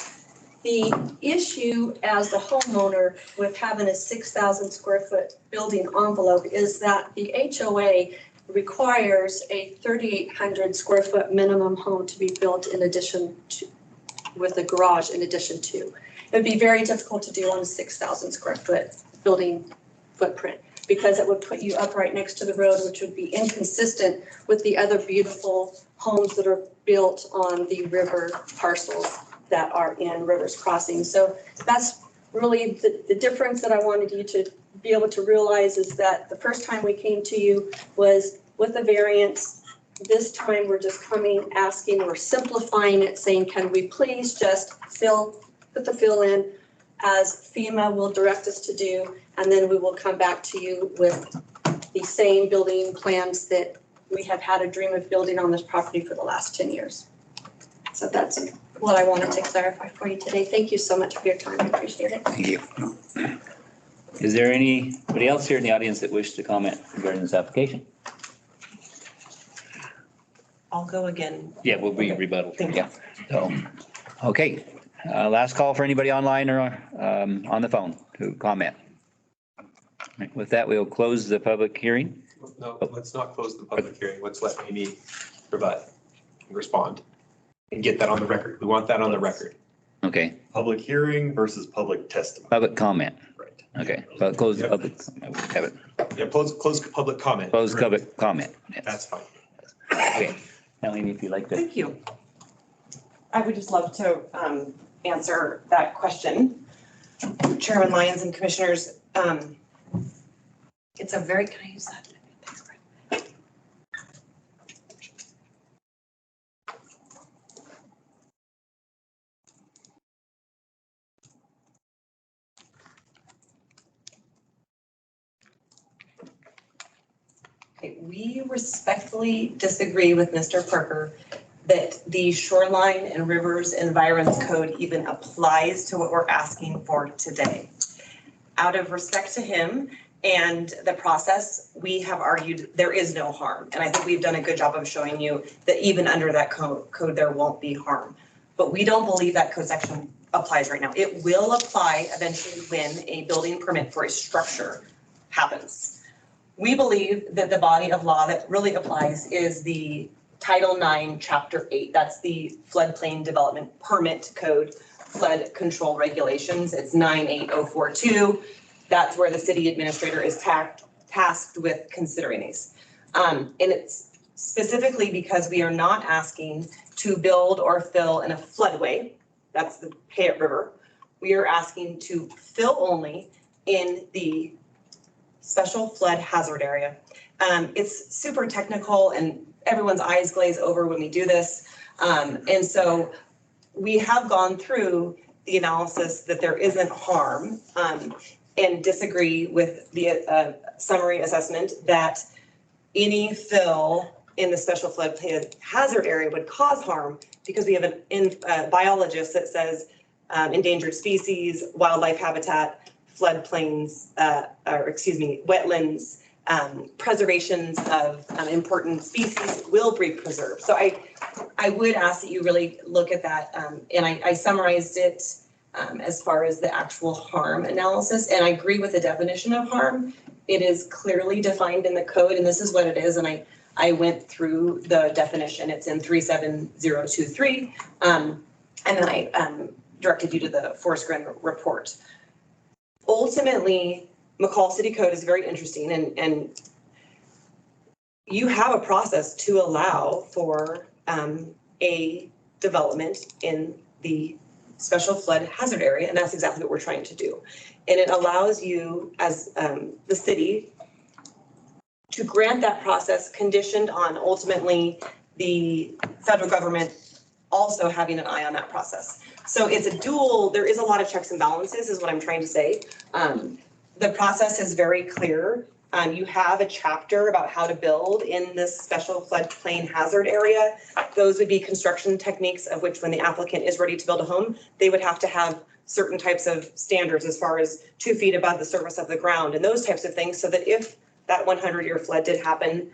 The issue as the homeowner with having a 6,000 square foot building envelope is that the HOA requires a 3,800 square foot minimum home to be built in addition to, with a garage in addition to. It'd be very difficult to do on a 6,000 square foot building footprint because it would put you up right next to the road, which would be inconsistent with the other beautiful homes that are built on the river parcels that are in Rivers Crossing. So that's really the difference that I wanted you to be able to realize is that the first time we came to you was with a variance. This time we're just coming, asking, we're simplifying it, saying, can we please just put the fill in as FEMA will direct us to do, and then we will come back to you with the same building plans that we have had a dream of building on this property for the last 10 years. So that's what I wanted to clarify for you today. Thank you so much for your time. I appreciate it. Thank you. Is there anybody else here in the audience that wishes to comment regarding this application? I'll go again. Yeah, we'll be rebuttal. Yeah. So, okay. Last call for anybody online or on the phone to comment. Right, with that, we'll close the public hearing. No, let's not close the public hearing. Let's let Amy rebut and respond and get that on the record. We want that on the record. Okay. Public hearing versus public testimony. Public comment. Right. Okay, well, close the Yep. public, have it, Yeah, close public comment. close public comment. Yes. That's fine. Okay, Elaine, if you'd like to. Thank you. I would just love to answer that question. Chairman Lyons and Commissioners, it's a very, can I use that? Thanks, Brett. Okay, we respectfully disagree with Mr. Parker that the Shoreline and Rivers Environs Code even applies to what we're asking for today. Out of respect to him and the process, we have argued there is no harm. And I think we've done a good job of showing you that even under that code, there won't be harm. But we don't believe that code section applies right now. It will apply eventually when a building permit for a structure happens. We believe that the body of law that really applies is the Title IX, Chapter 8. That's the Floodplain Development Permit Code, Flood Control Regulations. It's 98042. That's where the city administrator is tasked with considering these. And it's specifically because we are not asking to build or fill in a floodway. That's the Payette River. We are asking to fill only in the special flood hazard area. It's super technical and everyone's eyes glaze over when we do this. And so we have gone through the analysis that there isn't harm and disagree with the summary assessment that any fill in the special flood hazard area would cause harm because we have a biologist that says endangered species, wildlife habitat, floodplains, wetlands, preservations of important species will be preserved. So I would ask that you really look at that. And I summarized it as far as the actual harm analysis. And I agree with the definition of harm. It is clearly defined in the code, and this is what it is. And I went through the definition. It's in 37023. And then I directed you to the Forest Glen report. Ultimately, McCall City Code is very interesting, and you have a process to allow for a development in the special flood hazard area, and that's exactly what we're trying to do. And it allows you as the city to grant that process conditioned on ultimately the federal government also having an eye on that process. So it's a dual, there is a lot of checks and balances is what I'm trying to say. The process is very clear. You have a chapter about how to build in this special floodplain hazard area. Those would be construction techniques of which when the applicant is ready to build a home, they would have to have certain types of standards as far as 2 feet above the surface of the ground and those types of things so that if that 100-year flood did happen,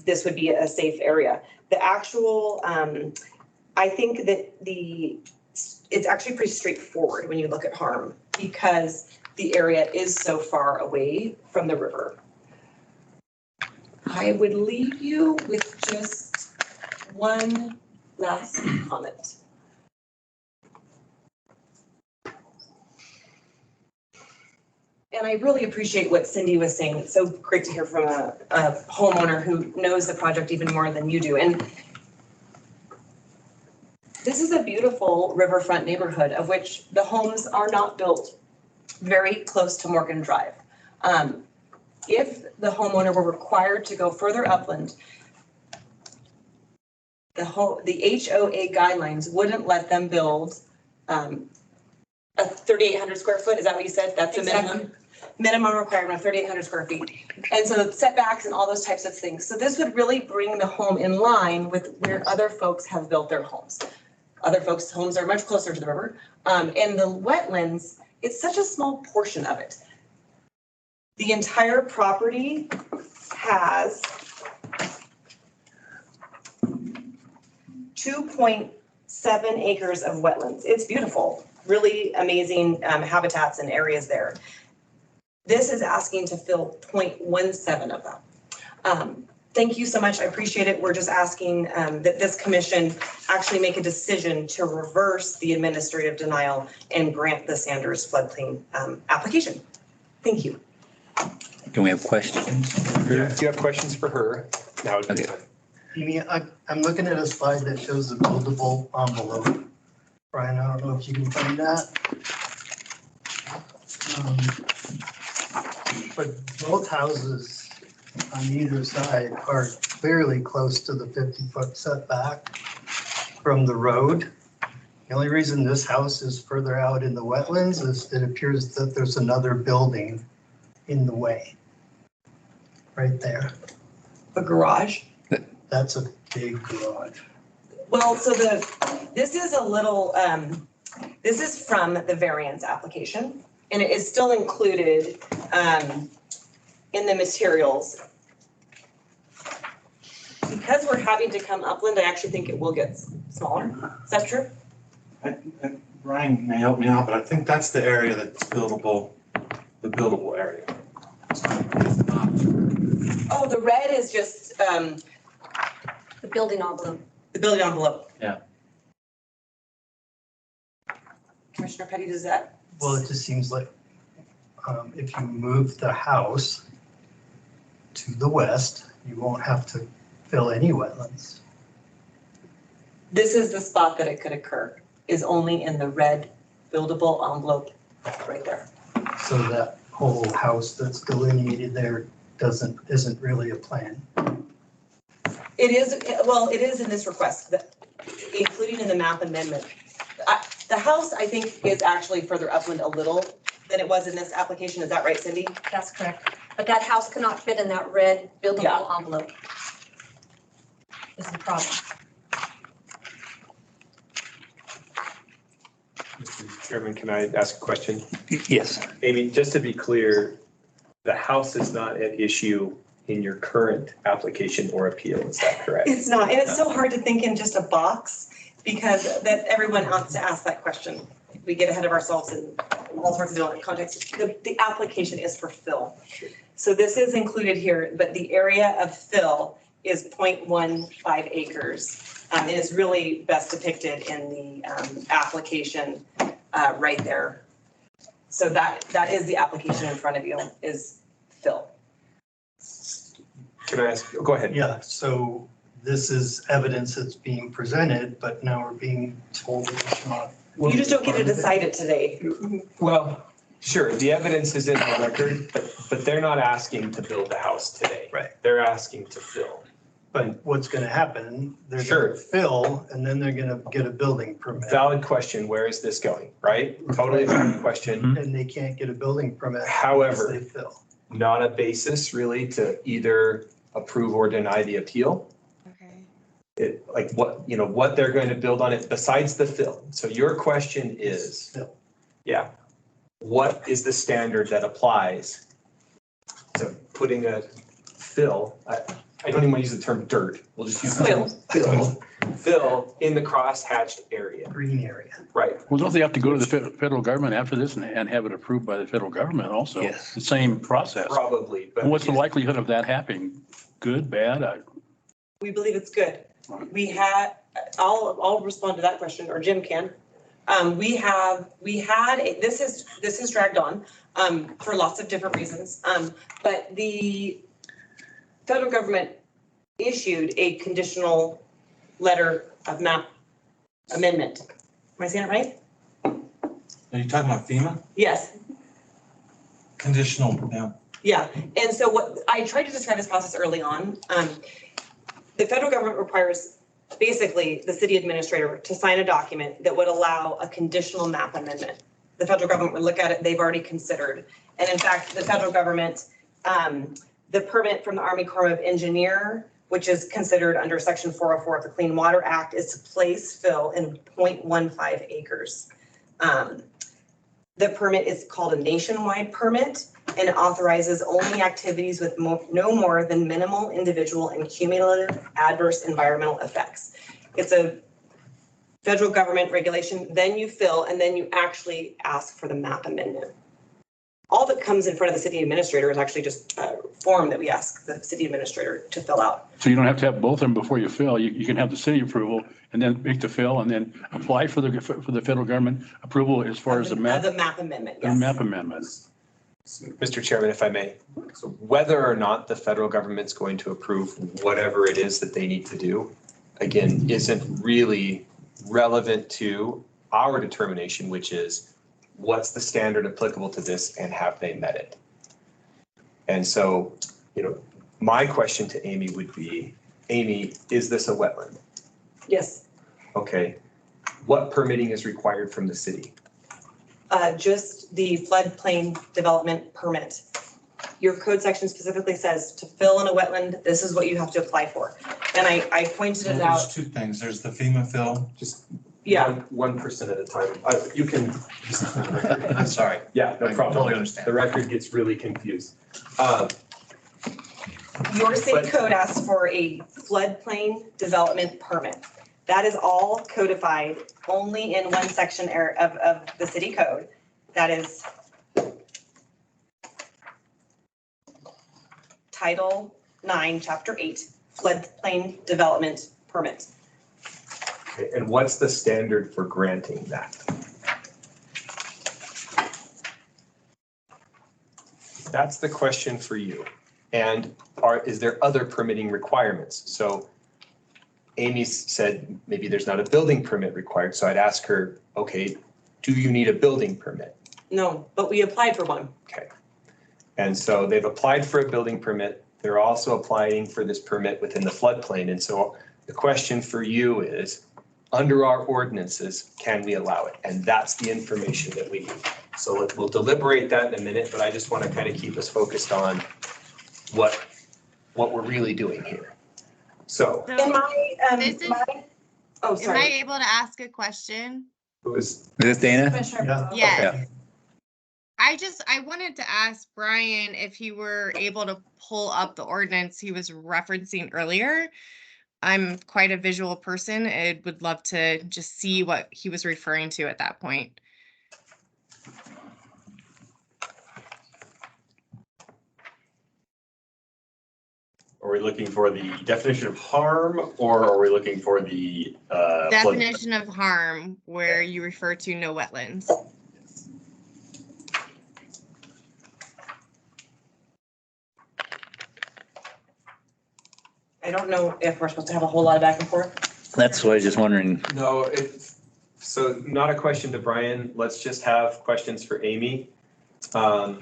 this would be a safe area. The actual, I think that it's actually pretty straightforward when you look at harm because the area is so far away from the river. I would leave you with just one last comment. And I really appreciate what Cindy was saying. It's so great to hear from a homeowner who knows the project even more than you do. And this is a beautiful riverfront neighborhood of which the homes are not built very close to Morgan Drive. If the homeowner were required to go further upland, the HOA guidelines wouldn't let them build a 3,800 square foot. Is that what you said? That's a minimum requirement of 3,800 square feet. And so setbacks and all those types of things. So this would really bring the home in line with where other folks have built their homes. Other folks' homes are much closer to the river. And the wetlands, it's such a small portion of it. The entire property has 2.7 acres of wetlands. It's beautiful, really amazing habitats and areas there. This is asking to fill 0.17 of them. thank you so much. I appreciate it. We're just asking that this commission actually make a decision to reverse the administrative denial and grant the Sanders floodplain application. Thank you. Can we have questions? Yeah, do you have questions for her? Now, Okay. Amy, I'm looking at a slide that shows the buildable envelope. Brian, I don't know if you can find that. But both houses on either side are clearly close to the 50-foot setback from the road. The only reason this house is further out in the wetlands is it appears that there's another building in the way. Right there. A garage? That's a big garage. Well, so this is a little, this is from the variance application, and it is still included in the materials. Because we're having to come upland, I actually think it will get smaller. Is that true? Ryan may help me out, but I think that's the area that's buildable, the buildable area. Oh, the red is just The building envelope. the building envelope. Yeah. Commissioner Petty, does that? Well, it just seems like if you move the house to the west, you won't have to fill any wetlands. This is the spot that it could occur, is only in the red buildable envelope right there. So that whole house that's delineated there isn't really a plan. It is, well, it is in this request, including in the map amendment. The house, I think, is actually further upland a little than it was in this application. Is that right, Cindy? That's correct. But that house cannot fit in that red buildable envelope. Is the problem. Mr. Chairman, can I ask a question? Yes. Amy, just to be clear, the house is not at issue in your current application or appeal, is that correct? It's not, and it's so hard to think in just a box because that everyone wants to ask that question. We get ahead of ourselves in all sorts of different contexts. The application is for fill. So this is included here, but the area of fill is 0.15 acres. And it's really best depicted in the application right there. So that is the application in front of you, is fill. Can I ask, go ahead. Yeah, so this is evidence that's being presented, but now we're being told it's not. You just don't get to decide it today. Well, sure, the evidence is in the record, but they're not asking to build the house today. Right. They're asking to fill. But what's gonna happen, they're Sure. gonna fill and then they're gonna get a building permit. Valid question, where is this going, right? Totally valid question. And they can't get a building permit. However, unless they fill. not a basis really to either approve or deny the appeal. Okay. It, like what they're going to build on it besides the fill. So your question is, Fill. yeah, what is the standard that applies to putting a fill? I don't even want to use the term dirt. We'll just use the term fill in the cross-hatched area. Green area. Right. Well, don't they have to go to the federal government after this and have it approved by the federal government also? Yes. The same process. Probably, but. And what's the likelihood of that happening? Good, bad? We believe it's good. We had, I'll respond to that question, or Jim can. This is dragged on for lots of different reasons. But the federal government issued a conditional letter of map amendment. Am I saying it right? Are you talking about FEMA? Yes. Conditional, yeah. Yeah, and so what I tried to describe this process early on. The federal government requires basically the city administrator to sign a document that would allow a conditional map amendment. The federal government would look at it, they've already considered. And in fact, the federal government, the permit from the Army Corps of Engineer, which is considered under Section 404 of the Clean Water Act, is to place fill in 0.15 acres. The permit is called a nationwide permit and authorizes only activities with no more than minimal individual and cumulative adverse environmental effects. It's a federal government regulation, then you fill, and then you actually ask for the map amendment. all that comes in front of the city administrator is actually just a form that we ask the city administrator to fill out. So you don't have to have both of them before you fill. You can have the city approval and then make the fill and then apply for the federal government approval as far as the map. The map amendment, The yes. map amendments. Mr. Chairman, if I may, so whether or not the federal government's going to approve whatever it is that they need to do, again, isn't really relevant to our determination, which is what's the standard applicable to this and have they met it? And so, my question to Amy would be, Amy, is this a wetland? Yes, Okay. What permitting is required from the city? just the floodplain development permit. Your code section specifically says to fill in a wetland, this is what you have to apply for. And I pointed it out. There's two things. There's the FEMA fill. Just Yeah. 1% at a time. You can. I'm sorry. Yeah, no I problem. totally understand. The record gets really confused. Your city But- code asks for a floodplain development permit. That is all codified only in one section of the city code. That is Title 9, Chapter 8, floodplain development permit. Okay, and what's the standard for granting that? That's the question for you. And is there other permitting requirements? So Amy said maybe there's not a building permit required, so I'd ask her, okay, do you need a building permit? No, but we applied for one. Okay. And so they've applied for a building permit. They're also applying for this permit within the floodplain. And so the question for you is, under our ordinances, can we allow it? And that's the information that we need. So we'll deliberate that in a minute, but I just want to kind of keep us focused on what we're really doing here. So. In my, This is- oh, Am I sorry. able to ask a question? Is this Dana? Yes. I wanted to ask Brian if he were able to pull up the ordinance he was referencing earlier. I'm quite a visual person. I would love to just see what he was referring to at that point. Are we looking for the definition of harm or are we looking for the flood? Definition of harm where you refer to no wetlands. I don't know if we're supposed to have a whole lot of back and forth. That's what I was just wondering. No, so not a question to Brian. Let's just have questions for Amy. And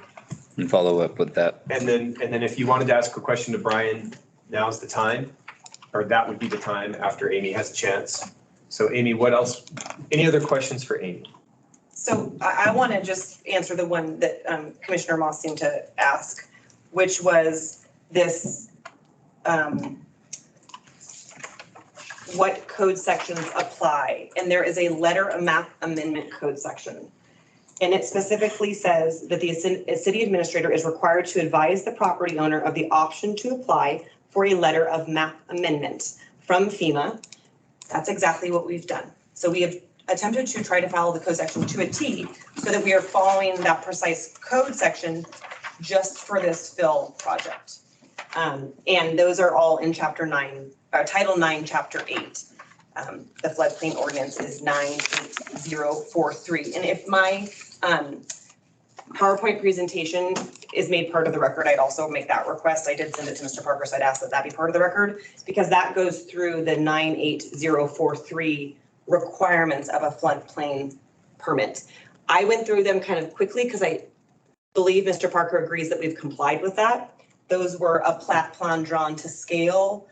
follow up with that. And then if you wanted to ask a question to Brian, now's the time, or that would be the time after Amy has a chance. So Amy, what else? Any other questions for Amy? So I want to just answer the one that Commissioner Moss seemed to ask, which was this, what code sections apply? And there is a letter of map amendment code section. And it specifically says that the city administrator is required to advise the property owner of the option to apply for a letter of map amendment from FEMA. That's exactly what we've done. So we have attempted to try to follow the code section to a T so that we are following that precise code section just for this fill project. And those are all in Chapter 9, Title 9, Chapter 8. The floodplain ordinance is 98043. And if my PowerPoint presentation is made part of the record, I'd also make that request. I did send it to Mr. Parker, so I'd ask that that be part of the record because that goes through the 98043 requirements of a floodplain permit. I went through them kind of quickly because I believe Mr. Parker agrees that we've complied with that. Those were a plat plan drawn to scale.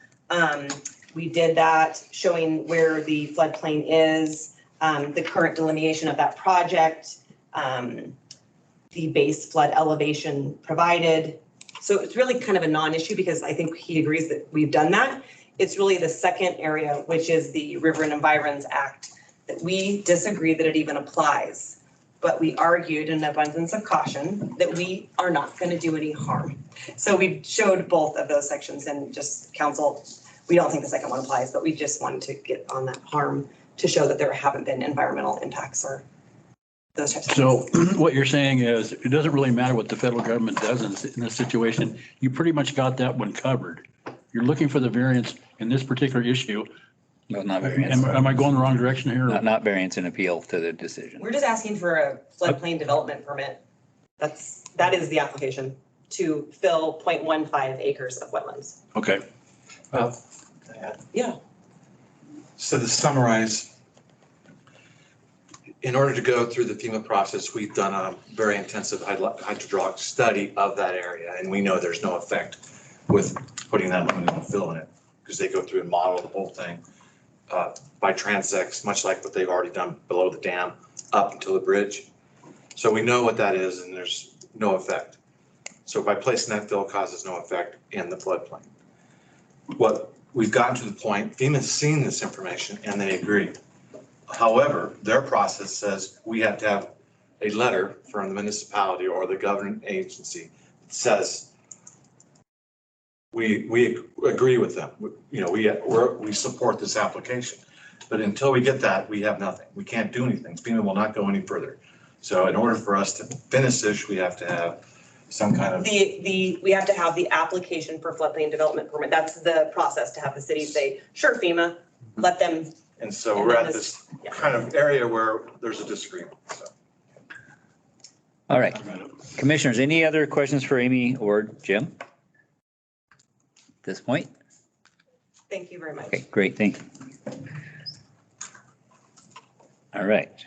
We did that showing where the floodplain is, the current delineation of that project, the base flood elevation provided. So it's really kind of a non-issue because I think he agrees that we've done that. It's really the second area, which is the River and Environs Act, that we disagree that it even applies. But we argued in abundance of caution that we are not going to do any harm. So we showed both of those sections and just council, we don't think the second one applies, but we just wanted to get on that harm to show that there haven't been environmental impacts or those types of So things. what you're saying is, it doesn't really matter what the federal government does in this situation. You pretty much got that one covered. You're looking for the variance in this particular issue. No, not variance. Am I going the wrong direction here? Not variance and appeal to the decision. We're just asking for a floodplain development permit. That is the application to fill 0.15 acres of wetlands. Okay. Yeah. So to summarize, in order to go through the FEMA process, we've done a very intensive hydraulic study of that area, and we know there's no effect with putting that limit fill in it, because they go through and model the whole thing by transects, much like what they've already done below the dam up until the bridge. So we know what that is, and there's no effect. So by placing that fill causes no effect in the floodplain. What we've gotten to the point, FEMA's seen this information and they agree. However, their process says we have to have a letter from the municipality or the governing agency that says we agree with them. You know, we support this application. But until we get that, we have nothing. We can't do anything. FEMA will not go any further. So in order for us to finish this, we have to have some kind of. We have to have the application for floodplain development permit. That's the process, to have the city say, sure, FEMA, let them. And so we're at this kind of area where there's a disagreement. So. All right. Commissioners, any other questions for Amy or Jim? At this point? Thank you very much. Okay, great, thank you. All right.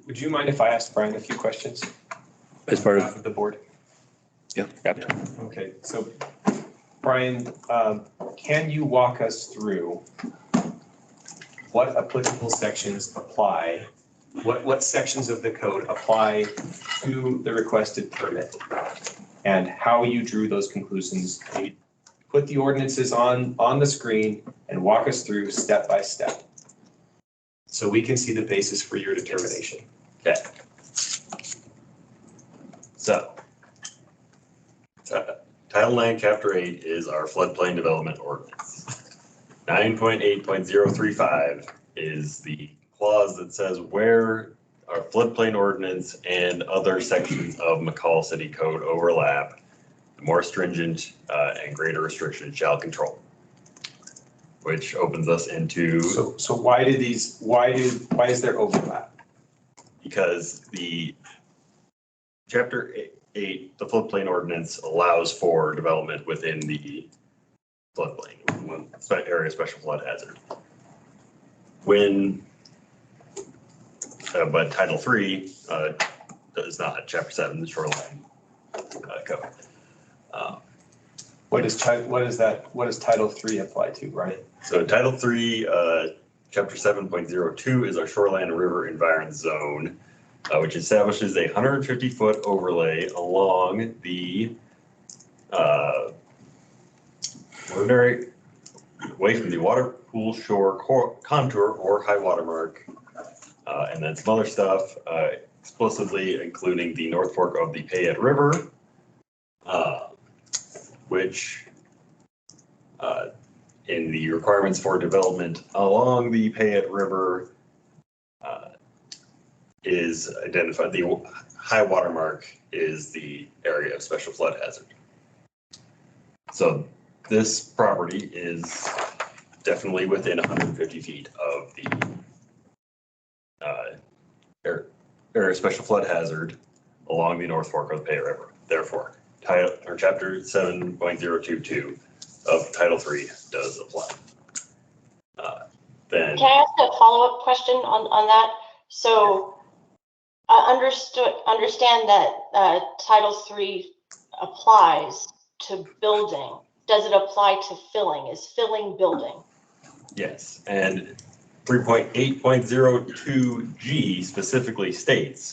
Would you mind if I asked Brian a few questions? As part of the board? Yeah. Okay, so Brian, can you walk us through what applicable sections apply, what sections of the code apply to the requested permit? And how you drew those conclusions? You put the ordinances on the screen and walk us through step by step, so we can see the basis for your determination. Okay. So, Title 9, Chapter 8 is our floodplain development ordinance. 9.8.035 is the clause that says where our floodplain ordinance and other sections of McCall City Code overlap, the more stringent and greater restrictions shall control, which opens us into. So why is there overlap? Because the Chapter 8, the floodplain ordinance allows for development within the floodplain, area special flood hazard. But Title 3 does not. Chapter 7, the shoreline code. What does Title 3 apply to, right? So Title 3, Chapter 7.02 is our shoreline river environment zone, which establishes a 150-foot overlay along the ordinary away from the water pool shore contour or high water mark, and then some other stuff, explicitly including the North Fork of the Payette River, which in the requirements for development along the Payette River is identified, the high water mark is the area of special flood hazard. So this property is definitely within 150 feet of the area of special flood hazard along the North Fork of the Payette River. Therefore, Chapter 7.022 of Title 3 does apply. Then. Can I ask a follow-up question on that? So understand that Title 3 applies to building. Does it apply to filling? Is filling building? Yes, and 3.8.02G specifically states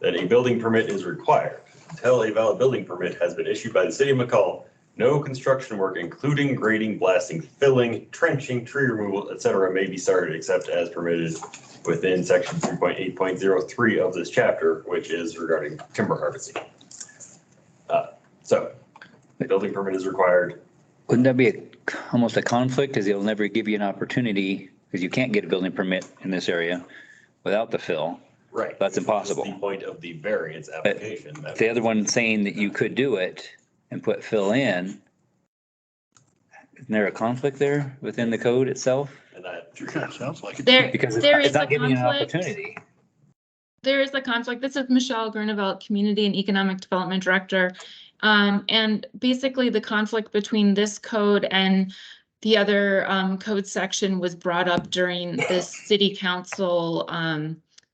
that a building permit is required. Until a valid building permit has been issued by the city of McCall, no construction work, including grading, blasting, filling, trenching, tree removal, etc., may be started except as permitted within section 3.8.03 of this chapter, which is regarding timber harvesting. So the building permit is required. Wouldn't that be almost a conflict, because they'll never give you an opportunity, because you can't get a building permit in this area without the fill. Right. That's impossible. The point of the variance application. The other one saying that you could do it and put fill in, isn't there a conflict there within the code itself? And that Yeah, sounds like it. Because There it's is not a giving you an conflict. opportunity. There is a conflict. This is Michelle Grunewald, Community and Economic Development Director. And basically the conflict between this code and the other code section was brought up during the city council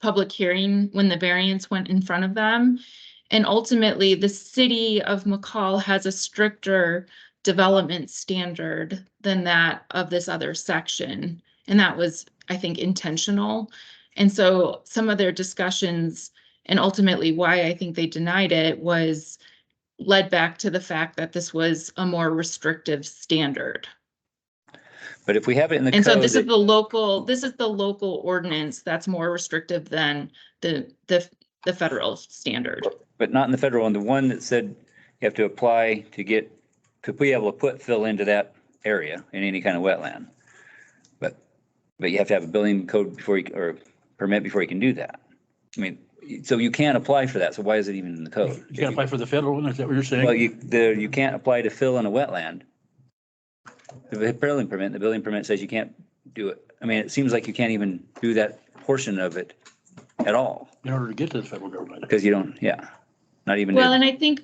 public hearing when the variance went in front of them. And ultimately, the city of McCall has a stricter development standard than that of this other section. And that was, I think, intentional. And so some of their discussions and ultimately why I think they denied it was led back to the fact that this was a more restrictive standard. But if we have it in the And code. so this is the local ordinance that's more restrictive than the federal standard. But not in the federal one, the one that said you have to apply to be able to put fill into that area in any kind of wetland. But you have to have a building code or permit before you can do that. I mean, so you can't apply for that, so why is it even in the code? You can't apply for the federal one, is that what you're saying? Well, you can't apply to fill in a wetland. The building permit says you can't do it. I mean, it seems like you can't even do that portion of it at all. In order to get to the federal government. Because you don't, not even. Well, and I think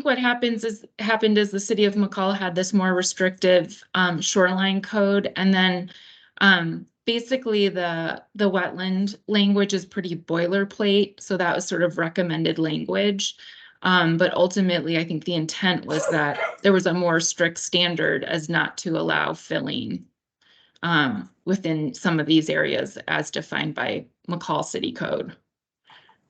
what happened is the city of McCall had this more restrictive shoreline code, and then basically the wetland language is pretty boilerplate, so that was sort of recommended language. But ultimately, I think the intent was that there was a more strict standard as not to allow filling within some of these areas as defined by McCall City Code.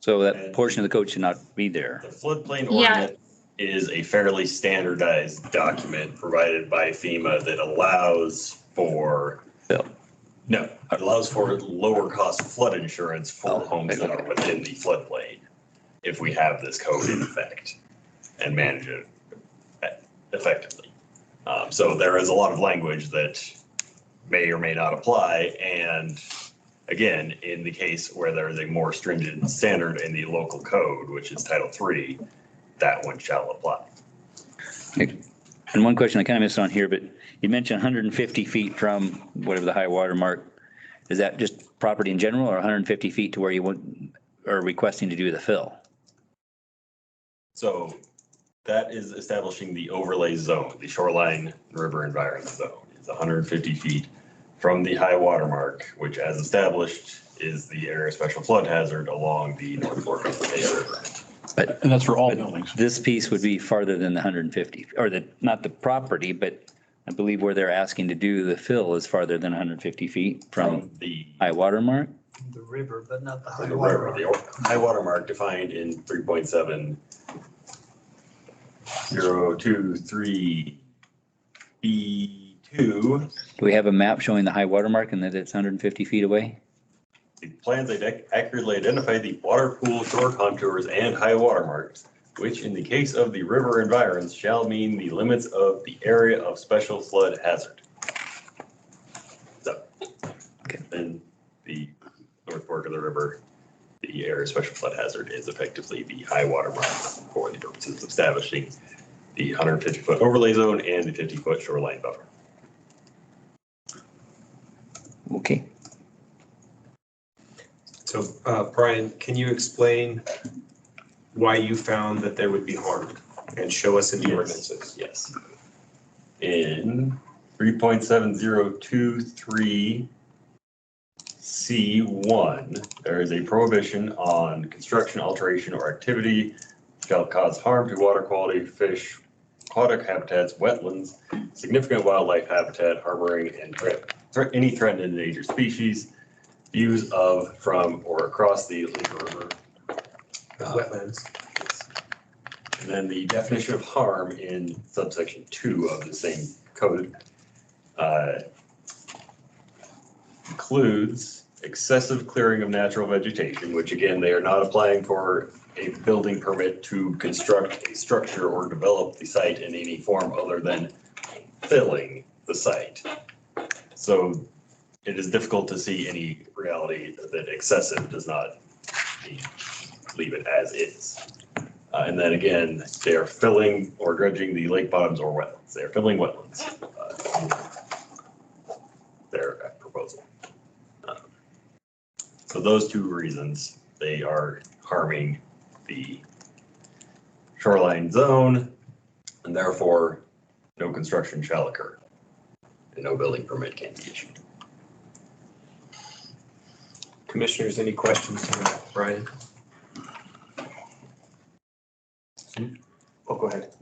So that portion of the code should not be there. The floodplain Yeah. ordinance is a fairly standardized document provided by FEMA that allows for. Fill. No, it allows for lower cost flood insurance for homes that are within the floodplain. If we have this code in effect and manage it effectively. So there is a lot of language that may or may not apply. And again, in the case where there is a more stringent standard in the local code, which is Title III, that one shall apply. And one question I kind of missed on here, but you mentioned 150 feet from whatever the high water mark. Is that just property in general or 150 feet to where you are requesting to do the fill? So that is establishing the overlay zone, the shoreline river environment zone. It's 150 feet from the high water mark, which as established is the area of special flood hazard along the north fork of the Bay River. And that's for all buildings. This piece would be farther than the 150, or not the property, but I believe where they're asking to do the fill is farther than 150 feet from the high water mark. The river, but not the high the water. river, the high water mark defined in 3.7023 B2. Do we have a map showing the high water mark and that it's 150 feet away? The plans accurately identify the water pool shore contours and high water marks, which in the case of the river environs shall mean the limits of the area of special flood hazard. So, then the north fork of the river, the area of special flood hazard is effectively the high water mark for the purposes of establishing the 150-foot overlay zone and the 50-foot shoreline buffer. Okay. So, Brian, can you explain why you found that there would be harm and show us in the ordinances? Yes. In 3.7023 C1, there is a prohibition on construction, alteration, or activity shall cause harm to water quality, fish, aquatic habitats, wetlands, significant wildlife habitat, harboring, and any threatened and endangered species, views of, from, or across the Lincoln River. Wetlands. And then the definition of harm in subsection 2 of the same code includes excessive clearing of natural vegetation, which again, they are not applying for a building permit to construct a structure or develop the site in any form other than filling the site. So it is difficult to see any reality that excessive does not leave it as is. And then again, they are filling or dredging the lake bottoms or wetlands. They are filling wetlands. Their proposal. So those two reasons, they are harming the shoreline zone, and therefore no construction shall occur and no building permit can be issued. Commissioners, any questions for Brian? Oh, go ahead.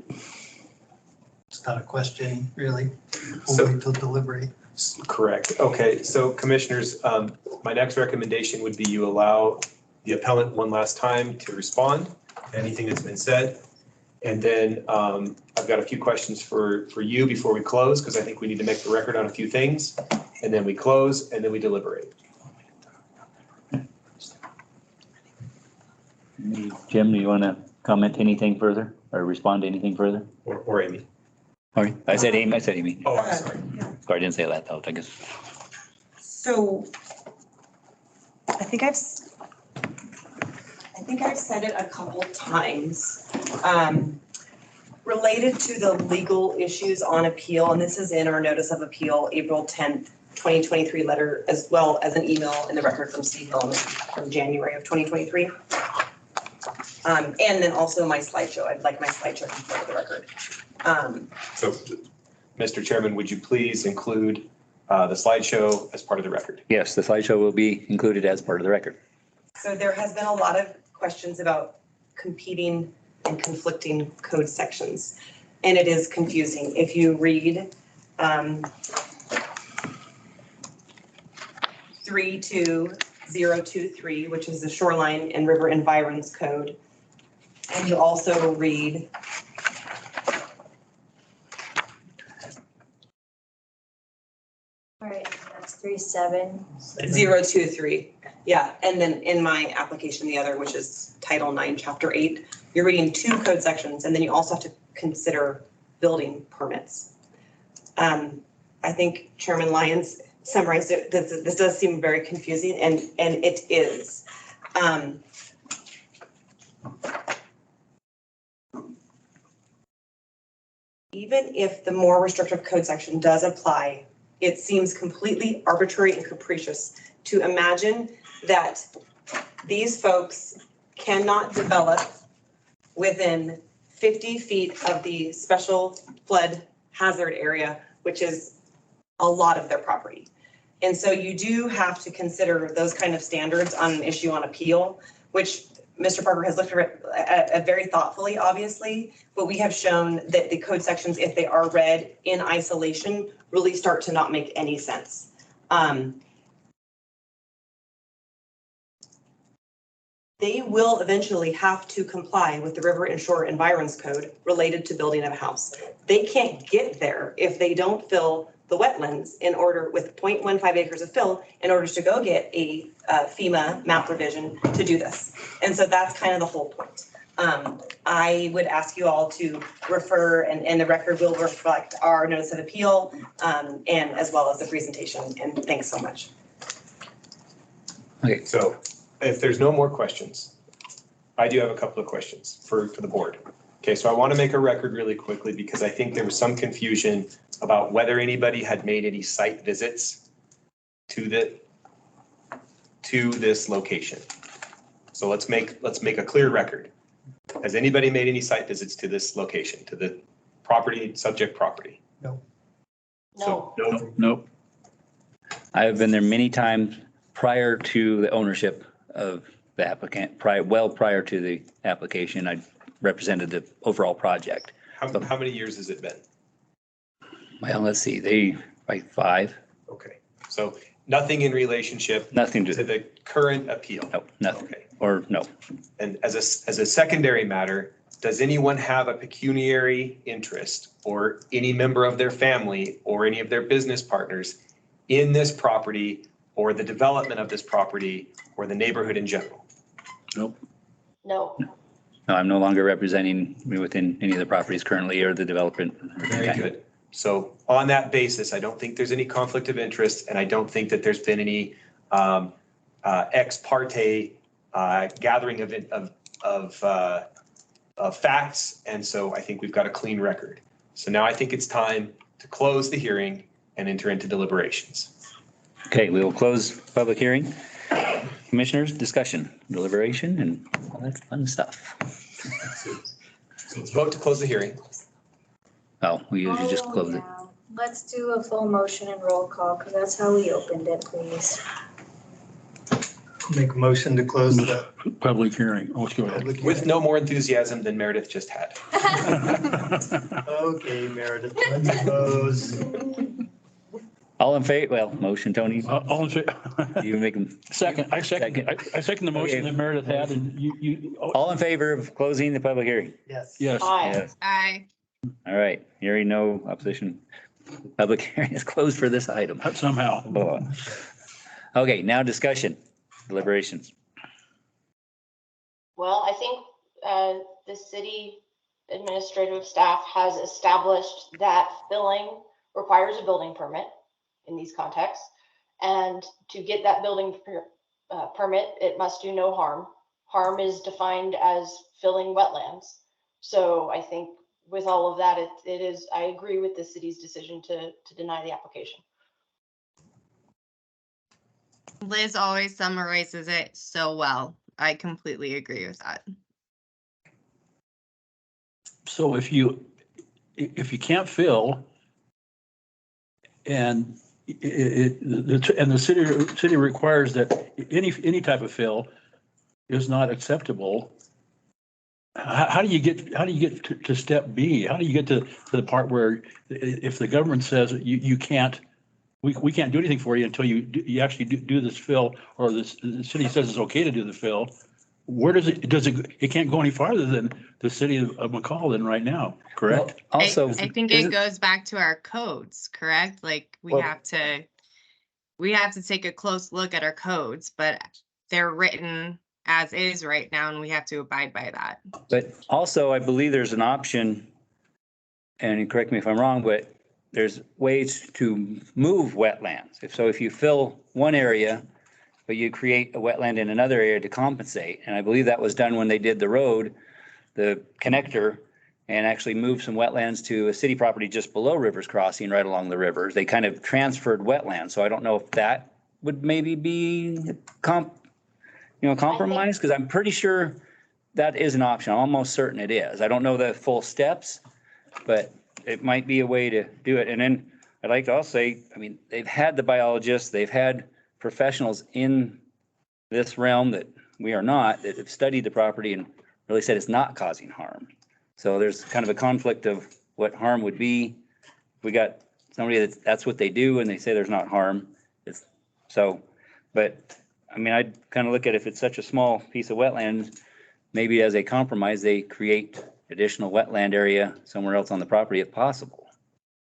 It's not a question, really. So- We'll wait till deliberate. Correct. Okay, so commissioners, my next recommendation would be you allow the appellant one last time to respond to anything that's been said. And then I've got a few questions for you before we close, because I think we need to make the record on a few things. And then we close and then we deliberate. Jim, do you want to comment anything further or respond to anything further? Or Amy. All right, I said Amy, Oh, I'm sorry. Sorry, I didn't say that though, I guess. So I think I've said it a couple times, related to the legal issues on appeal, and this is in our notice of appeal, April 10th, 2023 letter, as well as an email in the record from Steve Hillman from January of 2023. And then also my slideshow. I'd like my slideshow to be part of the record. So, Mr. Chairman, would you please include the slideshow as part of the record? Yes, the slideshow will be included as part of the record. So there has been a lot of questions about competing and conflicting code sections, and it is confusing. If you read 32023, which is the Shoreline and River Environs Code, and you also read All right, that's 023. Yeah, and then in my application, the other, which is Title 9, Chapter 8, you're reading two code sections, and then you also have to consider building permits. I think Chairman Lyons summarized it. This does seem very confusing, and it is. Even if the more restrictive code section does apply, it seems completely arbitrary and capricious to imagine that these folks cannot develop within 50 feet of the special flood hazard area, which is a lot of their property. And so you do have to consider those kind of standards on an issue on appeal, which Mr. Parker has looked at very thoughtfully, obviously, but we have shown that the code sections, if they are read in isolation, really start to not make any sense. They will eventually have to comply with the River and Shore Environs Code related to building of a house. They can't get there if they don't fill the wetlands in order with 0.15 acres of fill in order to go get a FEMA map revision to do this. And so that's kind of the whole point. I would ask you all to refer, and the record will reflect our notice of appeal, and as well as the presentation. And thanks so much. Okay, so if there's no more questions, I do have a couple of questions for the board. Okay, so I want to make a record really quickly because I think there was some confusion about whether anybody had made any site visits to this location. So let's make a clear record. Has anybody made any site visits to this location, to the property, subject property? No. So, no. Nope. I have been there many times prior to the ownership of the applicant, well prior to the application. I represented the overall project. How many years has it been? Well, let's see, like 5. Okay, so nothing in relationship Nothing to the current appeal? No, nothing. Okay. Or no. And as a secondary matter, does anyone have a pecuniary interest or any member of their family or any of their business partners in this property or the development of this property or the neighborhood in general? Nope. No. No, I'm no longer representing within any of the properties currently or the development. Very good. So on that basis, I don't think there's any conflict of interest, and I don't think that there's been any ex parte gathering of facts. And so I think we've got a clean record. So now I think it's time to close the hearing and enter into deliberations. Okay, we will close public hearing. Commissioners, discussion, deliberation, and all that fun stuff. So let's vote to close the hearing. Oh, we usually just close it. Let's do a full motion and roll call, because that's how we opened it, please. Make a motion to close the Public hearing. Oh, let's go ahead. public With hearing. no more enthusiasm than Meredith just had. Okay, Meredith, let's close. All in favor, well, motion, Tony, All in favor? you make them. Second, I second the motion Okay. that Meredith had and you. All in favor of closing the public hearing? Yes. Yes. Aye. Yes. Aye. All right, hearing no opposition. Public hearing is closed for this item. Somehow. Oh. Okay, now discussion, deliberations. Well, I think the city administrative staff has established that filling requires a building permit in these contexts. And to get that building permit, it must do no harm. Harm is defined as filling wetlands. So I think with all of that, it is, I agree with the city's decision to deny the application. Liz always summarizes it so well. I completely agree with that. So if you can't fill and the city requires that any type of fill is not acceptable, how do you get to step B? How do you get to the part where if the government says you can't, we can't do anything for you until you actually do this fill, or the city says it's okay to do the fill? Where does it can't go any farther than the city of McCall then right now, correct? Well, also, I think it goes back to our codes, correct? Like we Well- have to take a close look at our codes, but they're written as is right now and we have to abide by that. But also, I believe there's an option, and correct me if I'm wrong, but there's ways to move wetlands. If you fill one area, but you create a wetland in another area to compensate. And I believe that was done when they did the road, the connector, and actually moved some wetlands to a city property just below Rivers Crossing, right along the rivers. They kind of transferred wetlands. So I don't know if that would maybe be compromise, because I'm pretty sure that is an option. I'm almost certain it is. I don't know the full steps, but it might be a way to do it. And then I'd like to also say, I mean, they've had the biologists, they've had professionals in this realm that we are not, that have studied the property and really said it's not causing harm. So there's kind of a conflict of what harm would be. We got somebody that's what they do and they say there's not harm. But I mean, I'd kind of look at if it's such a small piece of wetland, maybe as a compromise, they create additional wetland area somewhere else on the property if possible.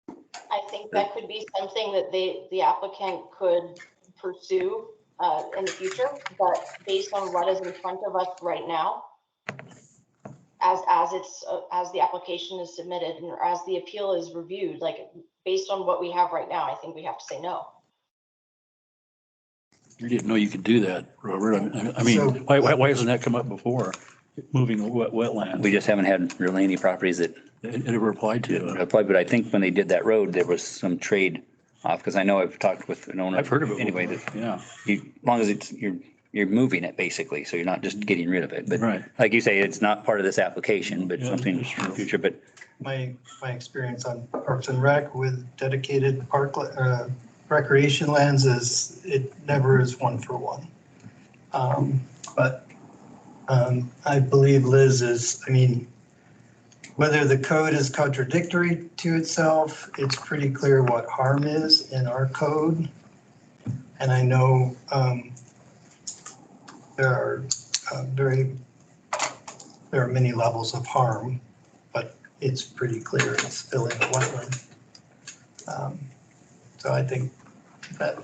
I think that could be something that the applicant could pursue in the future, but based on what is in front of us right now, as the application is submitted and as the appeal is reviewed, like based on what we have right now, I think we have to say no. You didn't know you could do that, Robert. I mean, why hasn't that come up before? Moving wetland. We just haven't had really any properties that it ever applied to. Applied, but I think when they did that road, there was some trade off, because I know I've talked with an owner. I've heard of it anyway. before, That as long as you're moving it basically, so you're not just getting rid of it. But right, like you say, it's not part of this application, but something in the future. But My experience on Parks and Rec with dedicated recreation lands is it never is one for one. But I believe Liz is, I mean, whether the code is contradictory to itself, it's pretty clear what harm is in our code. And I know there are many levels of harm, but it's pretty clear it's filling a wetland. So I think that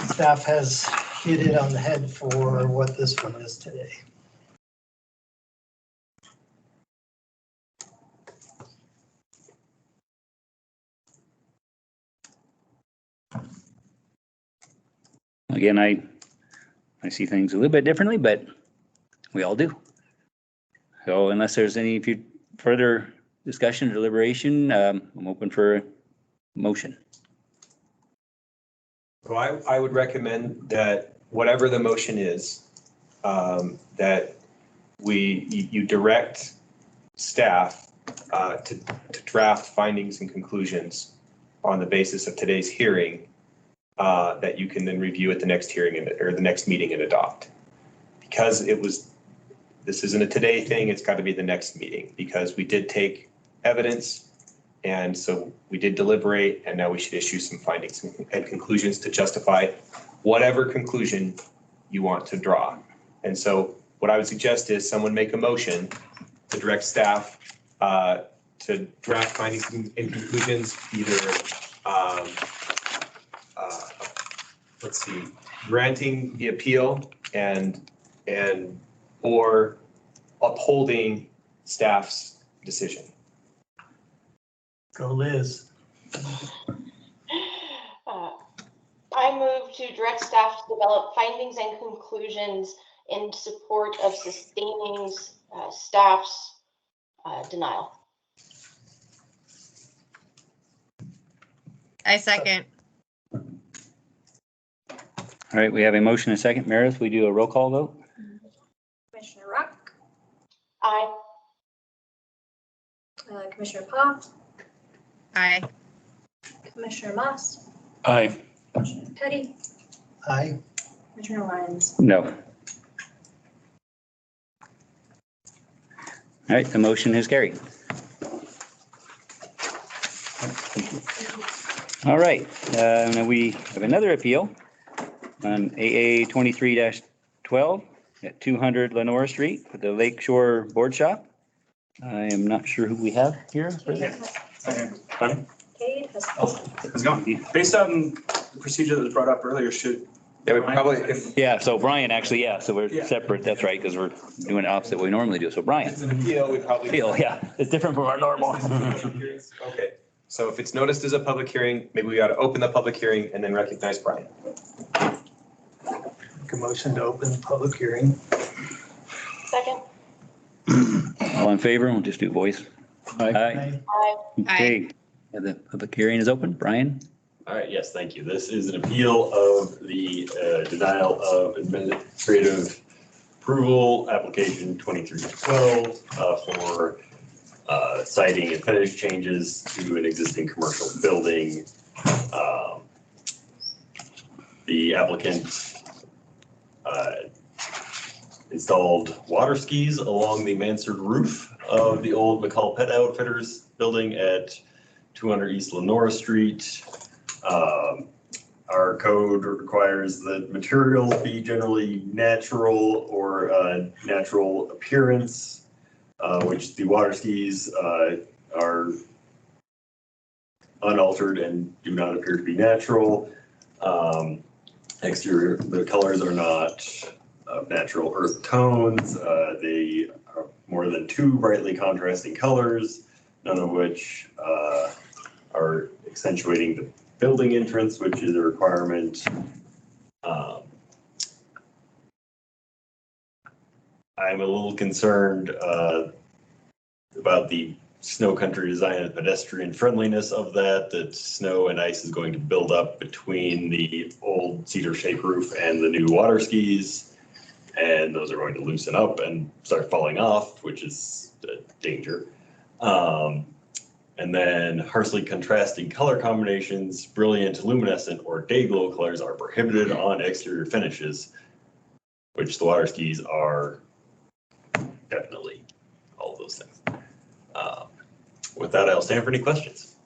staff has hit it on the head for what this one is today. again, I see things a little bit differently, but we all do. So unless there's any further discussion or deliberation, I'm open for a motion. So I would recommend that whatever the motion is, that you direct staff to draft findings and conclusions on the basis of today's hearing, that you can then review at the next hearing or the next meeting and adopt. Because this isn't a today thing, it's got to be the next meeting, because we did take evidence, and so we did deliberate, and now we should issue some findings and conclusions to justify whatever conclusion you want to draw. And so what I would suggest is someone make a motion to direct staff to draft findings and conclusions, either let's see, granting the appeal and or upholding staff's decision. Go Liz. I move to direct staff to develop findings and conclusions in support of sustaining staff's denial. I second. All right, we have a motion and a second. Meredith, we do a roll call vote? Commissioner Rock, Aye. Commissioner Pa, Aye. Commissioner Moss, Aye. Commissioner Petty, Aye. Commissioner Lyons. No. All right, the motion is carried. All right, now we have another appeal on AA 23-12 at 200 Lenora Street for the Lake Shore Board Shop. I am not sure who we have here. Cade has. How's it going? Based on the procedure that was brought up earlier, should. Yeah, we probably, Yeah, so Brian actually, yeah, so we're Yeah. separate, that's right, because we're doing the opposite we normally do. So Brian. it's an appeal, we probably. Appeal, yeah, it's different from our normal. Okay, so if it's noticed as a public hearing, maybe we ought to open the public hearing and then recognize Brian. Make a motion to open the public hearing. Second. All in favor? We'll just do voice. Aye. Aye. Okay, and the public hearing is open. Brian? All right, yes, thank you. This is an appeal of the denial of administrative approval, application 2312 for siding and finish changes to an existing commercial building. The applicant installed water skis along the mansard roof of the old McCall Pet Outfitters building at 200 East Lenora Street. Our code requires that materials be generally natural or natural appearance, which the water skis are unaltered and do not appear to be natural. Exterior, the colors are not natural earth tones. They are more than 2 brightly contrasting colors, none of which are accentuating the building entrance, which is a requirement. I'm a little concerned about the snow country design and pedestrian friendliness of that snow and ice is going to build up between the old cedar shake roof and the new water skis. And those are going to loosen up and start falling off, which is a danger. And then harshly contrasting color combinations, brilliant, luminescent, or day glow colors are prohibited on exterior finishes, which the water skis are definitely all of those things. With that, I'll stand for any questions.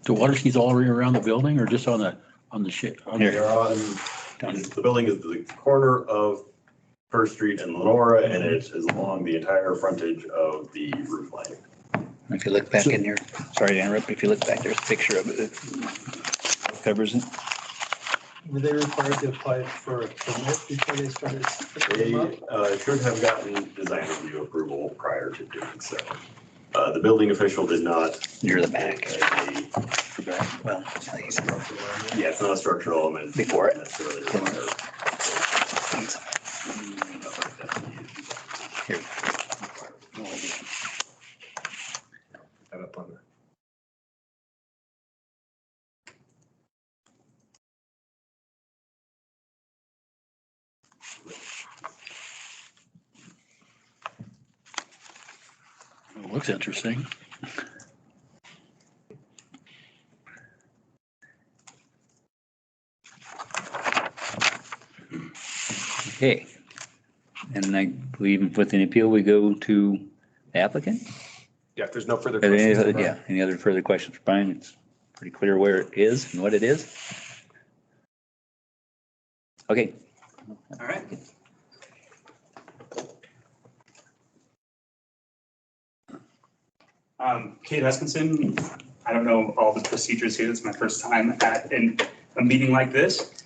The water skis all around the building or just on the shit? They're on, the building is the corner of First Street and Lenora, and it is along the entire frontage of the roof line. If you look back in here, sorry to interrupt, if you look back, there's a picture of it that covers it. Were they required to apply for a permit before they started? They should have gotten design review approval prior to doing so. The building official did not. Near the back. Well, Yeah, it's not a structural element. Before it. Necessarily required. Here. That up on the. It looks interesting. Okay. And I believe with an appeal, we go to the applicant? Yeah, if there's no further Are there any questions. other- Brian. Yeah, any other further questions for Brian? It's pretty clear where it is and what it is. Okay. All right. Kate Huskinson, I don't know all the procedures here. It's my first time at a meeting like this.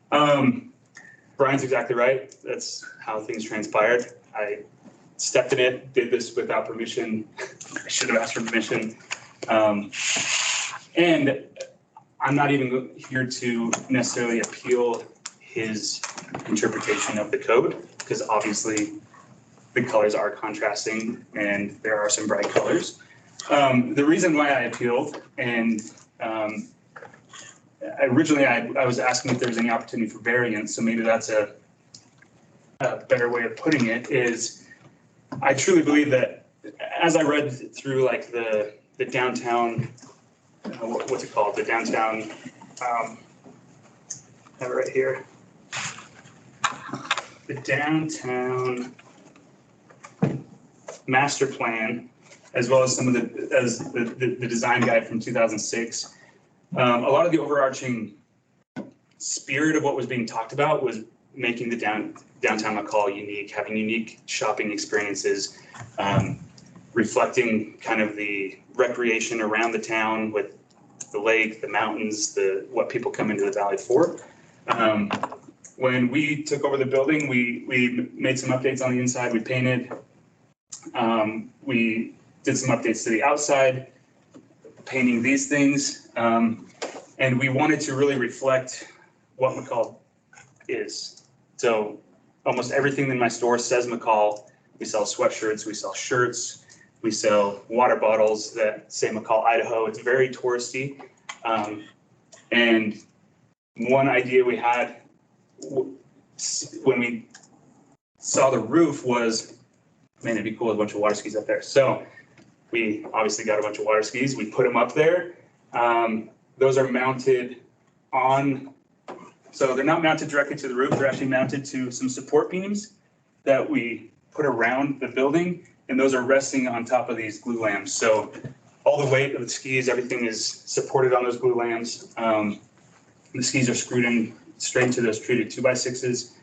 Brian's exactly right. That's how things transpired. I stepped in it, did this without permission. I should have asked for permission. And I'm not even here to necessarily appeal his interpretation of the code, because obviously the colors are contrasting and there are some bright colors. The reason why I appealed, and originally I was asking if there was any opportunity for variance, so maybe that's a better way of putting it, is I truly believe that as I read through like the downtown, what's it called? The downtown, I have it right here. The downtown master plan, as well as some of the design guide from 2006. A lot of the overarching spirit of what was being talked about was making the downtown McCall unique, having unique shopping experiences, reflecting kind of the recreation around the town with the lake, the mountains, what people come into the valley for. When we took over the building, we made some updates on the inside. We painted. We did some updates to the outside, painting these things. And we wanted to really reflect what McCall is. So almost everything in my store says McCall. We sell sweatshirts, we sell shirts, we sell water bottles that say McCall, Idaho. It's very touristy. And one idea we had when we saw the roof was, man, it'd be cool with a bunch of water skis up there. So we obviously got a bunch of water skis. We put them up there. Those are mounted on, so they're not mounted directly to the roof. They're actually mounted to some support beams that we put around the building, and those are resting on top of these glue lambs. So all the weight of the skis, everything is supported on those glue lambs. The skis are screwed in straight into those treated 2x6s.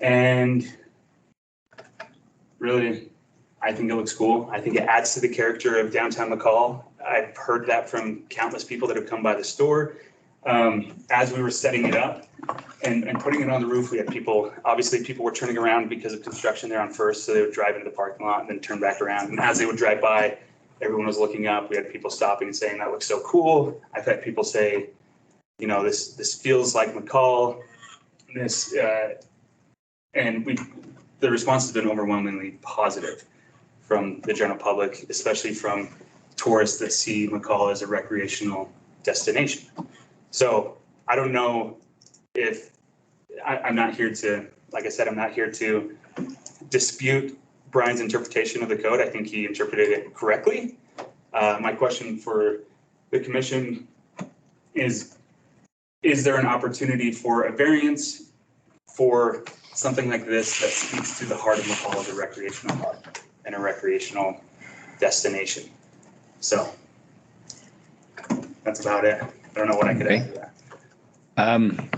And really, I think it looks cool. I think it adds to the character of downtown McCall. I've heard that from countless people that have come by the store. As we were setting it up and putting it on the roof, we had people, obviously people were turning around because of construction there on First, so they would drive into the parking lot and then turn back around. And as they would drive by, everyone was looking up. We had people stopping and saying, that looks so cool. I've had people say, you know, this feels like McCall. And the response has been overwhelmingly positive from the general public, especially from tourists that see McCall as a recreational destination. So I don't know if, I'm not here to, like I said, I'm not here to dispute Brian's interpretation of the code. I think he interpreted it correctly. My question for the commission is there an opportunity for a variance for something like this that speaks to the heart of McCall as a recreational park and a recreational destination? So that's about it. I don't know what I could add to that.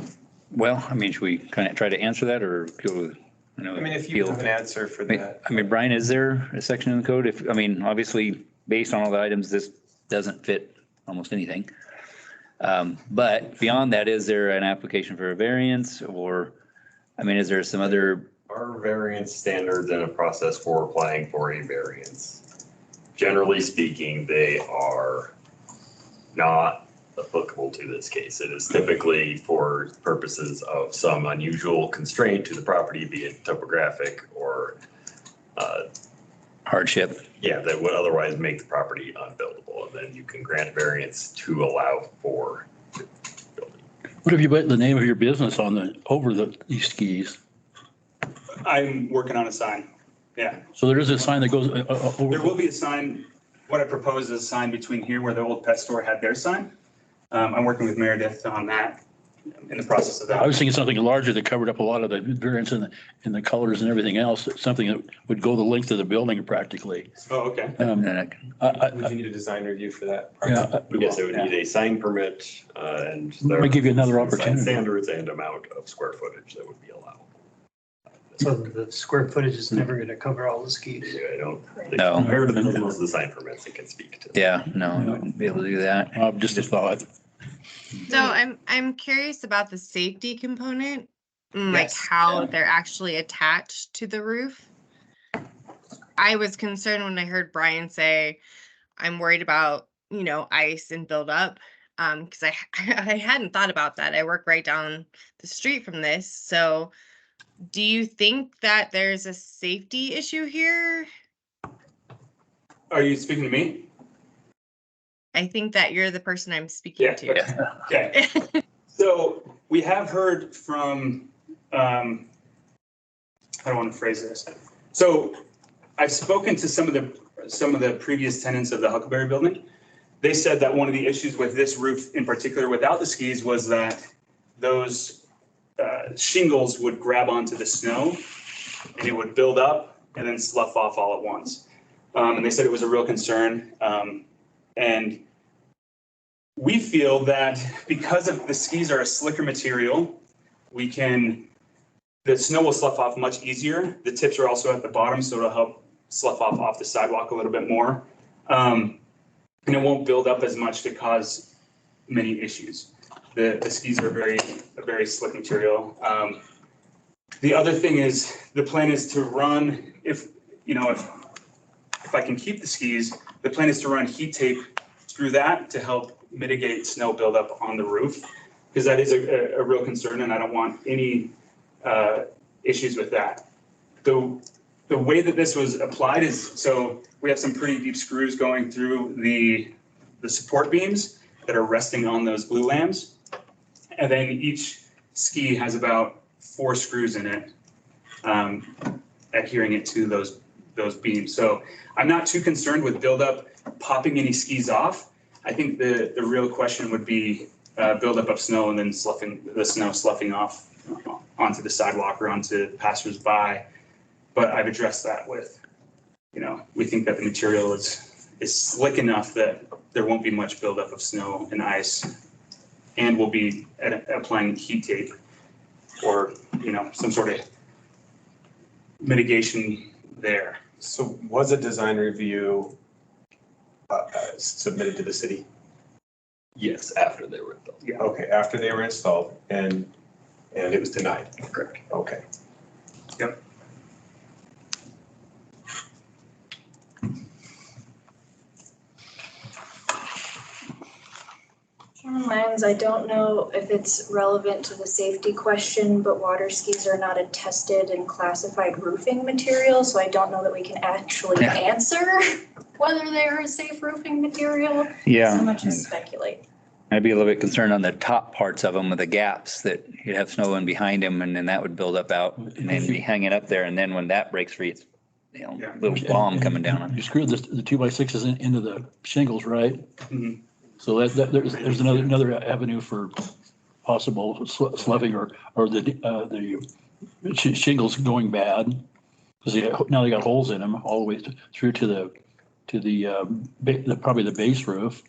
Well, I mean, should we kind of try to answer that or go? I mean, if you have an answer for that. I mean, Brian, is there a section in the code? If, I mean, obviously, based on all the items, this doesn't fit almost anything. But beyond that, is there an application for a variance or, I mean, is there some other? Are variance standards and a process for applying for a variance. generally speaking, they are not applicable to this case. It is typically for purposes of some unusual constraint to the property, be it topographic or hardship. yeah, that would otherwise make the property unbuildable. And then you can grant variance to allow for building. What if you put the name of your business on these skis? I'm working on a sign. Yeah. So there is a sign that goes over. There will be a sign. What I propose is a sign between here where the old pet store had their sign. I'm working with Meredith on that, in the process of that. I was thinking something larger that covered up a lot of the variants in the colors and everything else, something that would go the length of the building practically. Oh, okay. Would you need a design review for that? Yeah. Yes, it would need a sign permit and. Might give you another sign opportunity. Standards and amount of square footage that would be allowed. So the square footage is never going to cover all the skis. Yeah, I don't. No. Compared to most of the sign permits, it can speak to. Yeah, no, I wouldn't be able to do that. Just a thought. So I'm curious about the safety component, like Yes. how they're actually attached to the roof. I was concerned when I heard Brian say, I'm worried about, ice and buildup. Because I hadn't thought about that. I work right down the street from this. So do you think that there's a safety issue here? Are you speaking to me? I think that you're the person I'm speaking to. Okay. So we have heard from, I don't want to phrase this. So I've spoken to some of the previous tenants of the Huckleberry building. They said that one of the issues with this roof in particular without the skis was that those shingles would grab onto the snow and it would build up and then slough off all at once. And they said it was a real concern. And we feel that because of the skis are a slicker material, the snow will slough off much easier. The tips are also at the bottom, so it'll help slough off the sidewalk a little bit more. And it won't build up as much to cause many issues. The skis are a very slick material. The other thing is the plan is to run, if I can keep the skis, the plan is to run heat tape through that to help mitigate snow buildup on the roof, because that is a real concern and I don't want any issues with that. The way that this was applied is, so we have some pretty deep screws going through the support beams that are resting on those glue lambs. And then each ski has about 4 screws in it, adhering it to those beams. So I'm not too concerned with buildup popping any skis off. I think the real question would be buildup of snow and then the snow sloughing off onto the sidewalk or onto passersby. But I've addressed that with, we think that the material is slick enough that there won't be much buildup of snow and ice, and we'll be applying heat tape or, some sort of mitigation there. So was a design review submitted to the city? Yes, after they were built. Yeah. Okay, after they were installed and it was denied? Correct. Okay. Yep. Chairman Lyons, I don't know if it's relevant to the safety question, but water skis are not a tested and classified roofing material, so I don't know that we can actually answer whether they're a safe roofing material. Yeah. So much as speculate. I'd be a little bit concerned on the top parts of them with the gaps that you'd have snow in behind them and then that would build up out and then be hanging up there. And then when that breaks free, it's, little bomb coming down on it. You screwed the 2x6s into the shingles, right? Mm-hmm. So there's another avenue for possible sloughing or the shingles going bad, because now they got holes in them all the way through to the probably the base roof.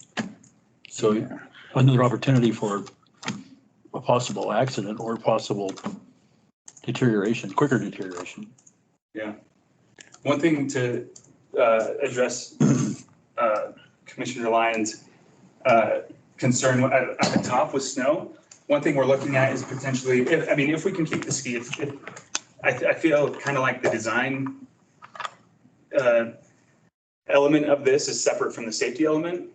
So another opportunity for a possible accident or possible deterioration, quicker deterioration. Yeah. One thing to address Commissioner Lyons' concern at the top with snow, one thing we're looking at is potentially, if we can keep the ski, I feel kind of like the design element of this is separate from the safety element.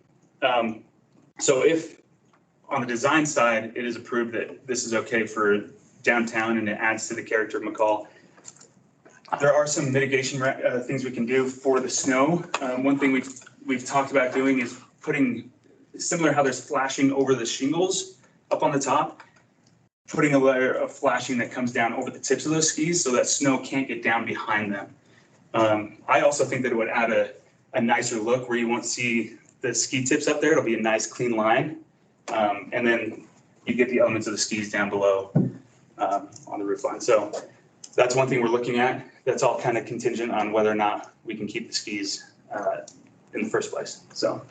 So if on the design side, it is approved that this is okay for downtown and it adds to the character of McCall, there are some mitigation things we can do for the snow. One thing we've talked about doing is putting, similar how there's flashing over the shingles up on the top, putting a layer of flashing that comes down over the tips of those skis so that snow can't get down behind them. I also think that it would add a nicer look where you won't see the ski tips up there. It'll be a nice clean line. And then you get the elements of the skis down below on the roof line. So that's one thing we're looking at. That's all kind of contingent on whether or not we can keep the skis in the first place. So.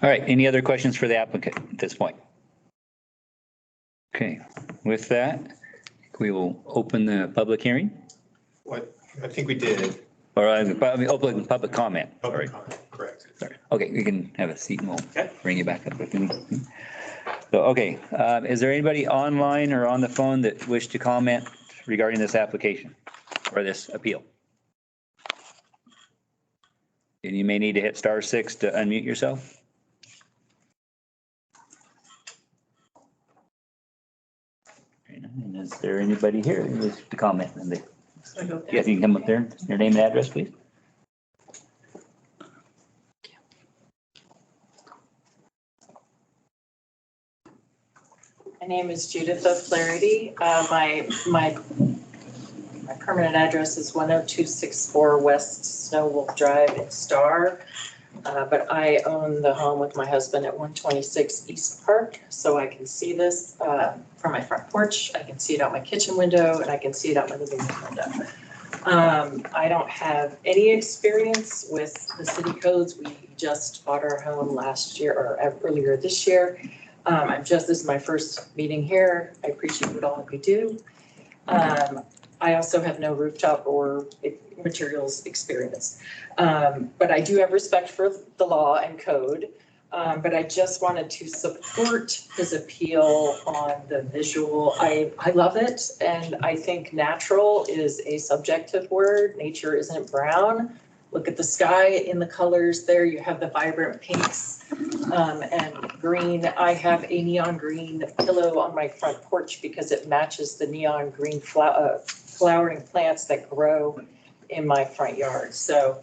All right, any other questions for the applicant at this point? Okay, with that, we will open the public hearing. What, I think we did. Or open public comment. Public comment, correct. Sorry. Okay, you can have a seat and we'll bring you back up. So, okay, is there anybody online or on the phone that wish to comment regarding this application or this appeal? And you may need to hit *6 to unmute yourself. And is there anybody here who wants to comment? Yes, you can come up there. Your name and address, please. My name is Judith O'Flaherty. My permanent address is 10264 West Snow Wolf Drive in Star. But I own the home with my husband at 126 East Park, so I can see this from my front porch. I can see it out my kitchen window, and I can see it out my living room window. I don't have any experience with the city codes. We just bought our home last year or earlier this year. This is my first meeting here. I appreciate what all of you do. I also have no rooftop or materials experience. But I do have respect for the law and code. But I just wanted to support his appeal on the visual. I love it. And I think natural is a subjective word. Nature isn't brown. Look at the sky in the colors there. You have the vibrant pinks and green. I have a neon green pillow on my front porch because it matches the neon green flowering plants that grow in my front yard. So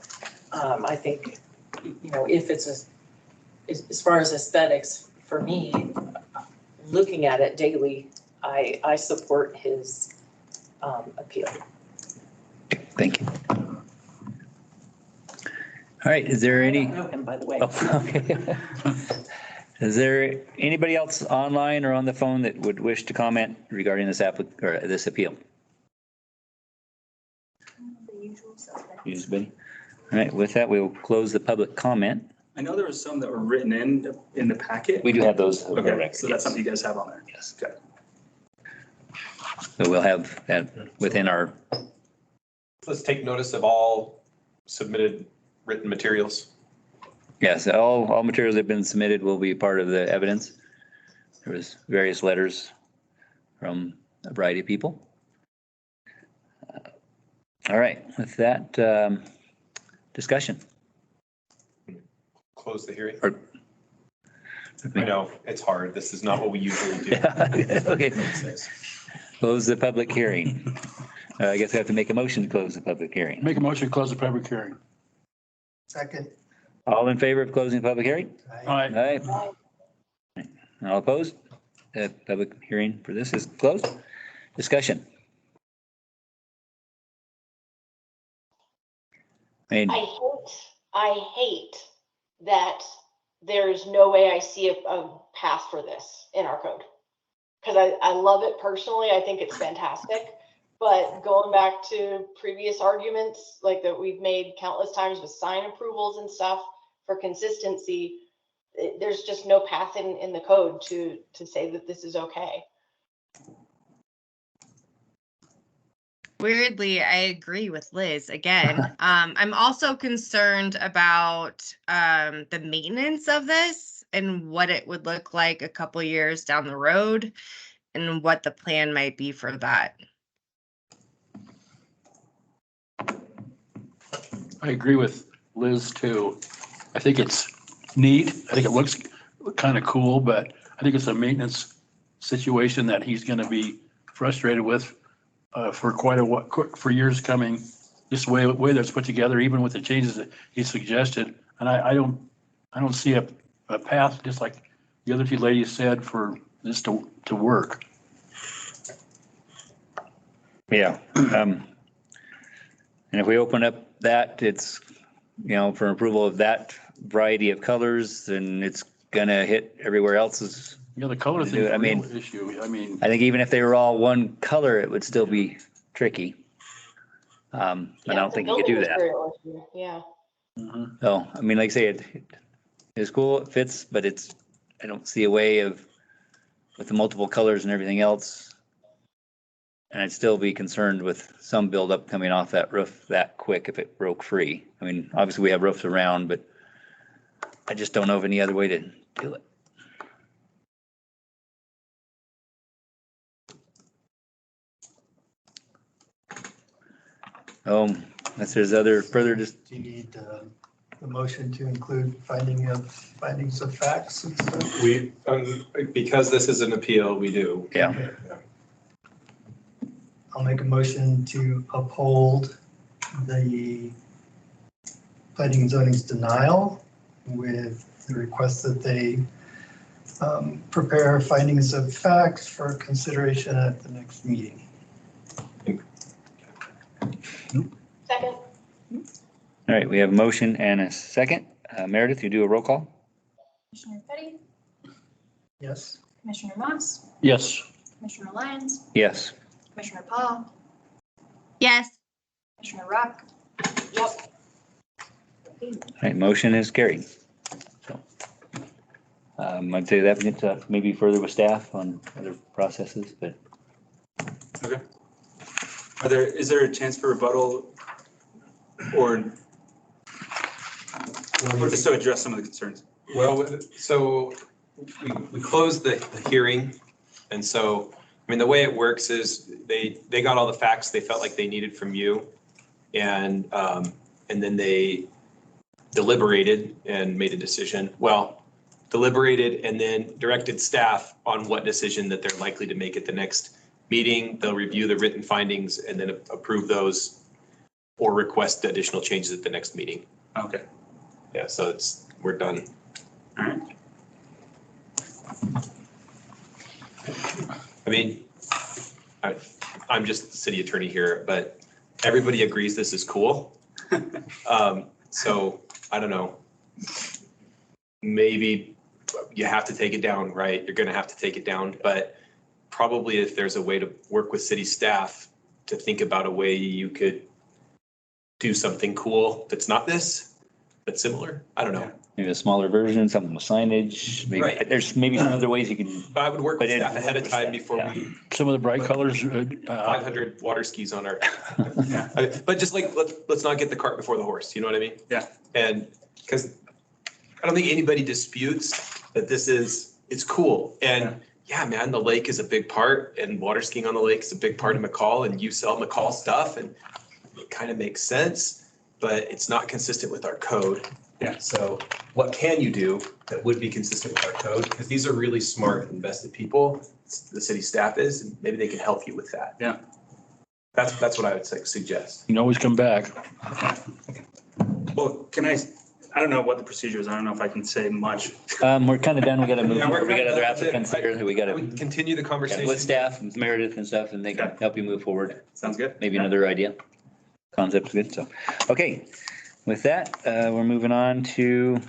I think, if it's as far as aesthetics, for me, looking at it daily, I support his appeal. Thank you. All right, is there any? I don't know him, by the way. Oh, okay. Is there anybody else online or on the phone that would wish to comment regarding this this appeal? The usual suspects. Anybody? All right, with that, we will close the public comment. I know there was some that were written in the packet. We do have those. Okay, so that's something you guys have on there. Yes. Okay. So we'll have that within our. Let's take notice of all submitted written materials. Yes, all materials that have been submitted will be part of the evidence. There was various letters from a variety of people. All right, with that discussion. Close the hearing. Or, I know, it's hard. This is not what we usually do. okay. Close the public hearing. I guess I have to make a motion to close the public hearing. Make a motion to close the public hearing. Second. All in favor of closing the public hearing? Aye. Aye. All opposed? The public hearing for this is closed. Discussion. I hate that there's no way I see a path for this in our code. Because I love it personally. I think it's fantastic. But going back to previous arguments like that we've made countless times with sign approvals and stuff for consistency, there's just no path in the code to say that this is okay. Weirdly, I agree with Liz again. I'm also concerned about the maintenance of this and what it would look like a couple years down the road and what the plan might be for that. I agree with Liz too. I think it's neat. I think it looks kind of cool, but I think it's a maintenance situation that he's going to be frustrated with for quite a while, for years coming. This way that's put together, even with the changes that he suggested. And I don't see a path, just like the other two ladies said, for this to work. Yeah. And if we open up that, it's, for approval of that variety of colors, then it's gonna hit everywhere else's. The color thing is I a mean, real issue. I mean, I think even if they were all one color, it would still be tricky. I don't think you could do that. Yeah. So, I mean, like I say, it's cool, it fits, but I don't see a way with the multiple colors and everything else. And I'd still be concerned with some buildup coming off that roof that quick if it broke free. I mean, obviously we have roofs around, but I just don't know of any other way to do it. Unless there's other further just. Do you need a motion to include findings of facts and stuff? We, because this is an appeal, we do. Yeah. I'll make a motion to uphold the planning and zoning's denial with the request that they prepare findings of facts for consideration at the next meeting. Second. All right, we have a motion and a second. Meredith, you do a roll call? Commissioner Petty, Yes. Commissioner Moss, yes. Commissioner Lyons, Yes. Commissioner Paul, Yes. Commissioner Rock. Yep. All right, motion is carried. So, I'd say that gets maybe further with staff on other processes, but. Okay. Is there a chance for rebuttal or just to address some of the concerns? Well, so we closed the hearing. And so, I mean, the way it works is they got all the facts they felt like they needed from you. And then they deliberated and made a decision. Well, deliberated and then directed staff on what decision that they're likely to make at the next meeting. They'll review the written findings and then approve those or request additional changes at the next meeting. Okay. Yeah, so we're done. All right. I mean, I'm just the city attorney here, but everybody agrees this is cool. So I don't know. Maybe you have to take it down, right? You're gonna have to take it down, but probably if there's a way to work with city staff to think about a way you could do something cool that's not this, but similar. I don't know. Maybe a smaller version, something with signage, maybe, Right. there's maybe some other ways you can. But I would work with staff ahead of time before we. Some of the bright colors. 500 water skis on our. But just like, let's not get the cart before the horse, you know what I mean? Yeah. And because I don't think anybody disputes that it's cool. And yeah, man, the lake is a big part and water skiing on the lake is a big part of McCall and you sell McCall stuff and it kind of makes sense, but it's not consistent with our code. Yeah. So what can you do that would be consistent with our code? Because these are really smart, invested people, the city staff is, and maybe they can help you with that. Yeah. That's what I would suggest. You can always come back. Well, I don't know what the procedure is. I don't know if I can say much. We're kind of done. We got to move. Yeah, We we're got kinda other done. applicants here who we got to. Continue the conversation. With staff and Meredith and stuff, and they can help you move forward. Sounds good. Maybe another idea. Concept's good, so. Okay, with that, we're moving on to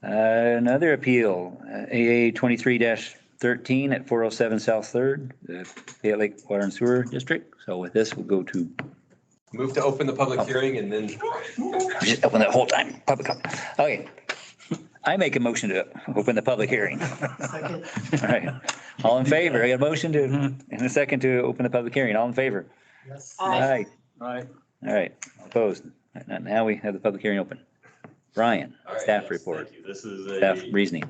another appeal, AA 23-13 at 407 South Third, the Payette Lake Water and Sewer District. So with this, we'll go to. Move to open the public hearing and then. Just open that whole time, public comment. Okay. I make a motion to open the public hearing. Second. All right. All in favor? I got a motion to, and a second to open the public hearing. All in favor? Yes. Aye. Right. All right. Opposed? Now we have the public hearing open. Brian, All right, staff yes, report, thank you. This is staff a reasoning.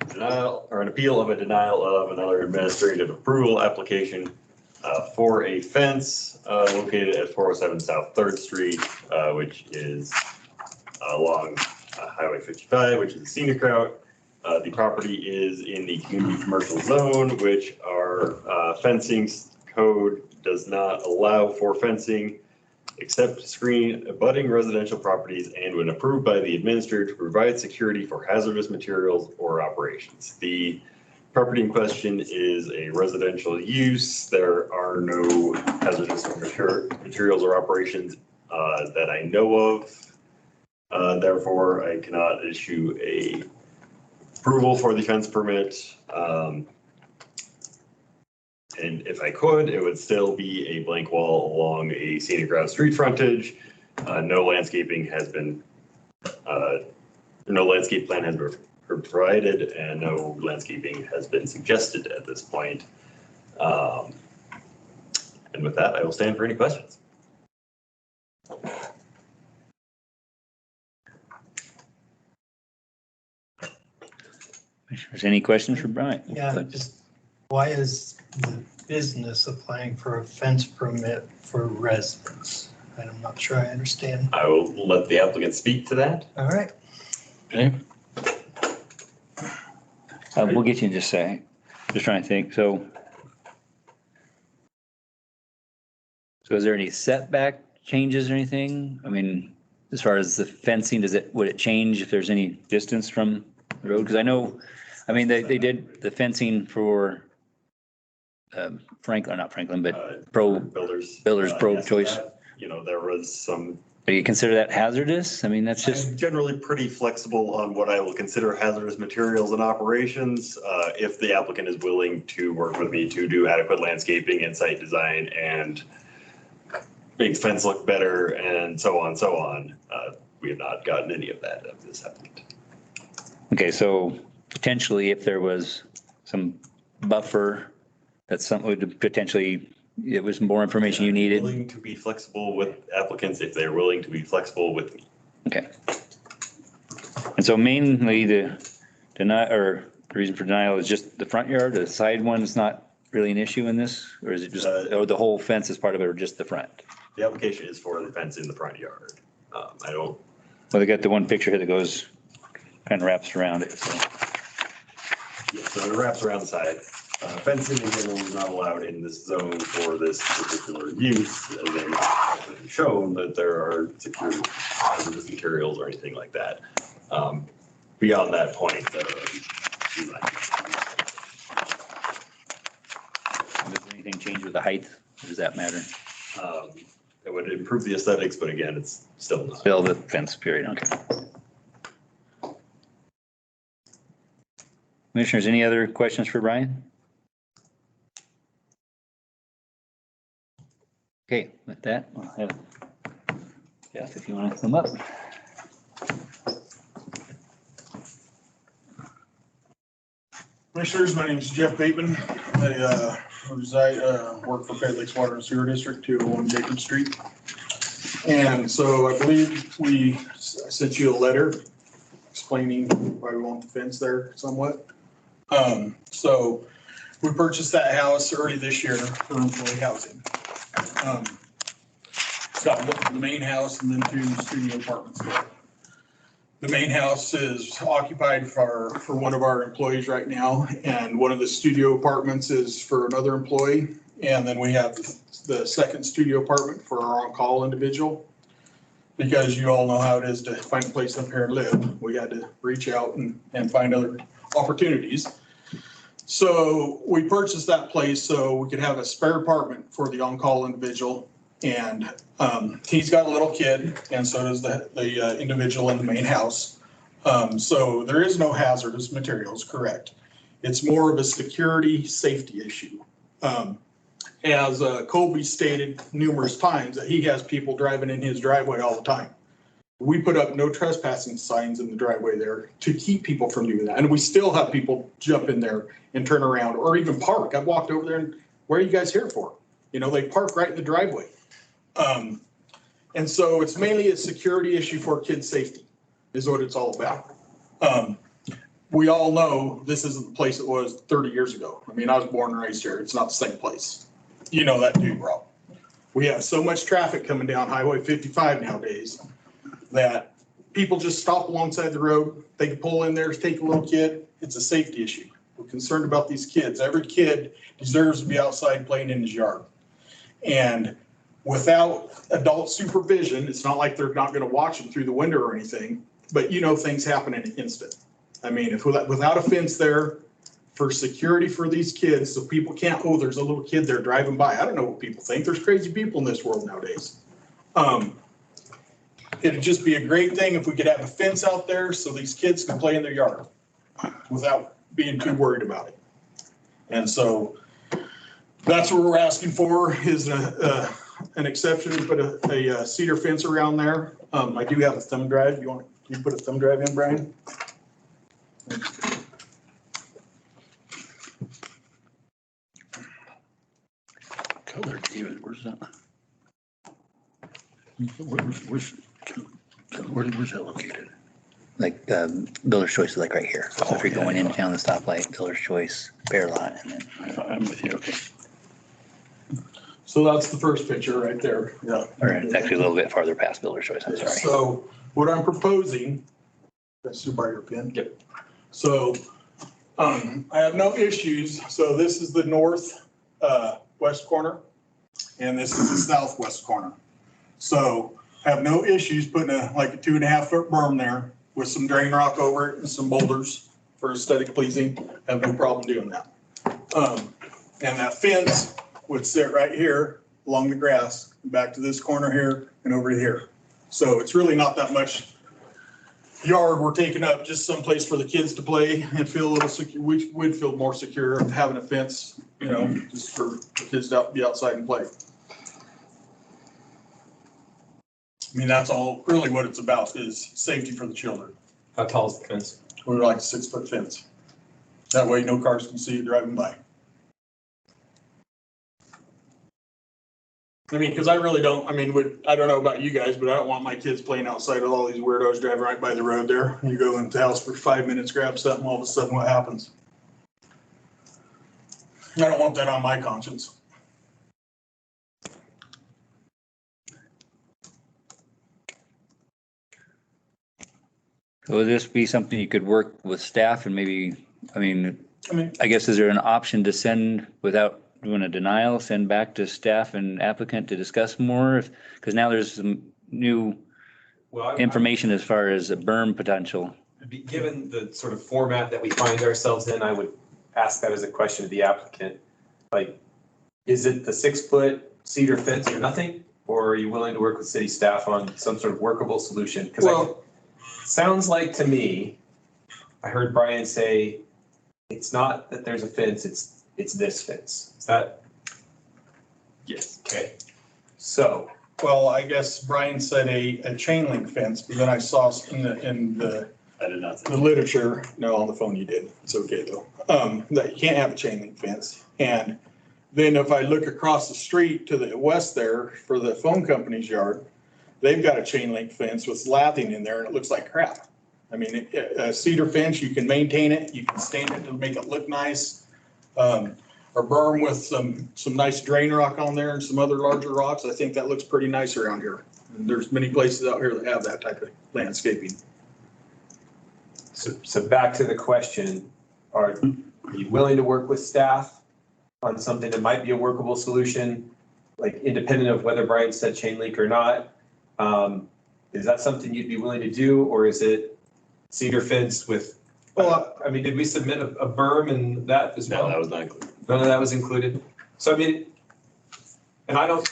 denial or an appeal of a denial of another administrative approval application for a fence located at 407 South 3rd Street, which is along Highway 55, which is a scenic route. The property is in the community commercial zone, which our fencing code does not allow for fencing except to screen abutting residential properties and when approved by the administrator to provide security for hazardous materials or operations. The property in question is a residential use. There are no hazardous materials or operations that I know of. Therefore, I cannot issue a approval for the fence permit. And if I could, it would still be a blank wall along a scenic route street frontage. No landscaping has been, no landscape plan has been provided and no landscaping has been suggested at this point. And with that, I will stand for any questions. Is there any questions for Brian? Yeah, just why is the business applying for a fence permit for residents? I'm not sure I understand. I will let the applicant speak to that. All right. Okay. We'll get you in just a second. Just trying to think. So is there any setback changes or anything? I mean, as far as the fencing, would it change if there's any distance from the road? Because I know, I mean, they did the fencing for Franklin, not Franklin, but Builders Pro yes, Choice. That, you know, there was some. Do you consider that hazardous? I mean, that's just. I'm generally pretty flexible on what I will consider hazardous materials and operations. If the applicant is willing to work with me to do adequate landscaping and site design and make the fence look better and so on. We have not gotten any of that of this applicant. Okay, so potentially if there was some buffer, that's something would potentially, it was more information you needed. Willing to be flexible with applicants if they're willing to be flexible with me. Okay. And so mainly the reason for denial is just the front yard, the side one is not really an issue in this? Or is it just, or the whole fence is part of it or just the front? The application is for the fence in the front yard. I don't. Well, they got the one picture here that goes, kind of wraps around it, so. Yeah, so it wraps around the side. Fencing in general is not allowed in this zone for this particular use. And they haven't shown that there are secure hazardous materials or anything like that. Beyond that point, Does anything change with the height? Or does that matter? It would improve the aesthetics, but again, it's still not. Still the fence period, okay. Commissioners, any other questions for Brian? Okay, with that, we'll have Jeff, if you want to come up. Commissioners, my name is Jeff Bateman. I work for Fayette Lakes Water and Sewer District, 201 Jacob Street. And so I believe I sent you a letter explaining why we want the fence there somewhat. So we purchased that house early this year for employee housing. It's got the main house and then 2 studio apartments there. The main house is occupied for one of our employees right now, and one of the studio apartments is for another employee. And then we have the second studio apartment for our on-call individual. Because you all know how it is to find a place up here and live. We had to reach out and find other opportunities. So we purchased that place so we could have a spare apartment for the on-call individual. And he's got a little kid, and so does the individual in the main house. So there is no hazardous materials, correct. It's more of a security safety issue. As Colby stated numerous times, that he has people driving in his driveway all the time. We put up no trespassing signs in the driveway there to keep people from doing that. And we still have people jump in there and turn around or even park. I've walked over there and, where are you guys here for? You know, they park right in the driveway. And so it's mainly a security issue for kids' safety is what it's all about. We all know this isn't the place it was 30 years ago. I mean, I was born and raised here. It's not the same place. you know that too, bro. We have so much traffic coming down Highway 55 nowadays that people just stop alongside the road. They can pull in there, take a little kid. It's a safety issue. We're concerned about these kids. Every kid deserves to be outside playing in his yard. And without adult supervision, it's not like they're not going to watch them through the window or anything, but you know, things happen in an instant. I mean, if without a fence there for security for these kids, so people can't, oh, there's a little kid there driving by. I don't know what people think. There's crazy people in this world nowadays. It'd just be a great thing if we could have a fence out there so these kids can play in their yard without being too worried about it. And so that's what we're asking for is an exception to put a cedar fence around there. I do have a thumb drive. Can you put a thumb drive in, Brian? Color, David, where's that? Where's that located? Like, Builder's Choice is like right here. So if you're going in down the stoplight, Builder's Choice, Bear Lot, and then. I'm with you, okay. So that's the first picture right there. Yeah. Or it's actually a little bit farther past Builder's Choice, I'm sorry. So what I'm proposing, that's your your pen. Yep. So I have no issues. So this is the north west corner, and this is the southwest corner. So I have no issues putting like a 2.5 foot berm there with some drain rock over it and some boulders for aesthetic pleasing. I have no problem doing that. And that fence would sit right here along the grass, back to this corner here and over here. So it's really not that much yard we're taking up, just someplace for the kids to play and feel a little secure. We would feel more secure having a fence, you know, just for the kids to be outside and play. I mean, that's all really what it's about is safety for the children. How tall is the fence? We're like a 6 foot fence. That way no cars can see you driving by. I mean, because I really don't, I mean, I don't know about you guys, but I don't want my kids playing outside with all these weirdos driving right by the road there. You go into the house for 5 minutes, grab something, all of a sudden what happens? I don't want that on my conscience. So would this be something you could work with staff and maybe, I guess, is there an option to send without doing a denial, send back to staff and applicant to discuss more? Because now there's some new information as far as a berm potential. Given the sort of format that we find ourselves in, I would ask that as a question to the applicant. Like, is it the 6 foot cedar fence or nothing? Or are you willing to work with city staff on some sort of workable solution? Because sounds like to me, I heard Brian say, it's not that there's a fence, it's this fence. Is that? Yes. Okay. So. Well, I guess Brian said a chain link fence, but then I saw in the I did not say the literature, no, on the phone you did. It's okay though. That you can't have a chain link fence. And then if I look across the street to the west there for the phone company's yard, they've got a chain link fence with lathing in there and it looks like crap. I mean, a cedar fence, you can maintain it, you can stain it to make it look nice. Or berm with some nice drain rock on there and some other larger rocks. I think that looks pretty nice around here. And there's many places out here that have that type of landscaping. So back to the question, are you willing to work with staff on something that might be a workable solution, like independent of whether Brian said chain link or not? Is that something you'd be willing to do, or is it cedar fence with, I mean, did we submit a berm and that as well? No, that was not included. None of that was included. So I mean, and I don't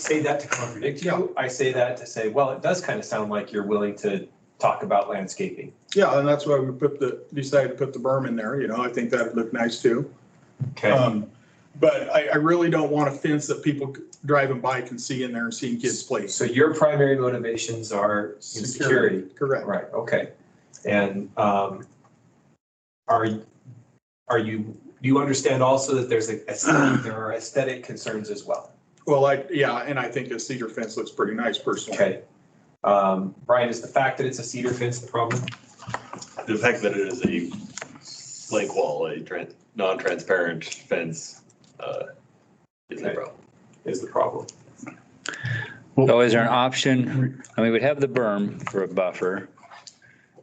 say that to contradict you. I say that to say, well, it does kind of sound like you're willing to talk about landscaping. Yeah, and that's why we decided to put the berm in there. You know, I think that'd look nice too. Okay. But I really don't want a fence that people driving by can see in there and seeing kids play. So your primary motivations are security. Correct. Right, okay. And do you understand also that there are aesthetic concerns as well? Well, and I think a cedar fence looks pretty nice personally. Okay. Brian, is the fact that it's a cedar fence the problem? The fact that it is a blank wall, a non-transparent fence, is the problem. So is there an option, I mean, we'd have the berm for a buffer.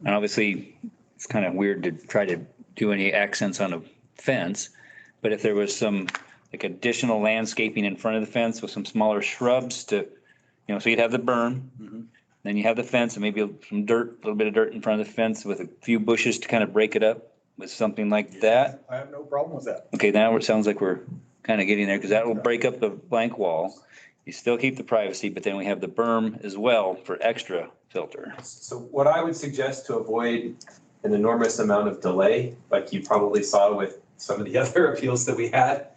And obviously, it's kind of weird to try to do any accents on a fence. But if there was some like additional landscaping in front of the fence with some smaller shrubs to, so you'd have the berm. Then you have the fence and maybe some dirt, a little bit of dirt in front of the fence with a few bushes to kind of break it up with something like that. I have no problem with that. Okay, now it sounds like we're kind of getting there because that will break up the blank wall. You still keep the privacy, but then we have the berm as well for extra filter. So what I would suggest to avoid an enormous amount of delay, like you probably saw with some of the other appeals that we had,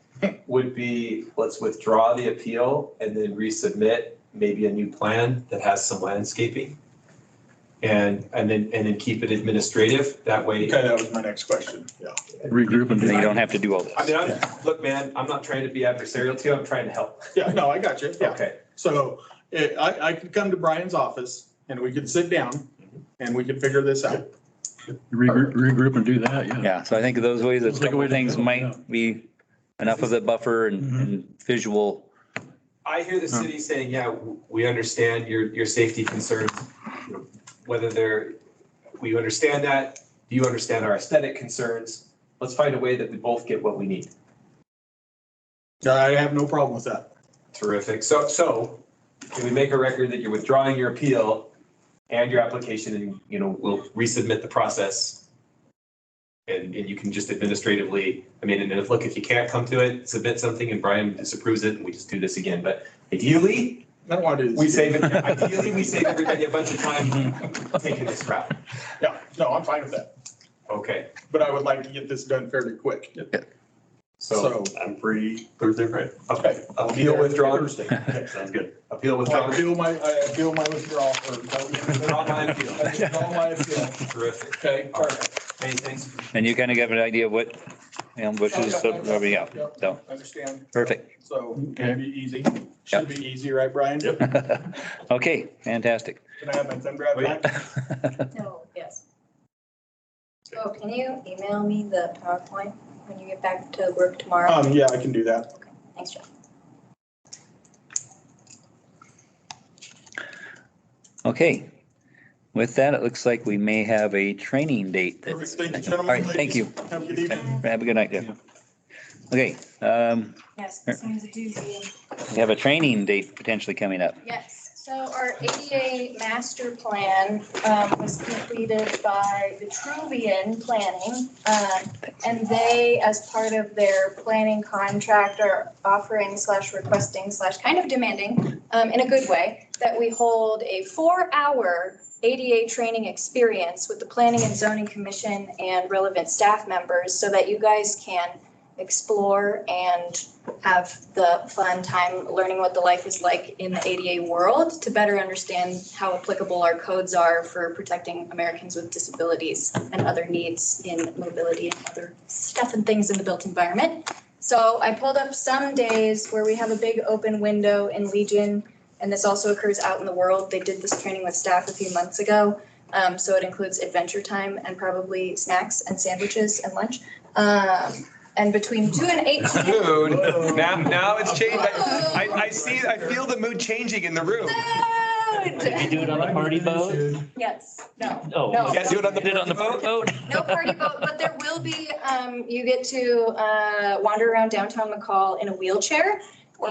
would be let's withdraw the appeal and then resubmit maybe a new plan that has some landscaping. And then keep it administrative, that way. Okay, that was my next question, yeah. Regroup and then you don't have to do all this. I mean, look, man, I'm not trying to be adversarial to you, I'm trying to help. Yeah, no, I got you, yeah. Okay. So I could come to Brian's office and we could sit down and we could figure this out. Regroup and do that, yeah. Yeah, so I think those ways, a Looks like a couple way of to things go, might yeah. be enough of the buffer and visual. I hear the city saying, yeah, we understand your safety concerns, whether we understand that, do you understand our aesthetic concerns? Let's find a way that we both get what we need. I have no problem with that. Terrific. So can we make a record that you're withdrawing your appeal and your application and, we'll resubmit the process? And you can just administratively, and if you can't come to it, submit something and Brian disapproves it and we just do this again. But ideally, I don't want to do this. we save everybody a bunch of time taking this route. Yeah, no, I'm fine with that. Okay. But I would like to get this done fairly quick. So I'm free Thursday, Friday. Okay, appeal withdrawn. Thursday. Okay, sounds good. Appeal I withdrawn. appeal my withdrawal or. Withdraw my appeal. I withdraw my appeal. Terrific. Okay, All right. Many thanks. And you kind of get an idea of what, bushes, everything else. So, Understand. perfect. So it'll be easy. Should be easy, right, Brian? Okay, fantastic. Can I have my thumb drive back? No, yes. So can you email me the PowerPoint when you get back to work tomorrow? Yeah, I can do that. Okay, thanks, Jeff. Okay. With that, it looks like we may have a training date. Perfect. Thank you, All gentlemen. right, thank you. Have a good evening. Have a good night, Jeff. Okay, Yes, this one's a doozy. we have a training date potentially coming up. Yes, so our ADA master plan was completed by Vitruvian Planning. And they, as part of their planning contract, are offering / requesting / kind of demanding, in a good way, that we hold a 4-hour ADA training experience with the Planning and Zoning Commission and relevant staff members so that you guys can explore and have the fun time learning what the life is like in the ADA world to better understand how applicable our codes are for protecting Americans with disabilities and other needs in mobility and other stuff and things in the built environment. So I pulled up some days where we have a big open window in Legion, and this also occurs out in the world. They did this training with staff a few months ago. So it includes adventure time and probably snacks and sandwiches and lunch. And between 2 and 8 p.m. Mood. Now it's changed. I feel the mood changing in the room. Did you do it on the party boat? Yes, no. Oh, No. You guys do it on the boat? No party boat, but there will be, you get to wander around downtown McCall in a wheelchair,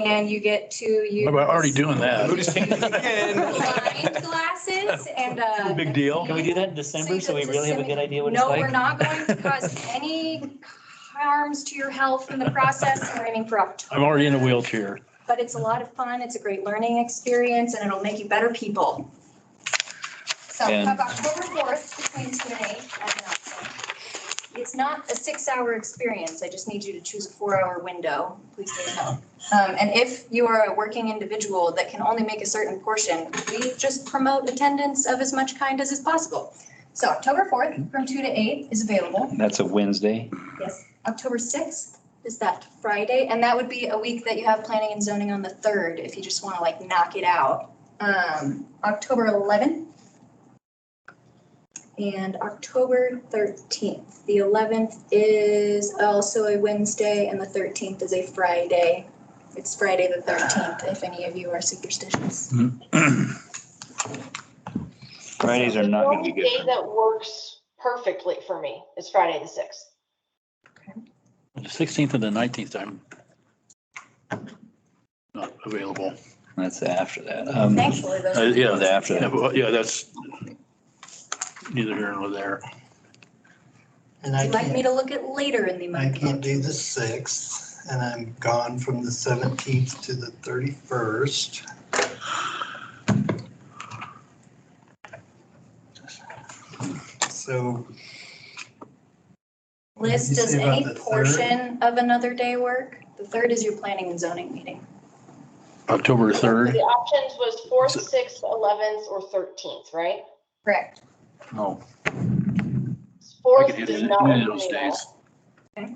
and you get to use. I'm already doing that. Mood is changing again. Blind glasses and. Big deal. Can we do that in December so we really have a good idea what it's No, like? we're not going to cause any harms to your health in the process. We're aiming for October. I'm already in a wheelchair. But it's a lot of fun. It's a great learning experience, and it'll make you better people. So we have October 4th between 2 and 8 at the Knoxville. It's not a 6-hour experience. I just need you to choose a 4-hour window. Please take note. And if you are a working individual that can only make a certain portion, we just promote attendance of as much kind as is possible. So October 4th from 2 to 8 is available. That's a Wednesday. Yes. October 6th is that Friday, and that would be a week that you have planning and zoning on the 3rd if you just want to like knock it out. October 11th and October 13th. The 11th is also a Wednesday and the 13th is a Friday. It's Friday the 13th, if any of you are superstitious. Fridays are not gonna be The good. only day that works perfectly for me is Friday the 6th. The 16th and the 19th, I'm not available. That's after that. Actually, those. Yeah, That's after that. well, yeah, that's neither here nor there. And Would I you like me can't, to look at later in the I month? can't do the 6th, and I'm gone from the 17th to the 31st. So. Liz, Did you does say about any the 3rd? portion of another day work? The 3rd is your planning and zoning meeting. October The 3rd. options was 4th, 6th, 11th, or 13th, right? Correct. No. I 4th could do does any not of work those for me days. though.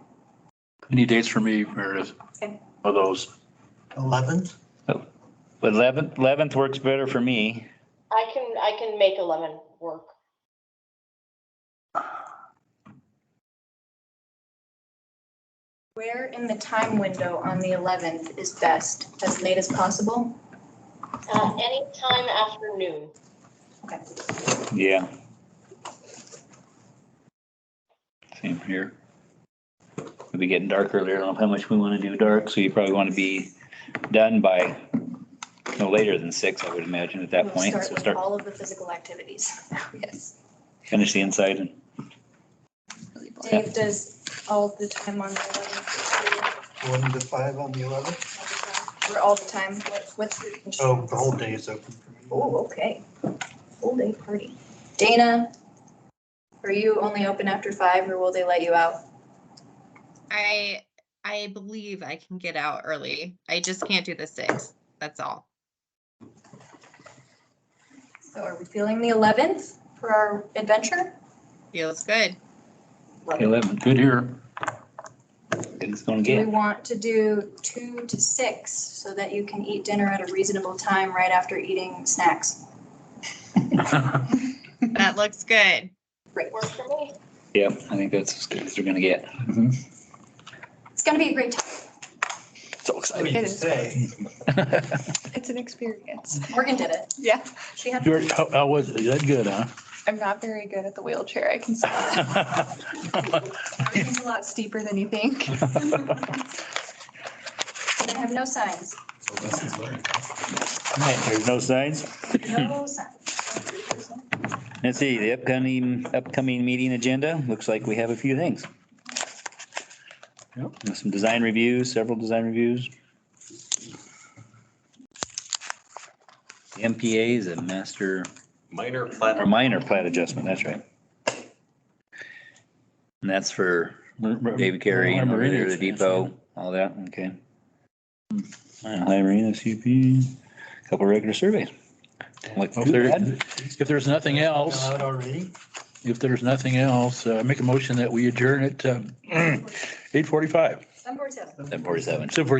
Any dates for me, Meredith? Okay. Of those? 11th? But 11th works better for me. I can make 11 work. Where in the time window on the 11th is best? As late as possible? Anytime after noon. Okay. Yeah. Same here. It'll be getting dark earlier. I don't know how much we want to do dark, so you probably want to be done by no later than 6, I would imagine at that We'll point. start So with start, all of the physical activities. Yes. finish the inside and. Dave does all the time on the 11th. 1 to 5 on the 11th? Or all the time. What's the constraint? Oh, the whole day is open for me. Oh, okay. Full day party. Dana, are you only open after 5 or will they let you out? I believe I can get out early. I just can't do the 6th. That's all. So are we feeling the 11th for our adventure? Feels good. 11. Good here. It's gonna Do we get. want to do 2 to 6 so that you can eat dinner at a reasonable time right after eating snacks? That looks good. Great. Work for me. Yeah, I think that's as good as they're gonna get. It's gonna be a great time. So What do excited. you say? It's an experience. Morgan did it. Yeah, She had. George, how was it? Is that good, huh? I'm not very good at the wheelchair. I can see that. It's a lot steeper than you think. I have no signs. There's no signs. No signs. Let's see, the upcoming meeting agenda, looks like we have a few things. Yep. Some design reviews, several design reviews. The MPA is a master, Minor plat. or minor plat adjustment, that's right. And that's for David Carey and over there, the depot, all that, okay. High Marina, CP, couple regular surveys. What, If too there- bad? if there's nothing else, Out already? if there's nothing else, make a motion that we adjourn at 8:45. 747. 7:47. So for,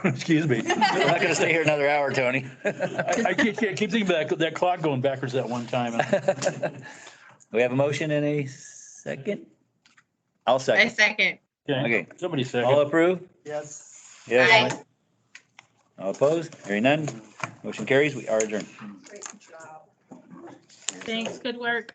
excuse me. We're not gonna stay here another hour, Tony. I keep thinking about that clock going backwards at one time. We have a motion and a second? I'll I second. second. Okay, Somebody all second. approve? Yes. Yes. All opposed? Hearing none? Motion carries. We are adjourned. Great job. Thanks, good work.